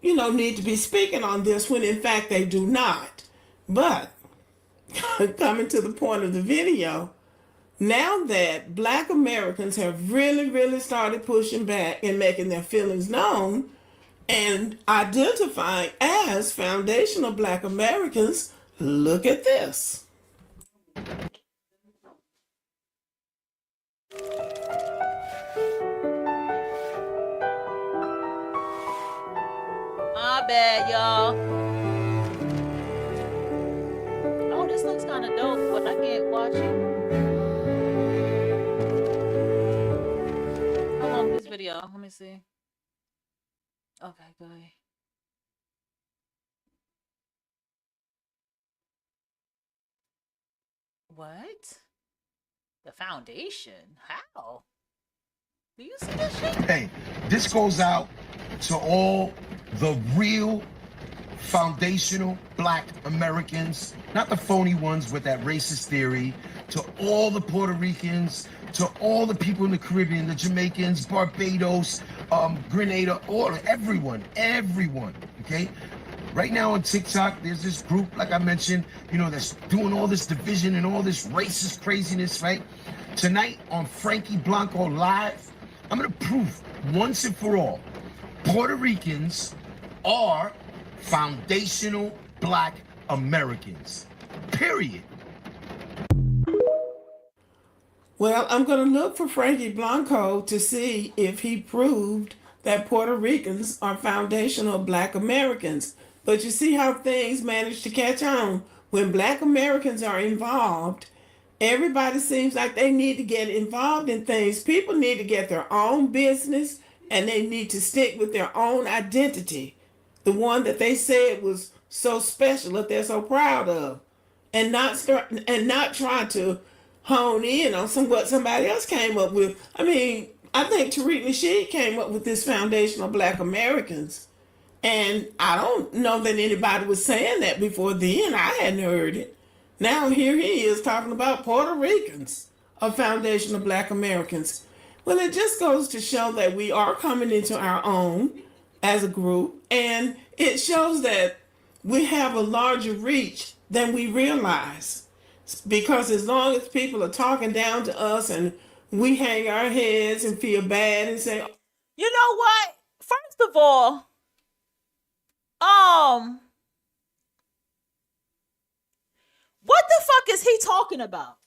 Speaker 2: need to be speaking on this, when in fact they do not. But coming to the point of the video, now that Black Americans have really, really started pushing back and making their feelings known, and identifying as foundational Black Americans, look at this.
Speaker 1: My bad, y'all. Oh, this looks kind of dope, but I can't watch it. How long is this video? Let me see. Okay, good. What? The foundation? How? Do you see this shit?
Speaker 11: Hey, this goes out to all the real foundational black Americans, not the phony ones with that racist theory, to all the Puerto Ricans, to all the people in the Caribbean, the Jamaicans, Barbados, Grenada, everyone, okay? Right now on TikTok, there's this group, like I mentioned, that's doing all this division and all this racist craziness, right? Tonight on Frankie Blanco Live, I'm gonna prove once and for all, Puerto Ricans are foundational black Americans, period.
Speaker 2: Well, I'm going to look for Frankie Blanco to see if he proved that Puerto Ricans are foundational black Americans. But you see how things manage to catch on. When black Americans are involved, everybody seems like they need to get involved in things. People need to get their own business and they need to stick with their own identity. The one that they said was so special, that they're so proud of. And not try to hone in on what somebody else came up with. I mean, I think Tariq Nasheed came up with this foundational black Americans. And I don't know that anybody was saying that before then. I hadn't heard it. Now here he is talking about Puerto Ricans are foundational black Americans. Well, it just goes to show that we are coming into our own as a group. And it shows that we have a larger reach than we realize. Because as long as people are talking down to us and we hang our heads and feel bad and say,
Speaker 1: you know what? First of all, what the fuck is he talking about?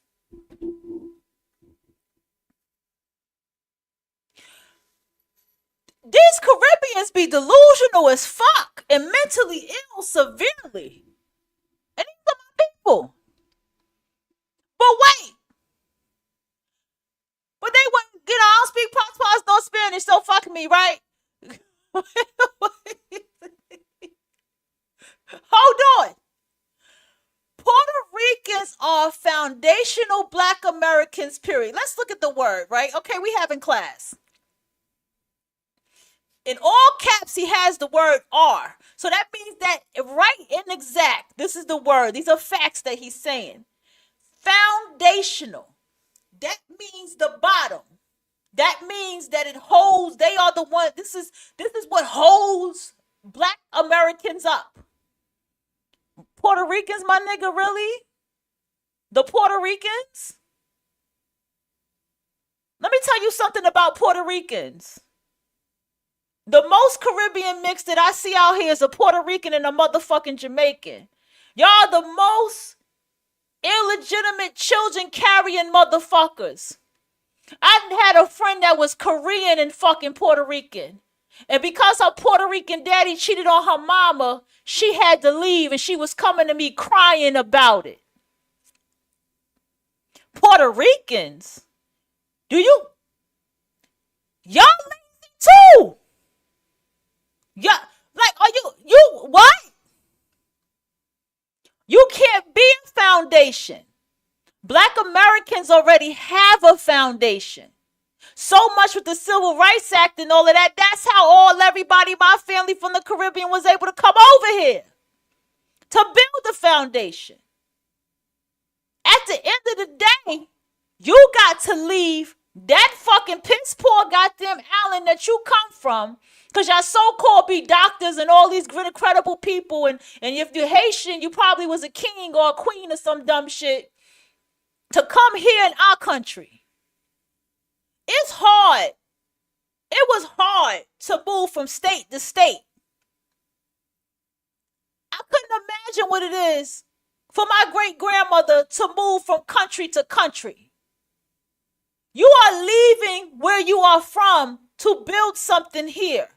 Speaker 1: These Caribbeans be delusional as fuck and mentally ill severely. And these are my people. But wait. But they wouldn't get I don't speak patois, no Spanish, so fuck me, right? Hold on. Puerto Ricans are foundational black Americans, period. Let's look at the word, right? Okay, we have in class. In all caps, he has the word are. So that means that right in exact, this is the word. These are facts that he's saying. Foundational. That means the bottom. That means that it holds, they are the one, this is what holds black Americans up. Puerto Ricans, my nigga, really? The Puerto Ricans? Let me tell you something about Puerto Ricans. The most Caribbean mix that I see out here is a Puerto Rican and a motherfucking Jamaican. Y'all the most illegitimate children carrying motherfuckers. I had a friend that was Korean and fucking Puerto Rican. And because her Puerto Rican daddy cheated on her mama, she had to leave and she was coming to me crying about it. Puerto Ricans? Y'all lazy too? Yeah, like, are you what? You can't be a foundation. Black Americans already have a foundation. So much with the Civil Rights Act and all of that. That's how everybody, my family from the Caribbean was able to come over here to build the foundation. At the end of the day, you got to leave that fucking piss poor goddamn island that you come from, because y'all so-called be doctors and all these credible people, and if you're Haitian, you probably was a king or a queen or some dumb shit, to come here in our country. It's hard. It was hard to move from state to state. I couldn't imagine what it is for my great-grandmother to move from country to country. You are leaving where you are from to build something here.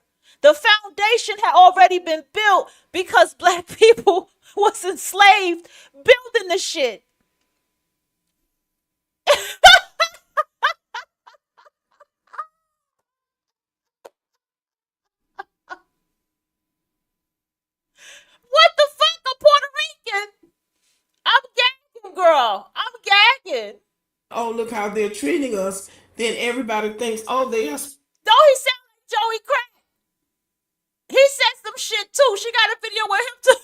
Speaker 1: The foundation had already been built because black people was enslaved building the shit. What the fuck, a Puerto Rican? I'm gagging, girl. I'm gagging.
Speaker 2: Oh, look how they're treating us. Then everybody thinks, oh, they are.
Speaker 1: Don't he sound like Joey Crack? He said some shit too. She got a video arguing with him too.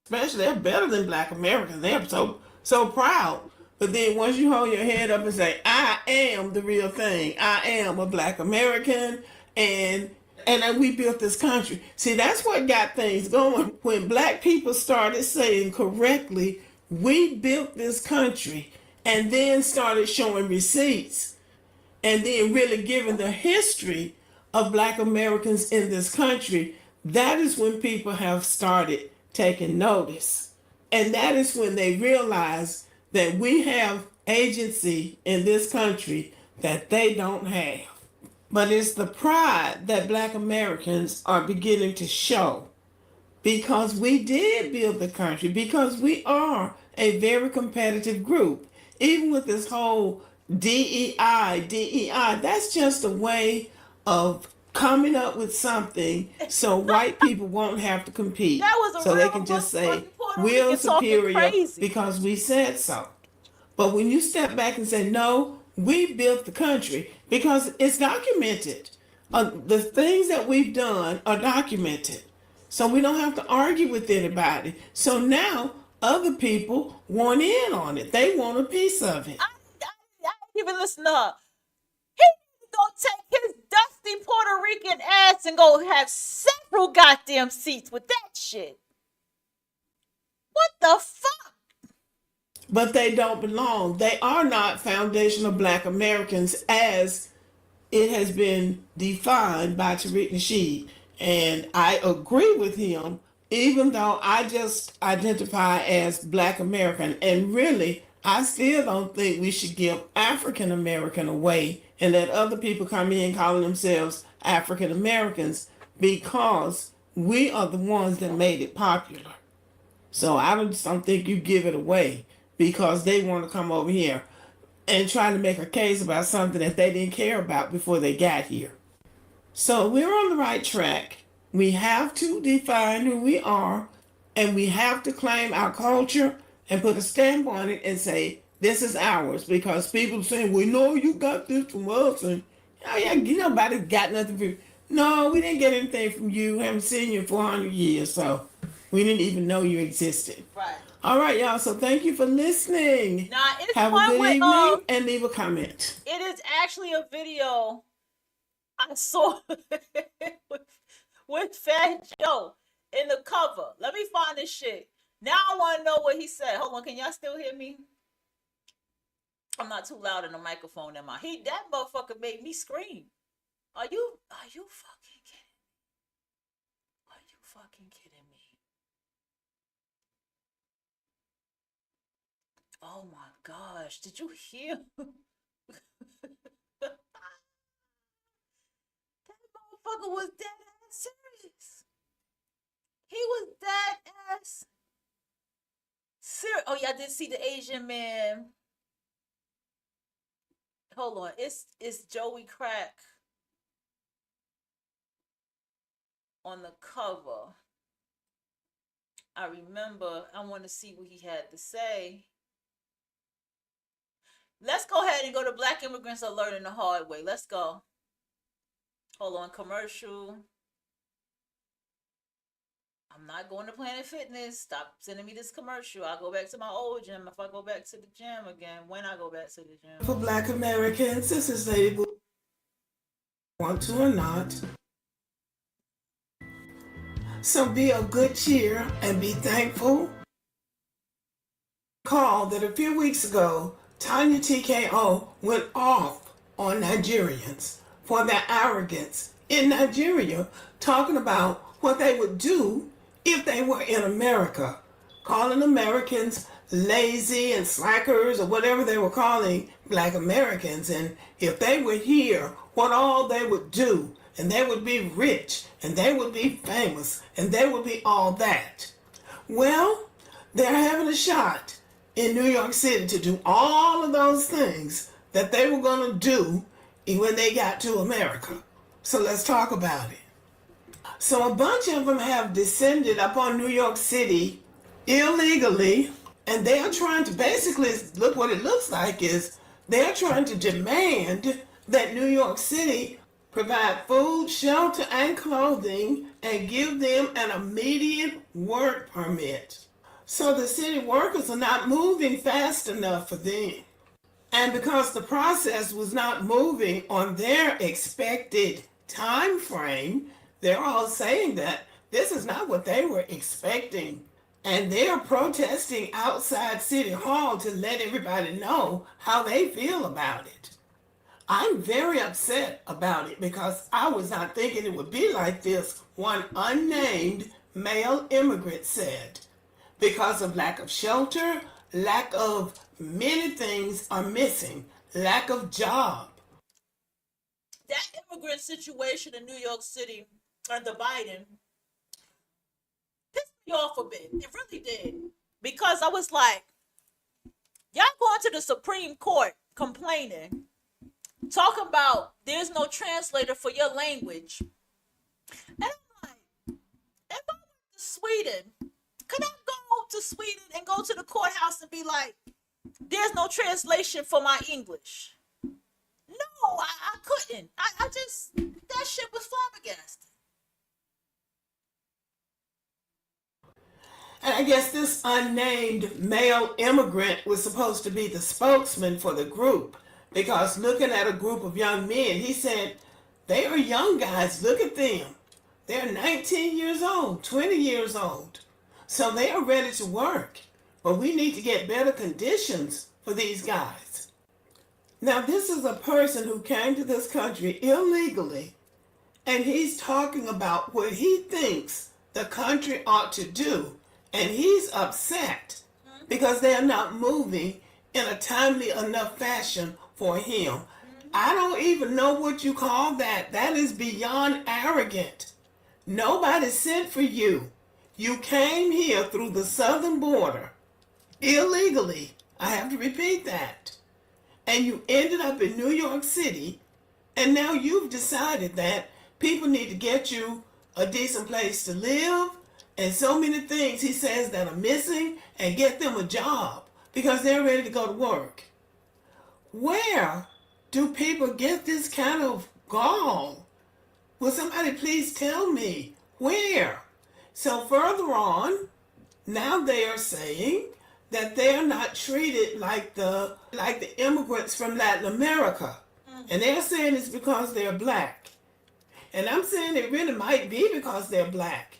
Speaker 2: Especially, they're better than Black Americans. They're so proud. But then once you hold your head up and say, I am the real thing. I am a Black American, and we built this country. See, that's what got things going. When Black people started saying correctly, we built this country, and then started showing receipts, and then really giving the history of Black Americans in this country, that is when people have started taking notice. And that is when they realize that we have agency in this country that they don't have. But it's the pride that Black Americans are beginning to show, because we did build the country, because we are a very competitive group. Even with this whole DEI, that's just a way of coming up with something so white people won't have to compete.
Speaker 1: That was a
Speaker 2: so
Speaker 1: real
Speaker 2: they can just say,
Speaker 1: Puerto
Speaker 2: we're
Speaker 1: Rican talking
Speaker 2: superior
Speaker 1: crazy.
Speaker 2: because we said so. But when you step back and say, no, we built the country, because it's documented. The things that we've done are documented. So we don't have to argue with anybody. So now other people want in on it. They want a piece of it.
Speaker 1: I didn't even listen to her. He need to go take his dusty Puerto Rican ass and go have several goddamn seats with that shit. What the fuck?
Speaker 2: But they don't belong. They are not foundational Black Americans as it has been defined by Tariq Nasheed. And I agree with him, even though I just identify as Black American. And really, I still don't think we should give African American away and let other people come in calling themselves African Americans, because we are the ones that made it popular. So I don't think you give it away because they want to come over here and try to make a case about something that they didn't care about before they got here. So we're on the right track. We have to define who we are, and we have to claim our culture and put a stamp on it and say, this is ours, because people are saying, we know you got this from us, and oh yeah, nobody got nothing from you. No, we didn't get anything from you. We haven't seen you in 400 years, so we didn't even know you existed.
Speaker 1: Right.
Speaker 2: All right, y'all. So thank you for listening.
Speaker 1: Nah, it's
Speaker 2: Have a
Speaker 1: one
Speaker 2: good
Speaker 1: with,
Speaker 2: evening and leave a comment.
Speaker 1: It is actually a video I saw with Fat Joe in the cover. Let me find this shit. Now I want to know what he said. Hold on, can y'all still hear me? I'm not too loud in the microphone. That motherfucker made me scream. Are you fucking kidding? Are you fucking kidding me? Oh my gosh, did you hear? That motherfucker was dead ass serious. He was dead ass serious. Oh yeah, I did see the Asian man. Hold on, it's Joey Crack on the cover. I remember. I want to see what he had to say. Let's go ahead and go to Black Immigrants Are Learning the Hard Way. Let's go. Hold on, commercial. I'm not going to Planet Fitness. Stop sending me this commercial. I'll go back to my old gym if I go back to the gym again. When I go back to the gym.
Speaker 2: For Black Americans, this is Lady Boo. Want to or not. So be of good cheer and be thankful. Recall that a few weeks ago, Tanya TKO went off on Nigerians for their arrogance in Nigeria, talking about what they would do if they were in America, calling Americans lazy and slackers or whatever they were calling Black Americans. And if they were here, what all they would do, and they would be rich, and they would be famous, and they would be all that. Well, they're having a shot in New York City to do all of those things that they were going to do when they got to America. So let's talk about it. So a bunch of them have descended upon New York City illegally, and they are trying to basically, look what it looks like is, they're trying to demand that New York City provide food, shelter, and clothing and give them an immediate work permit. So the city workers are not moving fast enough for them. And because the process was not moving on their expected time frame, they're all saying that this is not what they were expecting. And they're protesting outside City Hall to let everybody know how they feel about it. I'm very upset about it because I was not thinking it would be like this, one unnamed male immigrant said. Because of lack of shelter, lack of many things are missing, lack of job.
Speaker 1: That immigrant situation in New York City under Biden pissed me off a bit. It really did. Because I was like, y'all going to the Supreme Court complaining, talking about there's no translator for your language. And I'm like, if I went to Sweden, could I go to Sweden and go to the courthouse and be like, there's no translation for my English? No, I couldn't. I just, that shit was flabbergasted.
Speaker 2: And I guess this unnamed male immigrant was supposed to be the spokesman for the group, because looking at a group of young men, he said, they are young guys, look at them. They're 19 years old, 20 years old. So they are ready to work, but we need to get better conditions for these guys. Now, this is a person who came to this country illegally, and he's talking about what he thinks the country ought to do, and he's upset because they are not moving in a timely enough fashion for him. I don't even know what you call that. That is beyond arrogant. Nobody sent for you. You came here through the southern border illegally. I have to repeat that. And you ended up in New York City, and now you've decided that people need to get you a decent place to live and so many things, he says, that are missing, and get them a job because they're ready to go to work. Where do people get this kind of gall? Will somebody please tell me where? So further on, now they are saying that they are not treated like the immigrants from Latin America. And they're saying it's because they're black. And I'm saying it really might be because they're black.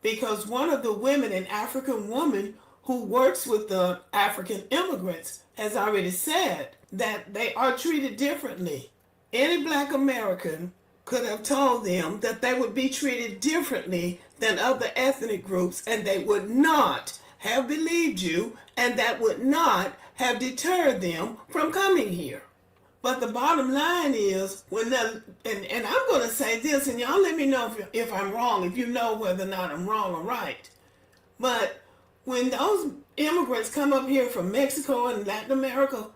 Speaker 2: Because one of the women, an African woman who works with the African immigrants, has already said that they are treated differently. Any black American could have told them that they would be treated differently than other ethnic groups, and they would not have believed you, and that would not have deterred them from coming here. But the bottom line is, and I'm going to say this, and y'all let me know if I'm wrong, if you know whether or not I'm wrong or right. But when those immigrants come up here from Mexico and Latin America,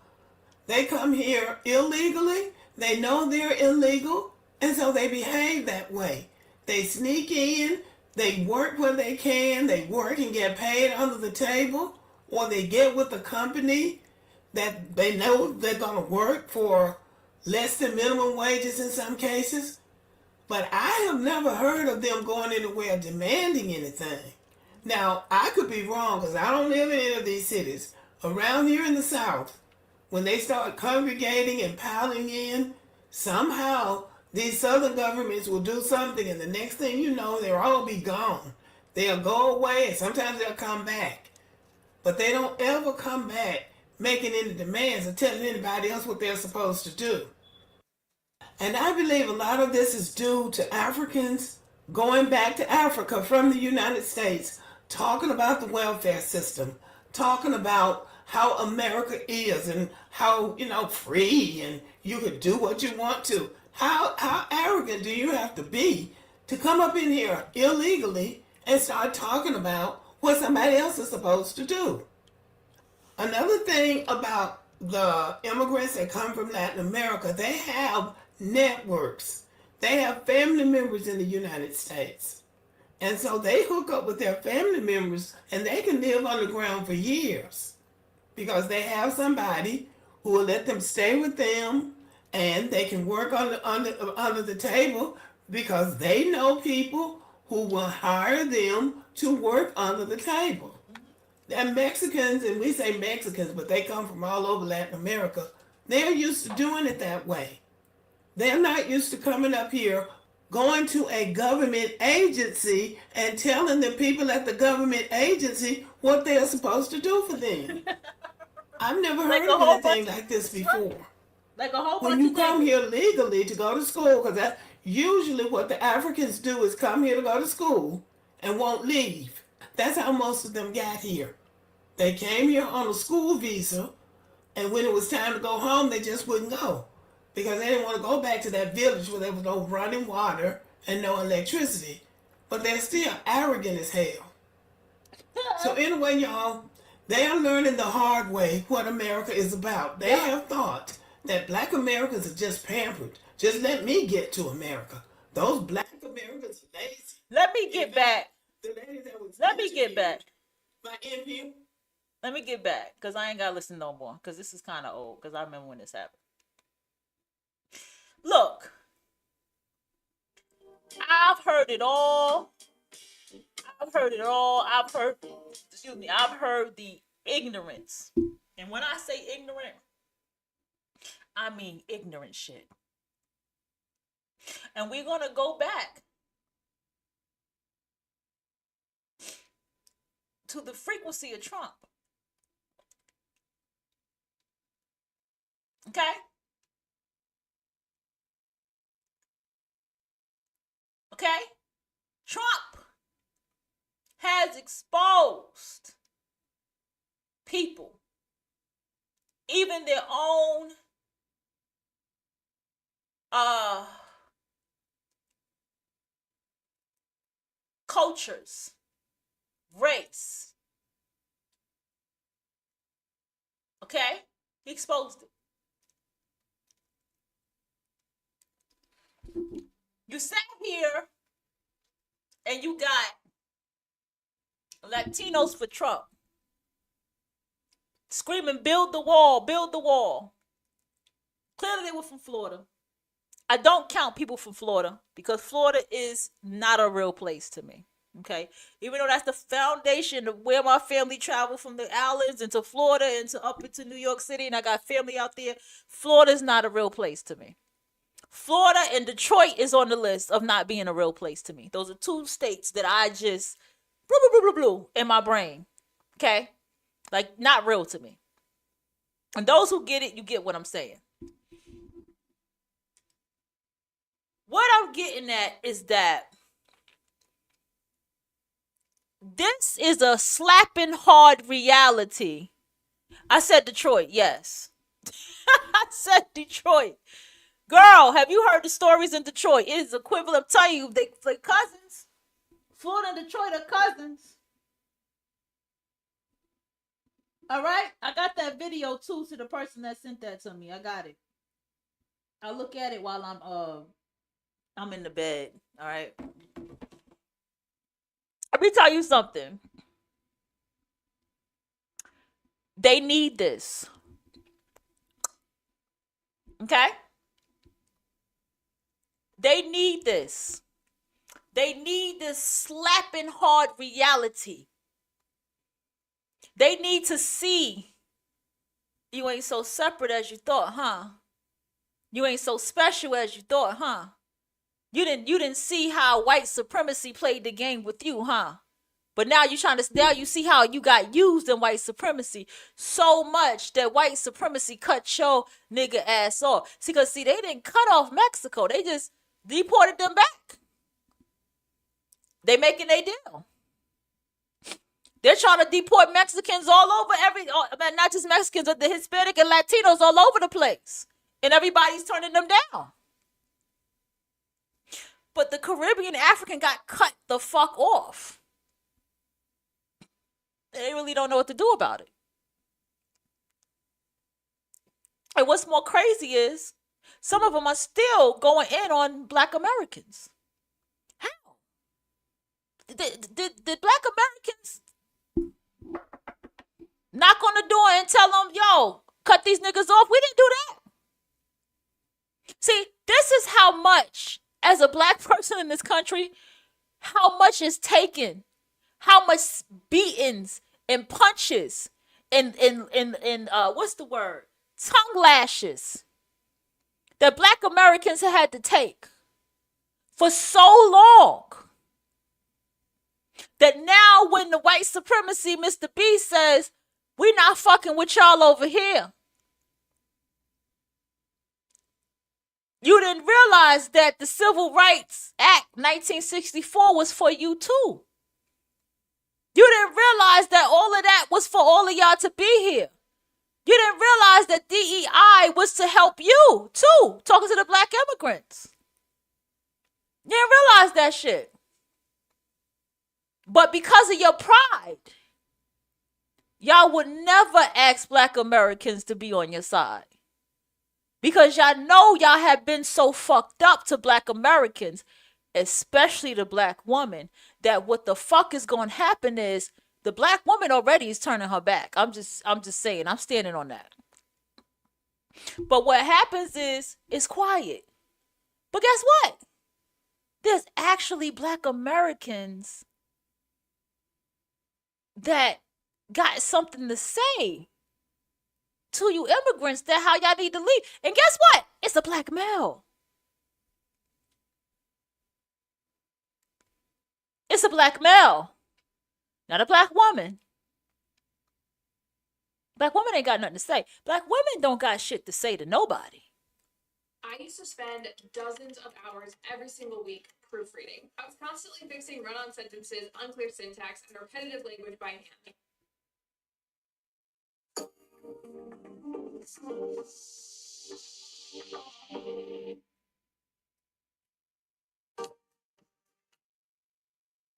Speaker 2: they come here illegally, they know they're illegal, and so they behave that way. They sneak in, they work where they can, they work and get paid under the table, or they get with a company that they know they're going to work for less than minimum wages in some cases. But I have never heard of them going anywhere demanding anything. Now, I could be wrong because I don't live in any of these cities. Around here in the South, when they start congregating and piling in, somehow these southern governments will do something, and the next thing you know, they'll all be gone. They'll go away, and sometimes they'll come back. But they don't ever come back making any demands or telling anybody else what they're supposed to do. And I believe a lot of this is due to Africans going back to Africa from the United States, talking about the welfare system, talking about how America is and how, free and you could do what you want to. How arrogant do you have to be to come up in here illegally and start talking about what somebody else is supposed to do? Another thing about the immigrants that come from Latin America, they have networks. They have family members in the United States. And so they hook up with their family members and they can live underground for years because they have somebody who will let them stay with them. and they can work under the table because they know people who will hire them to work under the table. And Mexicans, and we say Mexicans, but they come from all over Latin America, they're used to doing it that way. They're not used to coming up here, going to a government agency and telling the people at the government agency what they're supposed to do for them. I've never heard of anything like this before.
Speaker 1: Like a whole
Speaker 2: When
Speaker 1: bunch
Speaker 2: you
Speaker 1: of
Speaker 2: come
Speaker 1: niggas.
Speaker 2: here legally to go to school, because that's usually what the Africans do, is come here to go to school and won't leave. That's how most of them got here. They came here on a school visa, and when it was time to go home, they just wouldn't go because they didn't want to go back to that village where there was no running water and no electricity. But they're still arrogant as hell. So anyway, y'all, they are learning the hard way what America is about. They have thought that black Americans are just pampered. Just let me get to America. Those black Americans are lazy.
Speaker 1: Let me get back.
Speaker 2: The lady that was
Speaker 1: Let me get back.
Speaker 2: my interview.
Speaker 1: Let me get back, because I ain't got to listen no more, because this is kind of old, because I remember when this happened. Look, I've heard it all. I've heard the ignorance. And when I say ignorant, I mean ignorant shit. And we're going to go back to the frequency of Trump. Okay? Okay? Trump has exposed people, even their own cultures, race. Okay? He exposed it. You sat here and you got Latinos for Trump screaming, build the wall, build the wall. Clearly they were from Florida. I don't count people from Florida because Florida is not a real place to me. Okay? Even though that's the foundation of where my family traveled from the islands into Florida and up into New York City, and I got family out there, Florida's not a real place to me. Florida and Detroit is on the list of not being a real place to me. Those are two states that I just blue in my brain. Okay? Like, not real to me. And those who get it, you get what I'm saying. What I'm getting at is that this is a slapping hard reality. I said Detroit, yes. I said Detroit. Girl, have you heard the stories in Detroit? It is equivalent. I'm telling you, they're cousins. Florida and Detroit are cousins. All right? I got that video too to the person that sent that to me. I got it. I'll look at it while I'm in the bed. All right? Let me tell you something. They need this. Okay? They need this. They need this slapping hard reality. They need to see you ain't so separate as you thought, huh? You ain't so special as you thought, huh? You didn't see how white supremacy played the game with you, huh? But now you see how you got used in white supremacy so much that white supremacy cut your nigga ass off. See, they didn't cut off Mexico. They just deported them back. They making a deal. They're trying to deport Mexicans all over not just Mexicans, but the Hispanic and Latinos all over the place. And everybody's turning them down. But the Caribbean African got cut the fuck off. They really don't know what to do about it. And what's more crazy is some of them are still going in on Black Americans. How? Did Black Americans knock on the door and tell them, yo, cut these niggas off? We didn't do that. See, this is how much, as a black person in this country, how much is taken, how much beatings and punches and what's the word? Tongue lashes that black Americans have had to take for so long that now when the white supremacy Mr. B says, we not fucking with y'all over here, you didn't realize that the Civil Rights Act 1964 was for you too. You didn't realize that all of that was for all of y'all to be here. You didn't realize that DEI was to help you too, talking to the black immigrants. You didn't realize that shit. But because of your pride, y'all would never ask black Americans to be on your side. Because y'all know y'all have been so fucked up to black Americans, especially the black woman, that what the fuck is going to happen is the black woman already is turning her back. I'm just saying, I'm standing on that. But what happens is it's quiet. But guess what? There's actually black Americans that got something to say to you immigrants, that how y'all need to leave. And guess what? It's a black male. It's a black male, not a black woman. Black woman ain't got nothing to say. Black women don't got shit to say to nobody.
Speaker 3: I used to spend dozens of hours every single week proofreading. I was constantly fixing run-on sentences, unclear syntax, and repetitive language by hand.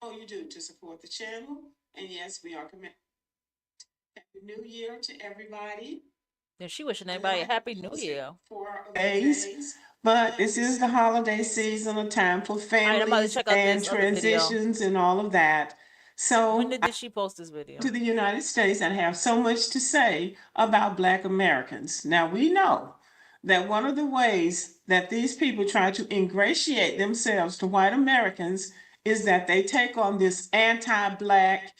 Speaker 2: All you do to support the channel. And yes, we are committed. Happy New Year to everybody.
Speaker 1: Then she wishing everybody a happy New Year.
Speaker 2: Days, but this is the holiday season, a time for families and transitions and all of that. So
Speaker 1: when did she post this video?
Speaker 2: To the United States and have so much to say about Black Americans. Now we know that one of the ways that these people try to ingratiate themselves to white Americans is that they take on this anti-Black,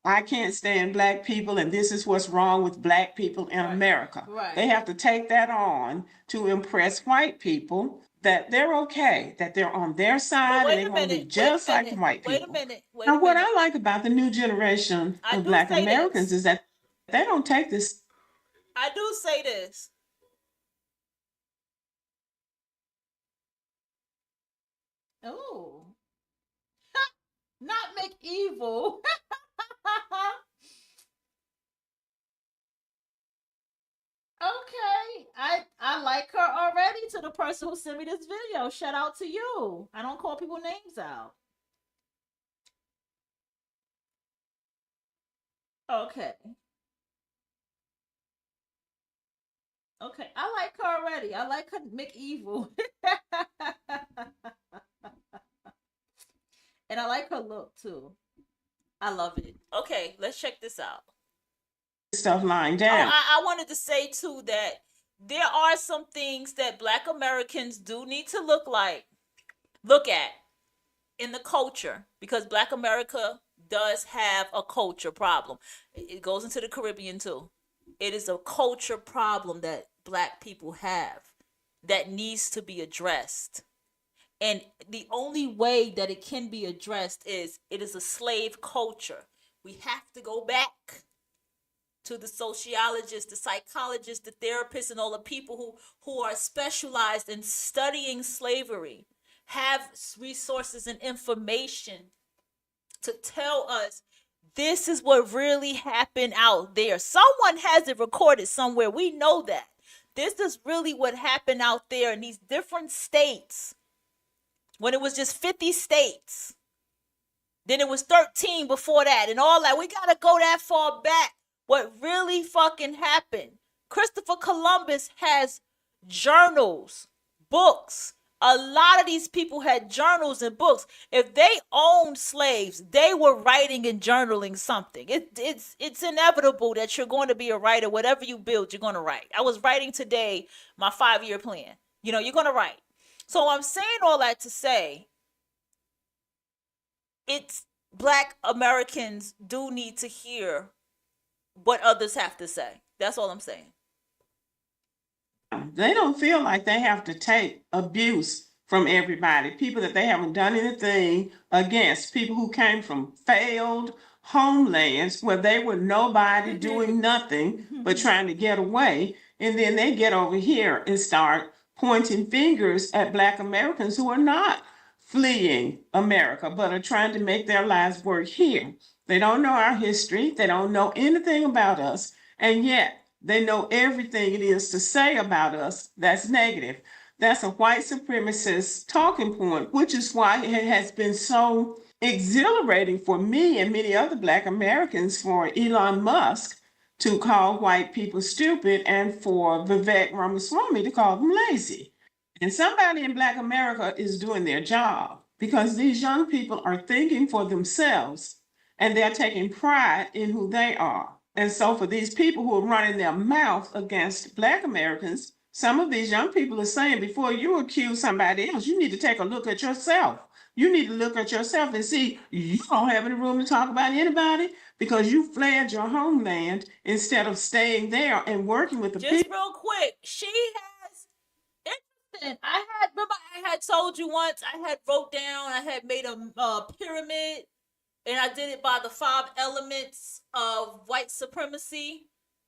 Speaker 2: I can't stand Black people, and this is what's wrong with Black people in America.
Speaker 1: Right.
Speaker 2: They have to take that on to impress white people that they're okay, that they're on their side, and they're going to be just like the white people. Now, what I like about the new generation of Black Americans is that they don't take this.
Speaker 1: I do say this. Oh. Not make evil. Okay, I like her already. To the person who sent me this video, shout out to you. I don't call people names out. Okay. Okay, I like her already. I like her McEvil. And I like her look too. I love it. Okay, let's check this out.
Speaker 2: Stuff lying down.
Speaker 1: I wanted to say too that there are some things that Black Americans do need to look at in the culture, because Black America does have a culture problem. It goes into the Caribbean too. It is a culture problem that Black people have that needs to be addressed. And the only way that it can be addressed is it is a slave culture. We have to go back to the sociologists, the psychologists, the therapists, and all the people who are specialized in studying slavery, have resources and information to tell us this is what really happened out there. Someone has it recorded somewhere. We know that. This is really what happened out there in these different states. When it was just 50 states. Then it was 13 before that and all that. We got to go that far back. What really fucking happened. Christopher Columbus has journals, books. A lot of these people had journals and books. If they owned slaves, they were writing and journaling something. It's inevitable that you're going to be a writer. Whatever you build, you're going to write. I was writing today my 5-year plan. You know, you're going to write. So I'm saying all that to say it's Black Americans do need to hear what others have to say. That's all I'm saying.
Speaker 2: They don't feel like they have to take abuse from everybody, people that they haven't done anything against, people who came from failed homelands where they were nobody doing nothing but trying to get away. And then they get over here and start pointing fingers at Black Americans who are not fleeing America, but are trying to make their lives work here. They don't know our history. They don't know anything about us. And yet they know everything it is to say about us that's negative. That's a white supremacist talking point, which is why it has been so exhilarating for me and many other Black Americans for Elon Musk to call white people stupid and for Vivek Ramaswamy to call them lazy. And somebody in Black America is doing their job because these young people are thinking for themselves and they're taking pride in who they are. And so for these people who are running their mouth against Black Americans, some of these young people are saying before you accuse somebody else, you need to take a look at yourself. You need to look at yourself and see you don't have any room to talk about anybody because you fled your homeland instead of staying there and working with the people.
Speaker 1: Just real quick, she has interesting. Remember I had told you once, I had wrote down, I had made a pyramid, and I did it by the 5 elements of white supremacy,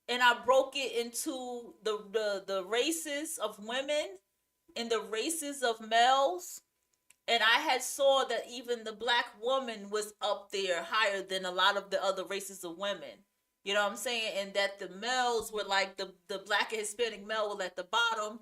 Speaker 1: and I broke it into the races of women and the races of males. And I had saw that even the Black woman was up there higher than a lot of the other races of women. You know what I'm saying? And that the males were like the Black and Hispanic male were at the bottom.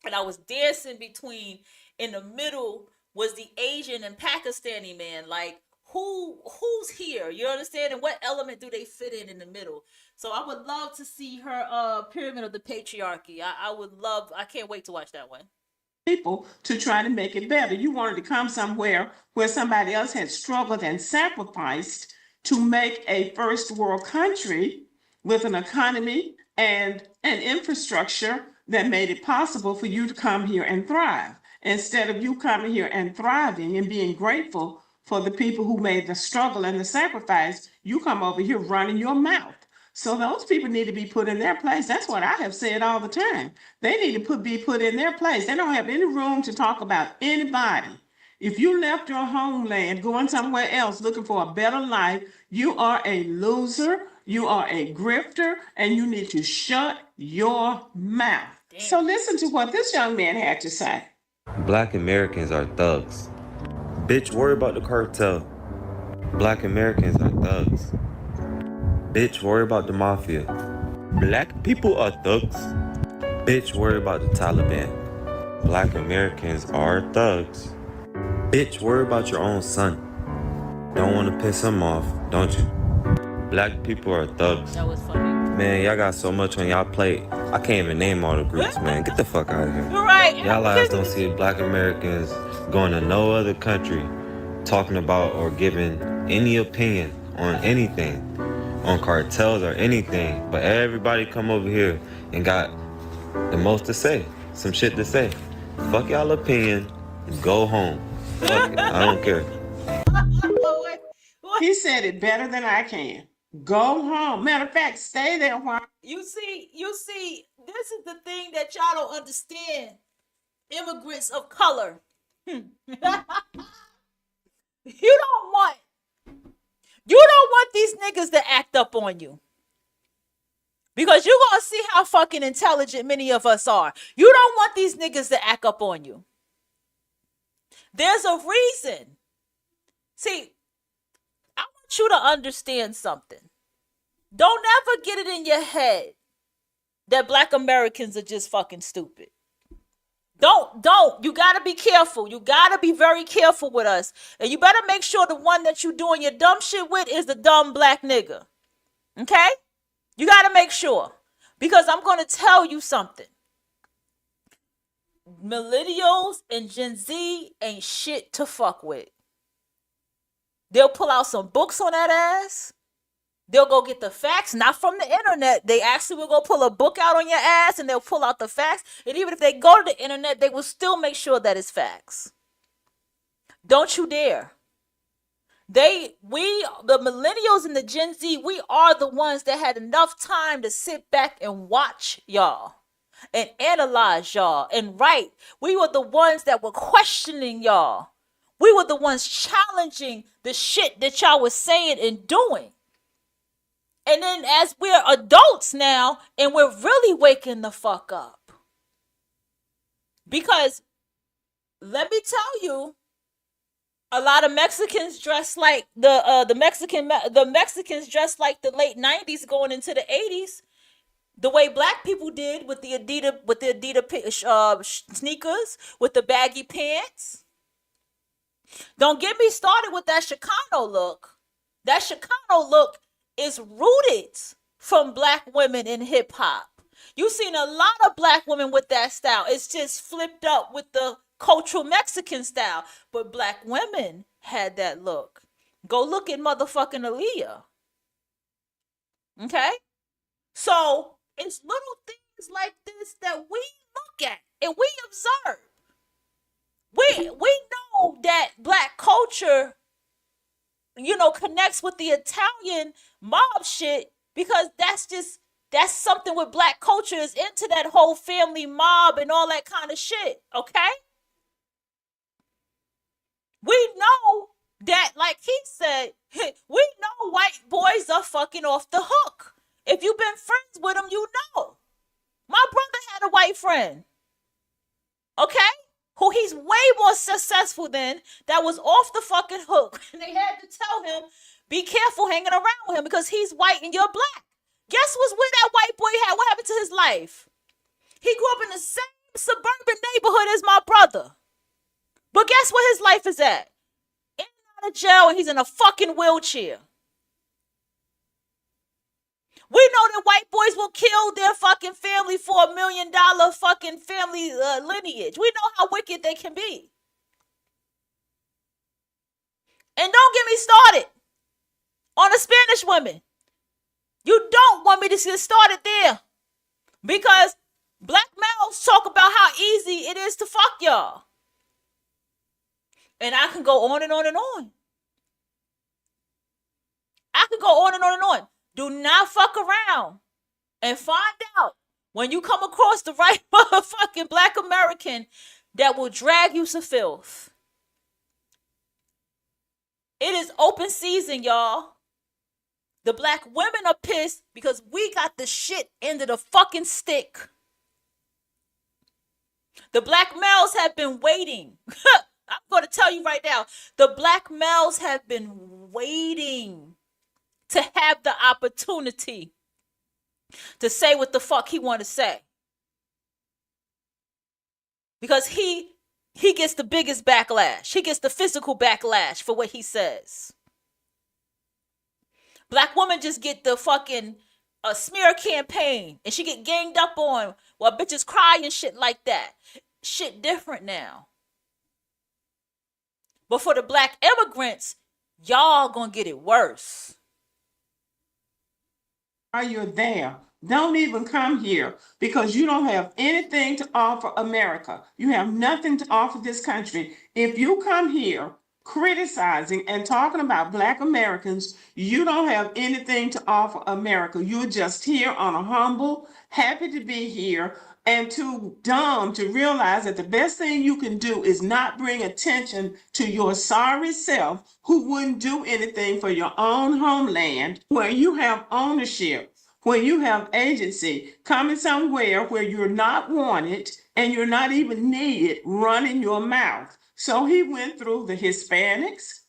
Speaker 1: And I was dancing between, in the middle was the Asian and Pakistani man. Like, who's here? You understand? And what element do they fit in the middle? So I would love to see her pyramid of the patriarchy. I can't wait to watch that one.
Speaker 2: People to try to make it better. You wanted to come somewhere where somebody else had struggled and sacrificed to make a first world country with an economy and an infrastructure that made it possible for you to come here and thrive. Instead of you coming here and thriving and being grateful for the people who made the struggle and the sacrifice, you come over here running your mouth. So those people need to be put in their place. That's what I have said all the time. They need to be put in their place. They don't have any room to talk about anybody. If you left your homeland going somewhere else looking for a better life, you are a loser, you are a grifter, and you need to shut your mouth. Damn. So listen to what this young man had to say.
Speaker 4: Black Americans are thugs. Bitch, worry about the cartel. Black Americans are thugs. Bitch, worry about the mafia. Black people are thugs. Bitch, worry about the Taliban. Black Americans are thugs. Bitch, worry about your own son. Don't want to piss him off, don't you? Black people are thugs.
Speaker 1: That was funny.
Speaker 4: Man, y'all got so much on y'all plate. I can't even name all the groups, man. Get the fuck out of here.
Speaker 1: You're right.
Speaker 4: Y'all eyes don't see Black Americans going to no other country talking about or giving any opinion on anything, on cartels or anything, but everybody come over here and got the most to say, some shit to say. Fuck y'all opinion, go home. Fuck it, I don't care.
Speaker 2: He said it better than I can. Go home. Matter of fact, stay there while.
Speaker 1: You see, this is the thing that y'all don't understand. Immigrants of color. You don't want these niggas to act up on you. Because you're going to see how fucking intelligent many of us are. You don't want these niggas to act up on you. There's a reason. See, I want you to understand something. Don't ever get it in your head that Black Americans are just fucking stupid. Don't. You got to be careful. You got to be very careful with us. And you better make sure the one that you doing your dumb shit with is the dumb Black nigga. Okay? You got to make sure. Because I'm going to tell you something. Millennials and Gen Z ain't shit to fuck with. They'll pull out some books on that ass. They'll go get the facts, not from the internet. They actually will go pull a book out on your ass and they'll pull out the facts. And even if they go to the internet, they will still make sure that it's facts. Don't you dare. The millennials and the Gen Z, we are the ones that had enough time to sit back and watch y'all and analyze y'all and write. We were the ones that were questioning y'all. We were the ones challenging the shit that y'all was saying and doing. And then as we're adults now, and we're really waking the fuck up. Because let me tell you, a lot of Mexicans dress like the Mexicans dress like the late 90s going into the 80s. The way black people did with the Adidas sneakers, with the baggy pants. Don't get me started with that Chicano look. That Chicano look is rooted from black women in hip hop. You've seen a lot of black women with that style. It's just flipped up with the cultural Mexican style. But black women had that look. Go look at motherfucking Aaliyah. Okay? So it's little things like this that we look at and we observe. We know that black culture, connects with the Italian mob shit because that's something with black culture is into that whole family mob and all that kind of shit, okay? We know that, like he said, we know white boys are fucking off the hook. If you've been friends with them, you know. My brother had a white friend, okay? Who he's way more successful than, that was off the fucking hook. And they had to tell him, be careful hanging around with him because he's white and you're black. Guess what's where that white boy had? What happened to his life? He grew up in the same suburban neighborhood as my brother. But guess where his life is at? In and out of jail, and he's in a fucking wheelchair. We know that white boys will kill their fucking family for $1 million fucking family lineage. We know how wicked they can be. And don't get me started on the Spanish women. You don't want me to get started there. Because black males talk about how easy it is to fuck y'all. And I can go on and on and on. I can go on and on and on. Do not fuck around and find out when you come across the right motherfucking black American that will drag you to filth. It is open season, y'all. The black women are pissed because we got the shit end of the fucking stick. The black males have been waiting. I'm going to tell you right now, the black males have been waiting to have the opportunity to say what the fuck he want to say. Because he gets the biggest backlash. He gets the physical backlash for what he says. Black women just get the fucking smear campaign and she get ganged up on while bitches cry and shit like that. Shit different now. But for the black immigrants, y'all gonna get it worse.
Speaker 2: While you're there, don't even come here because you don't have anything to offer America. You have nothing to offer this country. If you come here criticizing and talking about black Americans, you don't have anything to offer America. You're just here on a humble, happy to be here, and too dumb to realize that the best thing you can do is not bring attention to your sorry self who wouldn't do anything for your own homeland where you have ownership, where you have agency, coming somewhere where you're not wanted and you're not even needed, running your mouth. So he went through the Hispanics,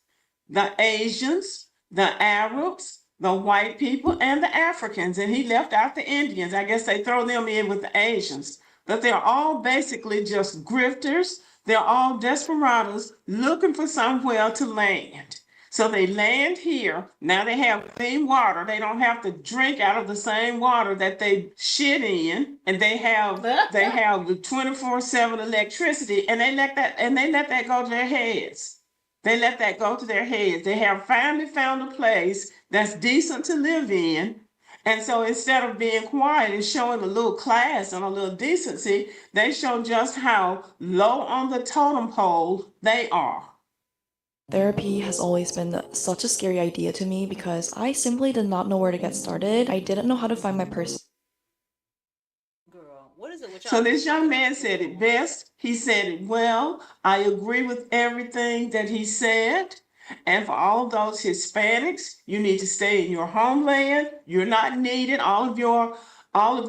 Speaker 2: the Asians, the Arabs, the white people, and the Africans, and he left out the Indians. I guess they throw them in with the Asians. But they're all basically just grifters. They're all desperados looking for somewhere to land. So they land here. Now they have clean water. They don't have to drink out of the same water that they shit in. And they have the 24/7 electricity, and they let that go to their heads. They let that go to their heads. They have finally found a place that's decent to live in. And so instead of being quiet and showing a little class and a little decency, they show just how low on the totem pole they are.
Speaker 5: Therapy has always been such a scary idea to me because I simply did not know where to get started. I didn't know how to find my person.
Speaker 1: Girl, what is it with
Speaker 2: So this young man said it best. He said it well. I agree with everything that he said. And for all of those Hispanics, you need to stay in your homeland. You're not needed. All of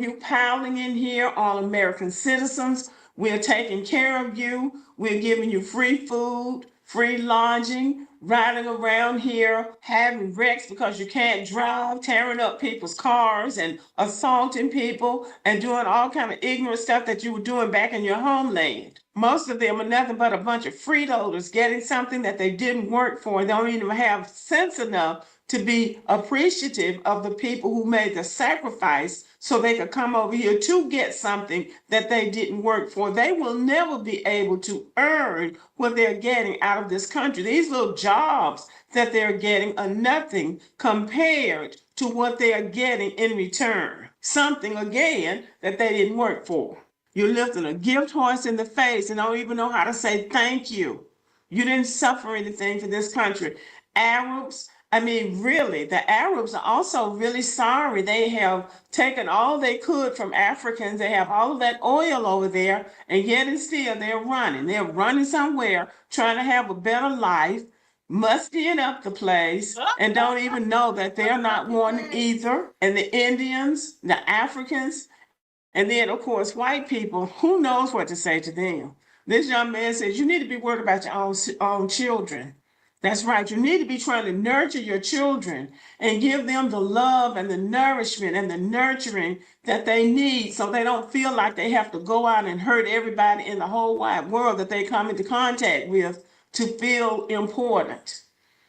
Speaker 2: you piling in here, all American citizens, we're taking care of you. We're giving you free food, free lodging, riding around here, having wrecks because you can't drive, tearing up people's cars and assaulting people and doing all kind of ignorant stuff that you were doing back in your homeland. Most of them are nothing but a bunch of freeloaders getting something that they didn't work for. They don't even have sense enough to be appreciative of the people who made the sacrifice so they could come over here to get something that they didn't work for. They will never be able to earn what they're getting out of this country. These little jobs that they're getting are nothing compared to what they are getting in return. Something, again, that they didn't work for. You're lifting a gift horse in the face and don't even know how to say thank you. You didn't suffer anything for this country. Arabs, really, the Arabs are also really sorry. They have taken all they could from Africans. They have all of that oil over there, and yet and still they're running. They're running somewhere, trying to have a better life, mustying up the place, and don't even know that they're not wanted either. And the Indians, the Africans, and then, of course, white people, who knows what to say to them? This young man says, you need to be worried about your own children. That's right. You need to be trying to nurture your children and give them the love and the nourishment and the nurturing that they need so they don't feel like they have to go out and hurt everybody in the whole wide world that they come into contact with to feel important.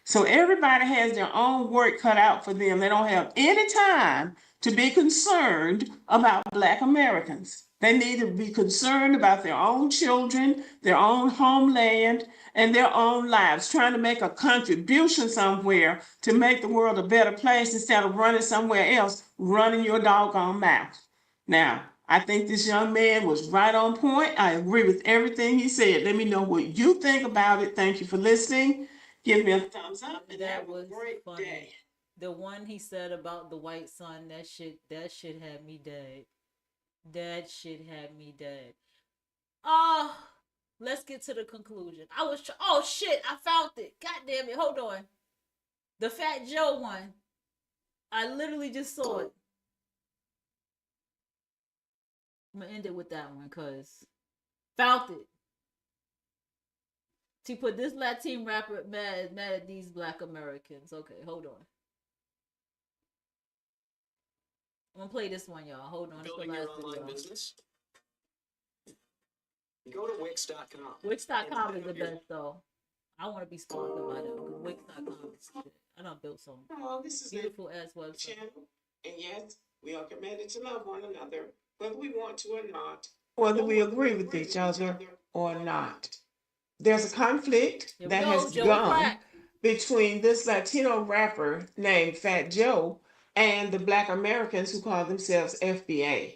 Speaker 2: So everybody has their own work cut out for them. They don't have any time to be concerned about Black Americans. They need to be concerned about their own children, their own homeland, and their own lives, trying to make a contribution somewhere to make the world a better place instead of running somewhere else, running your doggone mouth. Now, I think this young man was right on point. I agree with everything he said. Let me know what you think about it. Thank you for listening. Give me a thumbs up and
Speaker 1: That
Speaker 2: have a
Speaker 1: was
Speaker 2: great
Speaker 1: funny.
Speaker 2: day.
Speaker 1: The one he said about the white son, that shit had me dead. That shit had me dead. Let's get to the conclusion. Oh shit, I found it. God damn it. Hold on. The Fat Joe one. I literally just saw it. I'm gonna end it with that one, cause found it. She put this Latin rapper mad at these Black Americans. Okay, hold on. I'm gonna play this one, y'all. Hold on.
Speaker 6: Building your online business? Go to Wix.com.
Speaker 1: Wix.com is the best, though. I want to be sponsored by them because Wix.com is shit. I done built some beautiful ass website.
Speaker 2: Channel, and yes, we are committed to love one another, whether we want to or not, whether we agree with each other or not. There's a conflict that has gone between this Latino rapper named Fat Joe and the Black Americans who call themselves FBA.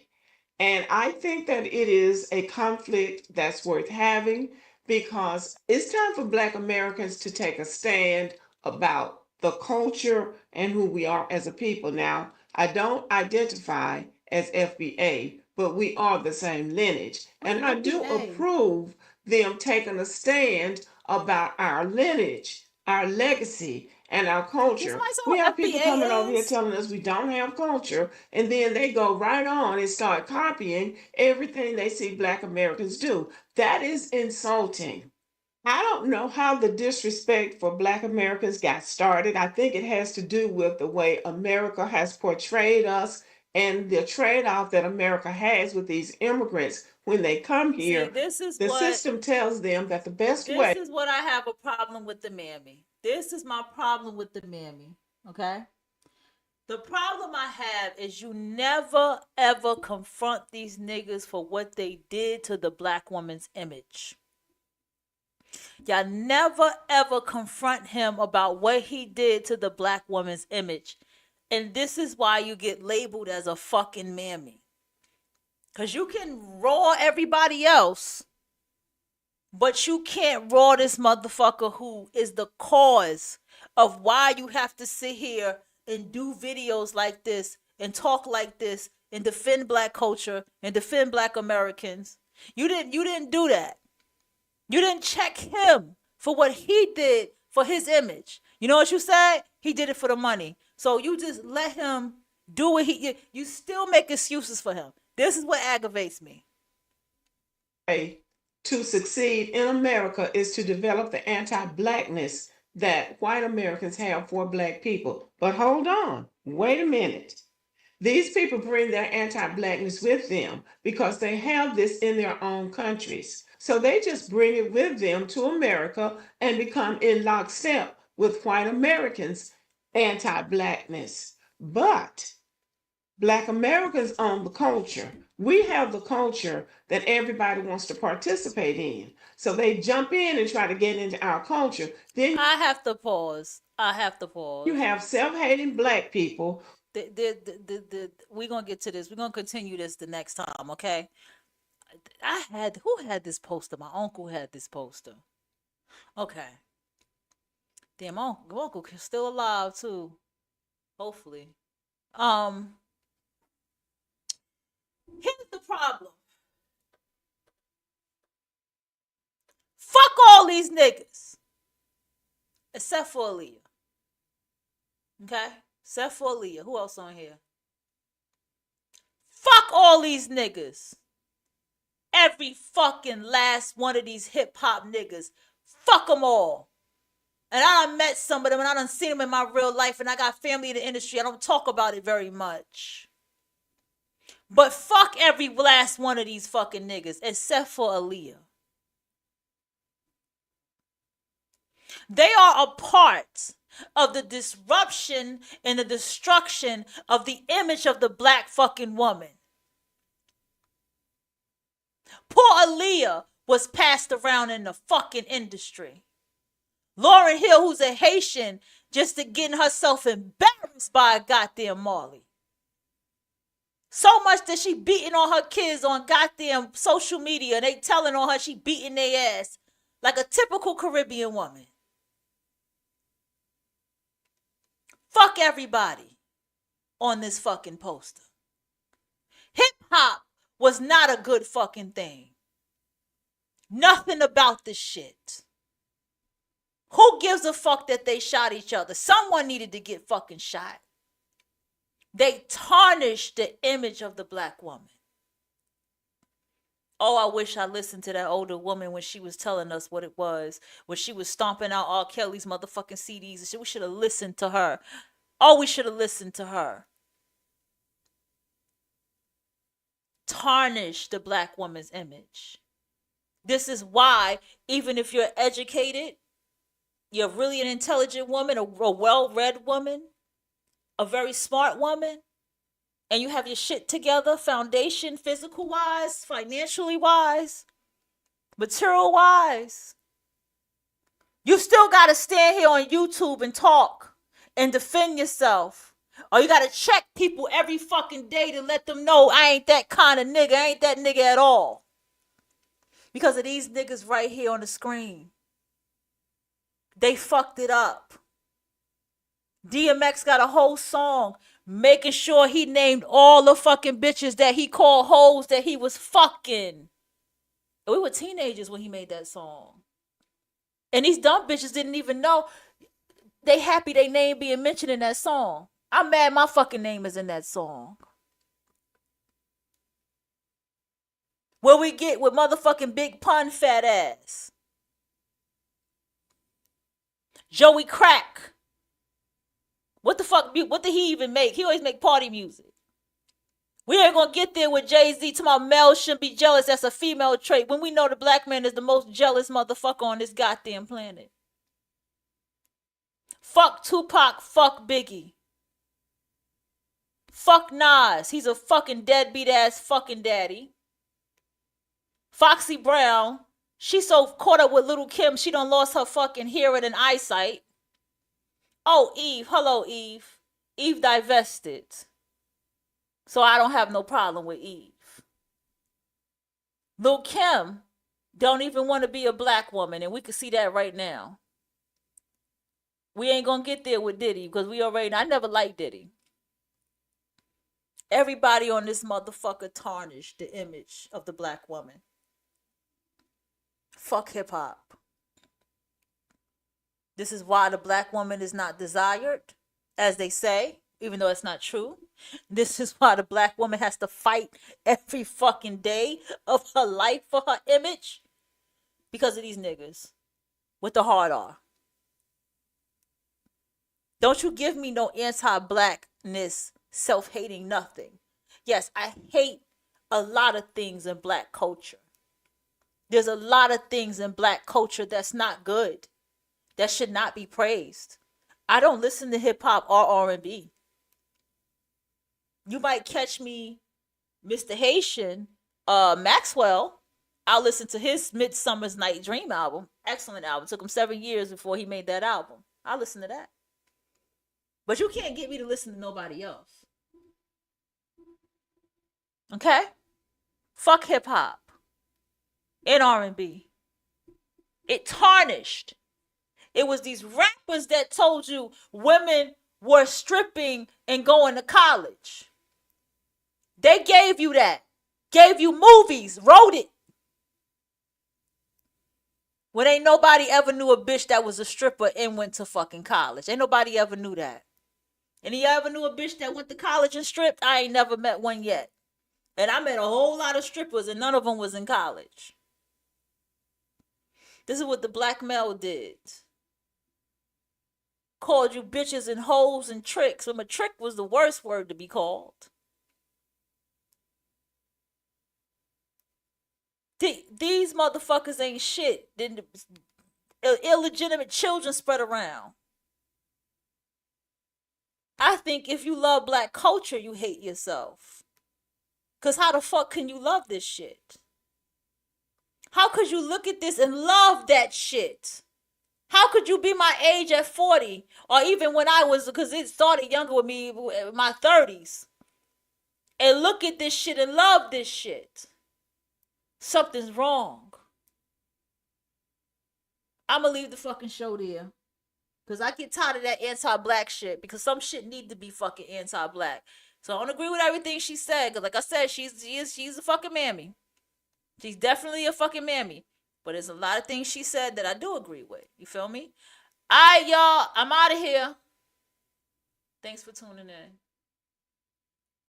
Speaker 2: And I think that it is a conflict that's worth having because it's time for Black Americans to take a stand about the culture and who we are as a people. Now, I don't identify as FBA, but we are the same lineage. And I do approve them taking a stand about our lineage, our legacy, and our culture. We have people coming over here telling us we don't have culture, and then they go right on and start copying everything they see Black Americans do. That is insulting. I don't know how the disrespect for Black Americans got started. I think it has to do with the way America has portrayed us and the trade-off that America has with these immigrants when they come here. The system tells them that the best way.
Speaker 1: This is what I have a problem with the mammy. This is my problem with the mammy. Okay? The problem I have is you never ever confront these niggas for what they did to the Black woman's image. Y'all never ever confront him about what he did to the black woman's image. And this is why you get labeled as a fucking mammy. Because you can raw everybody else, but you can't raw this motherfucker who is the cause of why you have to sit here and do videos like this and talk like this and defend black culture and defend black Americans. You didn't do that. You didn't check him for what he did for his image. You know what you said? He did it for the money. So you just let him do what you still make excuses for him. This is what aggravates me.
Speaker 2: To succeed in America is to develop the anti-blackness that white Americans have for black people. But hold on, wait a minute. These people bring their anti-blackness with them because they have this in their own countries. So they just bring it with them to America and become in lockstep with white Americans' anti-blackness. But Black Americans own the culture. We have the culture that everybody wants to participate in. So they jump in and try to get into our culture. Then
Speaker 1: I have to pause.
Speaker 2: You have self-hating black people.
Speaker 1: We're going to get to this. We're going to continue this the next time, okay? Who had this poster? My uncle had this poster. Okay. Damn, my uncle is still alive too. Hopefully. Here's the problem. Fuck all these niggas. Except for Aaliyah. Okay? Except for Aaliyah. Who else on here? Fuck all these niggas. Every fucking last one of these hip-hop niggas. Fuck them all. And I done met some of them and I done seen them in my real life and I got family in the industry. I don't talk about it very much. But fuck every last one of these fucking niggas except for Aaliyah. They are a part of the disruption and the destruction of the image of the black fucking woman. Poor Aaliyah was passed around in the fucking industry. Lauryn Hill, who's a Haitian, just to getting herself embarrassed by a goddamn Marley. So much that she beating on her kids on goddamn social media. And they telling on her she beating their ass like a typical Caribbean woman. Fuck everybody on this fucking poster. Hip-hop was not a good fucking thing. Nothing about this shit. Who gives a fuck that they shot each other? Someone needed to get fucking shot. They tarnished the image of the black woman. Oh, I wish I listened to that older woman when she was telling us what it was. When she was stomping out R. Kelly's motherfucking CDs and shit. We should have listened to her. Oh, we should have listened to her. Tarnish the black woman's image. This is why, even if you're educated, you're really an intelligent woman, a well-read woman, a very smart woman, and you have your shit together, foundation, physical-wise, financially-wise, material-wise, you still got to stand here on YouTube and talk and defend yourself. Or you got to check people every fucking day to let them know I ain't that kind of nigga. I ain't that nigga at all. Because of these niggas right here on the screen. They fucked it up. DMX got a whole song making sure he named all the fucking bitches that he called hoes that he was fucking. We were teenagers when he made that song. And these dumb bitches didn't even know. They happy they name being mentioned in that song. I'm mad my fucking name is in that song. Where we get with motherfucking Big Pun fat ass. Joey Crack. What the fuck? What did he even make? He always make party music. We ain't gonna get there with Jay-Z to my male shouldn't be jealous. That's a female trait. When we know the black man is the most jealous motherfucker on this goddamn planet. Fuck Tupac. Fuck Biggie. Fuck Nas. He's a fucking deadbeat ass fucking daddy. Foxy Brown. She's so caught up with Little Kim, she done lost her fucking hearing and eyesight. Oh, Eve. Hello, Eve. Eve divested. So I don't have no problem with Eve. Lil Kim don't even want to be a black woman, and we can see that right now. We ain't gonna get there with Diddy, because I never liked Diddy. Everybody on this motherfucker tarnished the image of the black woman. Fuck hip hop. This is why the black woman is not desired, as they say, even though it's not true. This is why the black woman has to fight every fucking day of her life for her image, because of these niggas with the hard R. Don't you give me no anti-blackness, self-hating nothing. Yes, I hate a lot of things in black culture. There's a lot of things in black culture that's not good, that should not be praised. I don't listen to hip-hop or R&B. You might catch me, Mr. Haitian, Maxwell. I'll listen to his Midsummer's Night Dream album. Excellent album. Took him 7 years before he made that album. I'll listen to that. But you can't get me to listen to nobody else. Okay? Fuck hip hop and R&B. It tarnished. It was these rappers that told you women were stripping and going to college. They gave you that. Gave you movies. Wrote it. When ain't nobody ever knew a bitch that was a stripper and went to fucking college. Ain't nobody ever knew that. And you ever knew a bitch that went to college and stripped? I ain't never met one yet. And I met a whole lot of strippers and none of them was in college. This is what the black male did. Called you bitches and hoes and tricks. When a trick was the worst word to be called. These motherfuckers ain't shit. Then illegitimate children spread around. I think if you love black culture, you hate yourself. Because how the fuck can you love this shit? How could you look at this and love that shit? How could you be my age at 40? Or even when I was, because it started younger with me in my 30s. And look at this shit and love this shit. Something's wrong. I'm going to leave the fucking show there. Because I get tired of that anti-black shit. Because some shit need to be fucking anti-black. So I don't agree with everything she said. Because like I said, she's a fucking mammy. She's definitely a fucking mammy. But there's a lot of things she said that I do agree with. You feel me? All right, y'all. I'm out of here. Thanks for tuning in.